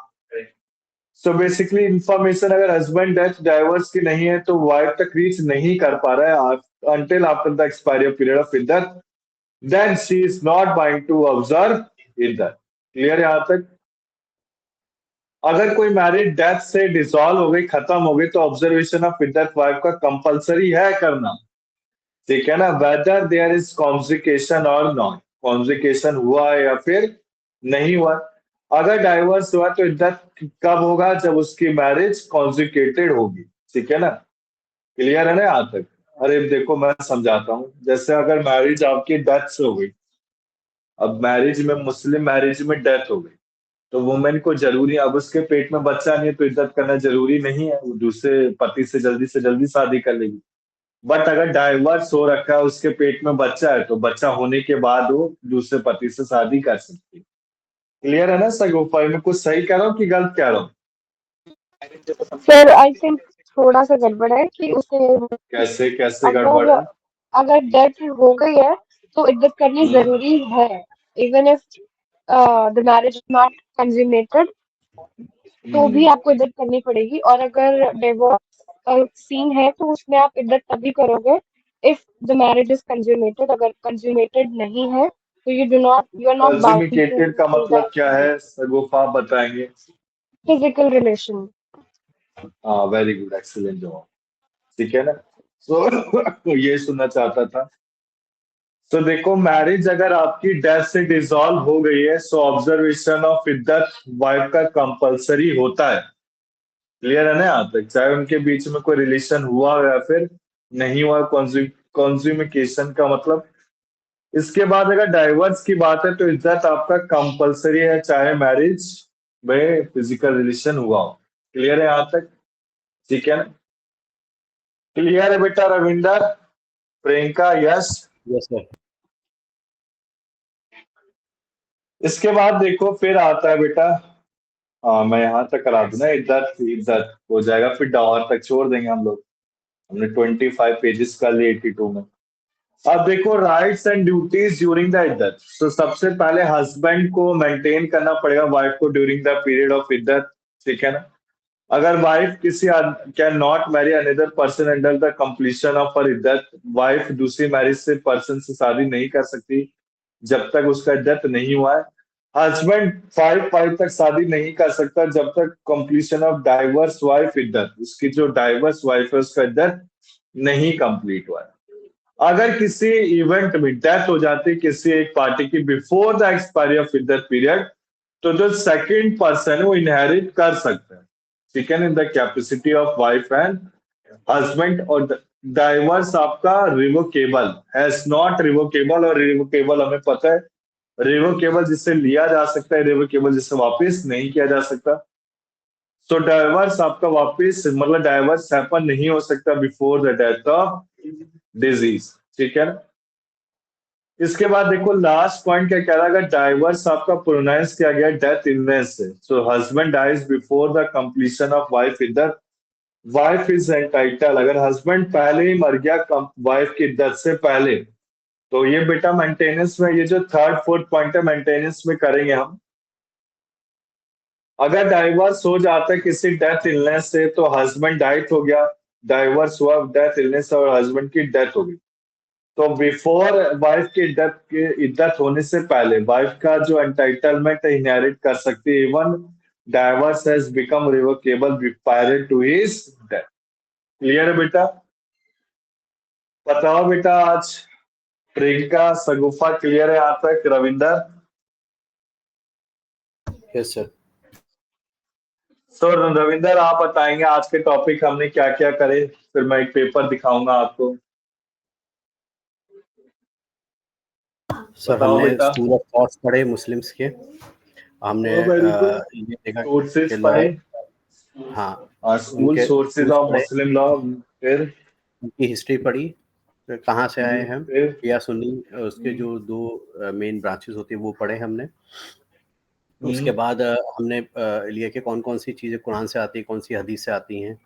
सो बेसिकली इंफॉर्मेशन अगर हस्बैंड डेथ डाइवर्स की नहीं है तो वाइफ तक रीच नहीं कर पा रहा है until after the expiry of period of iddat, then she is not bound to observe iddat। Clear है यहाँ तक? अगर कोई मैरिज डेथ से डिसॉल्व हो गई, खत्म हो गई, तो ऑब्जर्वेशन ऑफ इद्दत वाइफ का कंपलसरी है करना, ठीक है ना, वेदर देयर इज कॉन्जिकेशन और नॉट। कॉन्जिकेशन हुआ है या फिर नहीं हुआ। अगर डाइवर्स हुआ तो इद्दत कब होगा? जब उसकी मैरिज कॉन्जुगेटेड होगी, ठीक है ना? क्लियर है ना यहाँ तक? अरे देखो मैं समझाता हूँ। जैसे अगर मैरिज आपकी डेथ से हो गई, अब मैरिज में, मुस्लिम मैरिज में डेथ हो गई, तो वुमेन को जरूरी, अब उसके पेट में बच्चा नहीं है तो इद्दत करना जरूरी नहीं है, वो दूसरे पति से जल्दी शादी कर लेगी। बट अगर डाइवर्स हो रखा है, उसके पेट में बच्चा है, तो बच्चा होने के बाद वो दूसरे पति से शादी कर सकती है। क्लियर है ना सगोफा? मैं कुछ सही कह रहा हूँ कि गलत कह रहा हूँ? सर आई थिंक थोड़ा सा गड़बड़ है कि उसे कैसे कैसे गड़बड़ अगर है? अगर डेथ हो गई है तो इद्दत करनी जरूरी है, even if the marriage is not consummated, तो भी आपको इद्दत करनी पड़ेगी। और अगर डिवोर्स सीन है तो उसमें आप इद्दत तभी करोगे if the marriage is consummated. अगर कंज्यूमेटेड नहीं है तो you are not bound to consummated का डू मतलब दैट क्या है सगोफा, आप बताएंगे? Physical relation. हाँ, वेरी गुड, एक्सीलेंट जवाब। ठीक है ना? सो ये सुनना चाहता था। तो देखो, मैरिज अगर आपकी डेथ से डिसॉल्व हो गई है, सो ऑब्जर्वेशन ऑफ इद्दत वाइफ का कंपलसरी होता है। क्लियर है ना यहाँ तक? चाहे उनके बीच में कोई रिलेशन हुआ या फिर नहीं हुआ, कॉन्ज्यूमिकेशन का मतलब। इसके बाद अगर डाइवर्स की बात है तो इज्जत आपका कंपलसरी है, चाहे मैरिज में फिजिकल रिलेशन हुआ हो। क्लियर है यहाँ तक? ठीक है ना? क्लियर है बेटा Ravinder, Priyanka? Yes. Yes sir. इसके बाद देखो फिर आता है बेटा, हाँ मैं यहाँ तक करा दूं ना, इज्जत इज्जत हो जाएगा, फिर डॉलर तक छोड़ देंगे हम लोग। हमने 25 पेजेस कर लिए 82 में। अब देखो, rights and duties during the इद्दत। तो सबसे पहले हस्बैंड को मेंटेन करना पड़ेगा वाइफ को ड्यूरिंग द पीरियड ऑफ इद्दत, ठीक है ना? अगर वाइफ किसी can not marry another person under the completion of her इद्दत, वाइफ दूसरी मैरिज से पर्सन से शादी नहीं कर सकती जब तक उसका इद्दत नहीं हुआ है। हस्बैंड 5 तक शादी नहीं कर सकता जब तक कंप्लीशन ऑफ डाइवर्स वाइफ इद्दत, उसकी जो डाइवर्स वाइफ है उसका इद्दत नहीं कंप्लीट हुआ है। अगर किसी इवेंट में डेथ हो जाती है किसी एक पार्टी की बिफोर द एक्सपायरी ऑफ इद्दत पीरियड, तो जो सेकंड पर्सन है वो इनहेरिट कर सकता है, ठीक है, in the capacity of wife and husband. और डाइवर्स आपका रिवोकेबल हैज नॉट रिवोकेबल, और रिवोकेबल हमें पता है, रिवोकेबल जिससे लिया जा सकता है, रिवोकेबल जिससे वापस नहीं किया जा सकता। सो डाइवर्स आपका वापस, मतलब डाइवर्स हैपन नहीं हो सकता before the death of disease, ठीक है ना? इसके बाद देखो लास्ट पॉइंट क्या कह रहा है, अगर डाइवर्स आपका प्रोनाउंस किया गया डेथ इलनेस से, so husband dies before the completion of wife इद्दत, वाइफ इज एंटाइटल। अगर हस्बैंड पहले ही मर गया वाइफ की इद्दत से पहले, तो ये बेटा मेंटेनेंस में, ये जो थर्ड फोर्थ पॉइंट है मेंटेनेंस में करेंगे हम। अगर डाइवर्स हो जाता है किसी डेथ इलनेस से, तो हस्बैंड डाइट हो गया, डाइवर्स हुआ डेथ इलनेस और हस्बैंड की डेथ हो गई, तो बिफोर वाइफ की इद्दत होने से पहले वाइफ का जो एंटाइटलमेंट है इनहेरिट कर सकती है, even divorce has become revocable prior to his death. Clear है बेटा? बताओ बेटा आज प्रियंका सगुफा क्लियर है यहाँ तक? रविंदर? Yes sir. तो रविंदर आप बताएंगे आज के टॉपिक हमने क्या क्या करे, फिर मैं एक पेपर दिखाऊंगा आपको। सर बताओ हमने बेटा। स्कूल ऑफ थॉट्स पढ़े मुस्लिम्स के, हमने वेरी गुड। ये देखा सोर्सेज कि पढ़े, हाँ स्कूल उनके सोर्सेज schools ऑफ पढ़े, मुस्लिम लॉ, फिर उनकी हिस्ट्री पढ़ी, फिर कहाँ से आए हैं, फिर शिया सुन्नी, उसके जो दो मेन ब्रांचेस होती है वो पढ़े हमने। उसके बाद हमने लिया कि कौन कौन सी चीज़ें कुरान से आती है, कौन सी हदीस से आती हैं,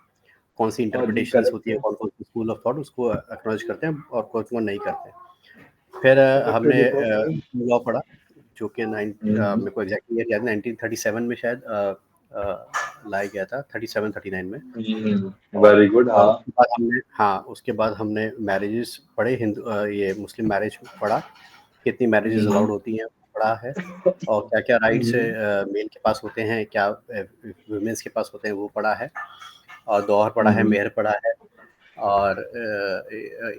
कौन सी इंटरप्रिटेशंस होती है, कौन कौन सी स्कूल ऑफ थॉट उसको एक्नॉलेज करते हैं और कौन कौन नहीं करते। फिर हमने लॉ पढ़ा जो कि मेरे को एग्जैक्टली याद 1937 में शायद लाया गया था, 37-39 में। Very good. और हाँ, उसके बाद हमने मैरिजेस पढ़े, ये मुस्लिम मैरिज पढ़ा, कितनी मैरिजेस अलाउड होती हैं पढ़ा है, और क्या क्या राइट्स मेल के पास होते हैं, क्या वुमेन्स के पास होते हैं वो पढ़ा है, और दोहर पढ़ा है, मेहर पढ़ा है, और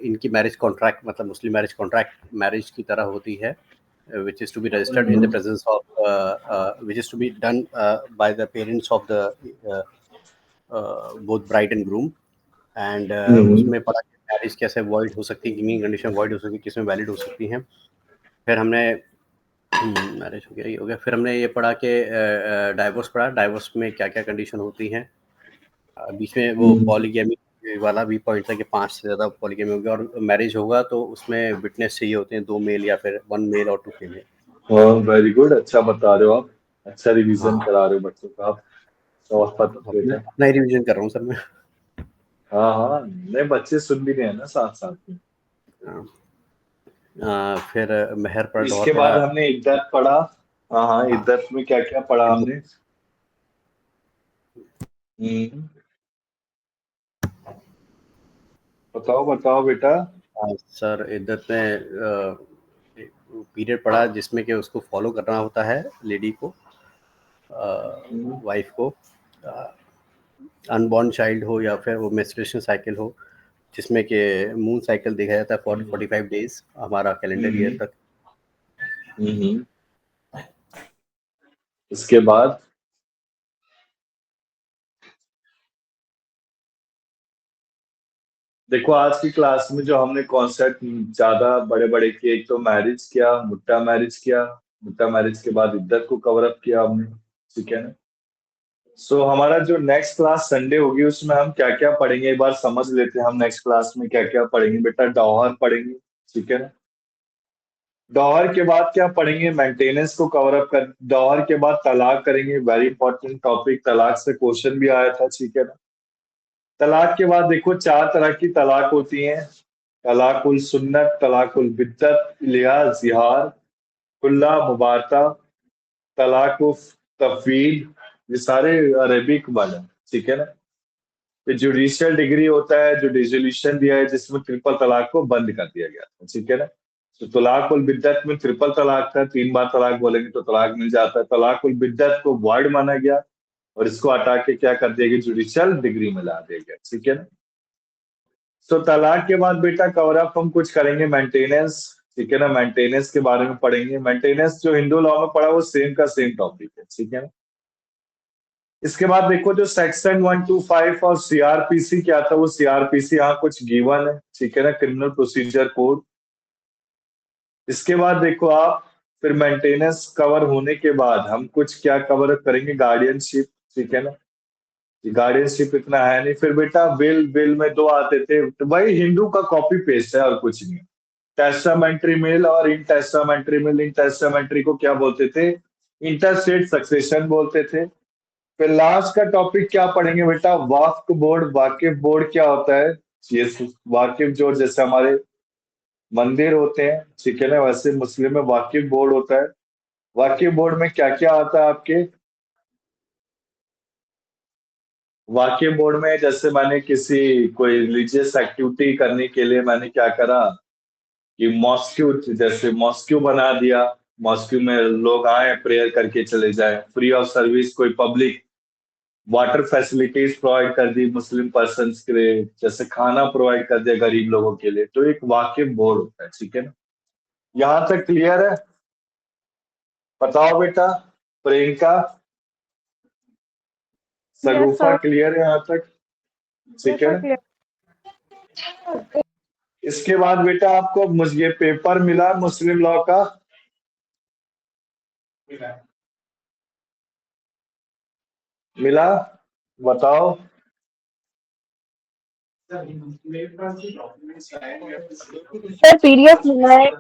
इनकी मैरिज कॉन्ट्रैक्ट, मतलब मुस्लिम मैरिज कॉन्ट्रैक्ट मैरिज की तरह होती है, which is to be registered in the presence of which is to be done by the parents of the both bride and groom, and उसमें पढ़ा कि मैरिज कैसे वॉइड हो सकती है, किन कंडीशन वॉइड हो सकती है, किसमें वैलिड हो सकती हैं। फिर हमने मैरिज हो गया, ये हो गया। फिर हमने ये पढ़ा कि डाइवोर्स पढ़ा, डाइवोर्स में क्या क्या कंडीशन होती हैं। बीच में वो पॉलीगैमी वाला भी पॉइंट था कि 5 से ज़्यादा पॉलीगैमी होगी, और मैरिज होगा तो उसमें विटनेस चाहिए होते हैं 2 मेल या फिर 1 मेल और 2 फीमेल। हाँ, वेरी गुड, अच्छा बता रहे हो आप, अच्छा रिवीजन हाँ। करा रहे हो बच्चों का आप। तो बेटा अपना ही रिवीजन कर रहा हूँ सर मैं। हाँ हाँ, नहीं बच्चे सुन भी रहे हैं ना साथ साथ में। फिर मेहर पढ़ा, इसके बाद हमने इद्दत पढ़ा। हाँ हाँ, इद्दत में क्या क्या पढ़ा हमने? बताओ बताओ बेटा। सर इद्दत में पीरियड पढ़ा जिसमें कि उसको फॉलो करना होता है लेडी को, वाइफ को, अनबॉर्न चाइल्ड हो या फिर वो मेंस्ट्रुएशन साइकिल हो, जिसमें कि मून साइकिल देखा जाता है 45 डेज हमारा कैलेंडर ईयर तक। इसके बाद देखो आज की क्लास में जो हमने कॉन्सेप्ट ज्यादा बड़े बड़े किए, एक तो मैरिज किया, मुट्टा मैरिज किया, मुट्टा मैरिज के बाद इद्दत को कवर अप किया हमने, ठीक है ना। सो हमारा जो नेक्स्ट क्लास संडे होगी उसमें हम क्या क्या पढ़ेंगे एक बार समझ लेते हैं। हम नेक्स्ट क्लास में क्या क्या पढ़ेंगे बेटा? डॉहर पढ़ेंगे, ठीक है ना। डॉहर के बाद क्या पढ़ेंगे? मेंटेनेंस को कवर अप कर। डॉहर के बाद तलाक करेंगे, वेरी इंपॉर्टेंट टॉपिक, तलाक से क्वेश्चन भी आया था, ठीक है ना। तलाक के बाद देखो 4 तरह की तलाक होती हैं, तलाकुल सुन्नत, तलाकुल बिद्दत, लिया, जिहार, खुल्ला, मुबारता, तलाकुफ, तफवील, ये सारे अरेबिक वाले, ठीक है ना। फिर जुडिशियल डिग्री होता है जो डिसोल्यूशन दिया है जिसमें ट्रिपल तलाक को बंद कर दिया गया था, ठीक है ना। तो तलाकुल बिद्दत में ट्रिपल तलाक था, 3 बार तलाक बोलेंगे तो तलाक मिल जाता है। तलाकुल बिद्दत को वॉइड माना गया और इसको हटा के क्या कर दिया गया? जुडिशियल डिग्री में ला दिया गया, ठीक है ना। तो तलाक के बाद बेटा कवर अप हम कुछ करेंगे मेंटेनेंस, ठीक है ना। मेंटेनेंस के बारे में पढ़ेंगे। मेंटेनेंस जो हिंदू लॉ में पढ़ा वो सेम का सेम टॉपिक है, ठीक है ना। इसके बाद देखो जो सेक्शन 125 और सीआरपीसी क्या था, वो सीआरपीसी यहाँ कुछ गिवन है, ठीक है ना, क्रिमिनल प्रोसीजर कोड। इसके बाद देखो आप फिर मेंटेनेंस कवर होने के बाद हम कुछ क्या कवर करेंगे? गार्डियनशिप, ठीक है ना। गार्डियनशिप इतना है नहीं। फिर बेटा बिल, बिल में 2 आते थे, तो भाई हिंदू का कॉपी पेस्ट है और कुछ नहीं। टेस्टामेंट्री मिल और इन टेस्टामेंट्री मिल। इन टेस्टामेंट्री को क्या बोलते थे? इंटरस्टेट सक्सेशन बोलते थे। फिर लास्ट का टॉपिक क्या पढ़ेंगे बेटा? वक्फ बोर्ड। वाकिफ बोर्ड क्या होता है? ये वाकिफ जो जैसे हमारे मंदिर होते हैं, ठीक है ना, वैसे मुस्लिम में वाकिफ बोर्ड होता है। वाकिफ बोर्ड में क्या क्या आता है आपके? वाकिफ बोर्ड में जैसे मैंने किसी कोई रिलीजियस एक्टिविटी करने के लिए मैंने क्या करा कि मॉस्क्यू, जैसे मॉस्क्यू बना दिया, मॉस्क्यू में लोग आए प्रेयर करके चले जाए, फ्री ऑफ सर्विस कोई पब्लिक वाटर फैसिलिटीज प्रोवाइड कर दी मुस्लिम पर्सन्स के लिए, जैसे खाना प्रोवाइड कर दिया गरीब लोगों के लिए, तो एक वाकिफ बोर्ड होता है, ठीक है ना। यहाँ तक क्लियर है? बताओ बेटा प्रियंका, सगुफा, sir. क्लियर है यहाँ तक? ठीक है ना। इसके बाद बेटा आपको ये पेपर मिला मुस्लिम लॉ का, मिला? बताओ। सर पीडीएफ मिला है,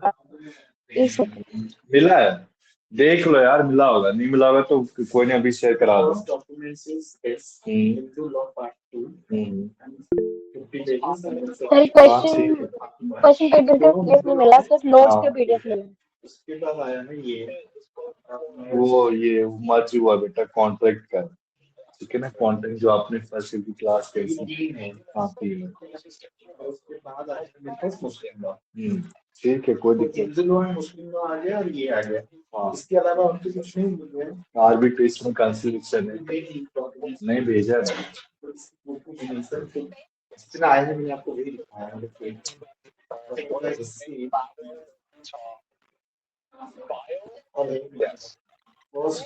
इस मिला है? देख लो यार, मिला होगा, नहीं मिला होगा तो कोई नहीं, अभी शेयर करा दो। सर क्वेश्चन पेपर का पीडीएफ नहीं मिला, सिर्फ नोट्स का पीडीएफ मिला। उसके बाद आया ना ये मर्ज हुआ बेटा कॉन्ट्रैक्ट का, ठीक है ना। कॉन्ट्रैक्ट जो आपने फर्स्ट की क्लास ठीक है, कोई दिक्कत मुस्लिम लॉ आ गया और ये आ गया। हाँ, इसके अलावा उनके कुछ नहीं, आर्बिट्रेशन कंसिलिएशन है, नहीं भेजा है। आया मैंने आपको वही दिखाया।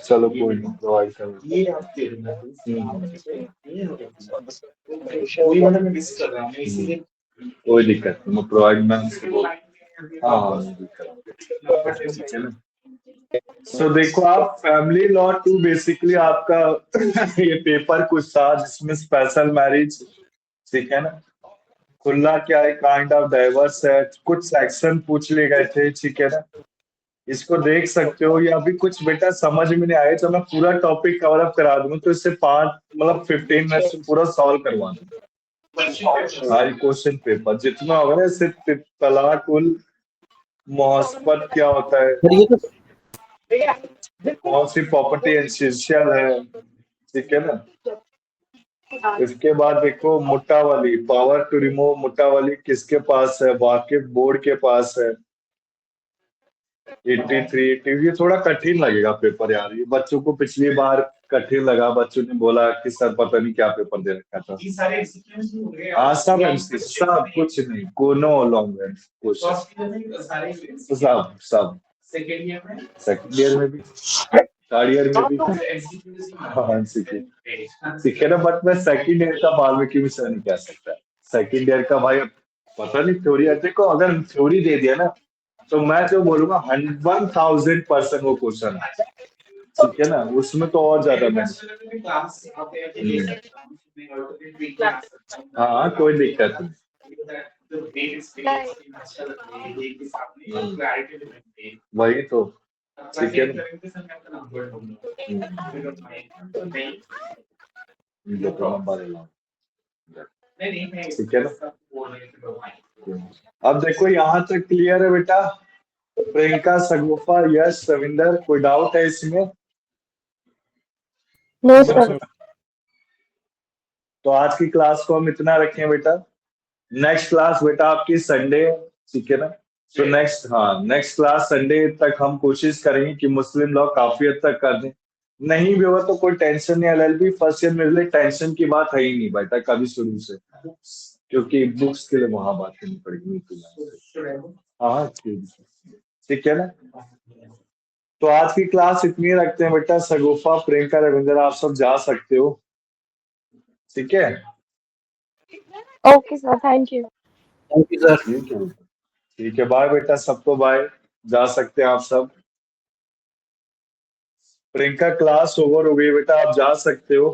चलो कोई नहीं, प्रोवाइड करो। ये आप दे देना ये हो गया। वही वाला मैं मिस कर रहा हूँ इसीलिए कोई दिक्कत नहीं, मैं प्रोवाइड मैं हाँ ठीक है ना। सो देखो आप फैमिली लॉ 2 बेसिकली आपका ये पेपर कुछ था जिसमें स्पेशल मैरिज, ठीक है ना, खुला क्या है, काइंड ऑफ डाइवर्स है, कुछ सेक्शन पूछ लिए गए थे, ठीक है ना। इसको देख सकते हो, या अभी कुछ बेटा समझ में नहीं आए तो मैं पूरा टॉपिक कवर अप करा दूंगा, तो इससे 5 मतलब 15 मिनट्स में पूरा सॉल्व करवा दूंगा सारी क्वेश्चन पेपर जितना होगा ना। इससे तलाक उल मुहस्बत क्या होता है, सर ये तो कौन सी प्रॉपर्टी एसेंशियल है, ठीक है ना। इसके बाद देखो मुट्टा वाली, पावर टू रिमूव मुट्टा वाली किसके पास है, वाकिफ बोर्ड के पास है। 83 ये थोड़ा कठिन लगेगा पेपर यार, ये बच्चों को पिछली बार कठिन लगा, बच्चों ने बोला कि सर पता नहीं क्या पेपर दे रखा था। ये सारे एग्जीक्यूटिव हो गए हाँ सब सब कुछ नहीं, कोनो लॉन्ग है कुछ, फर्स्ट ईयर में सारे सब सब सेकंड ईयर में सेकंड ईयर में भी, थर्ड ईयर में भी। हाँ ठीक है ना, बट मैं सेकंड ईयर का वाल्मीकि मिश्रा नहीं कह सकता। सेकंड ईयर का भाई पता नहीं थ्योरी, देखो अगर थ्योरी दे दिया ना तो मैं जो बोलूंगा 1000% वो क्वेश्चन है, ठीक है ना, उसमें तो और ज्यादा मैं हाँ कोई दिक्कत नहीं, वही तो ठीक है ना। ठीक है ना। अब देखो यहाँ तक क्लियर है बेटा, प्रियंका, सगुफा, यश, रविंदर, कोई डाउट है इसमें? No No, sir. sir. तो आज की क्लास को हम इतना रखें बेटा। नेक्स्ट क्लास बेटा आपकी संडे, ठीक है ना। तो नेक्स्ट क्लास संडे तक हम कोशिश करेंगे कि मुस्लिम लॉ काफी हद तक कर दें। नहीं भी हुआ तो कोई टेंशन नहीं, एलएलबी फर्स्ट ईयर मेरे लिए टेंशन की बात है ही नहीं बेटा कभी शुरू से, क्योंकि बुक्स के लिए वहां बात करनी पड़ेगी। हाँ ठीक है ना। तो आज की क्लास इतनी रखते हैं बेटा, सगुफा, प्रियंका, रविंद्र आप सब जा सकते हो, ठीक है। Okay sir, thank you. Thank you sir. ठीक है बाय बेटा, सबको बाय, जा सकते हैं आप सब। प्रियंका क्लास ओवर हो गई बेटा, आप जा सकते हो।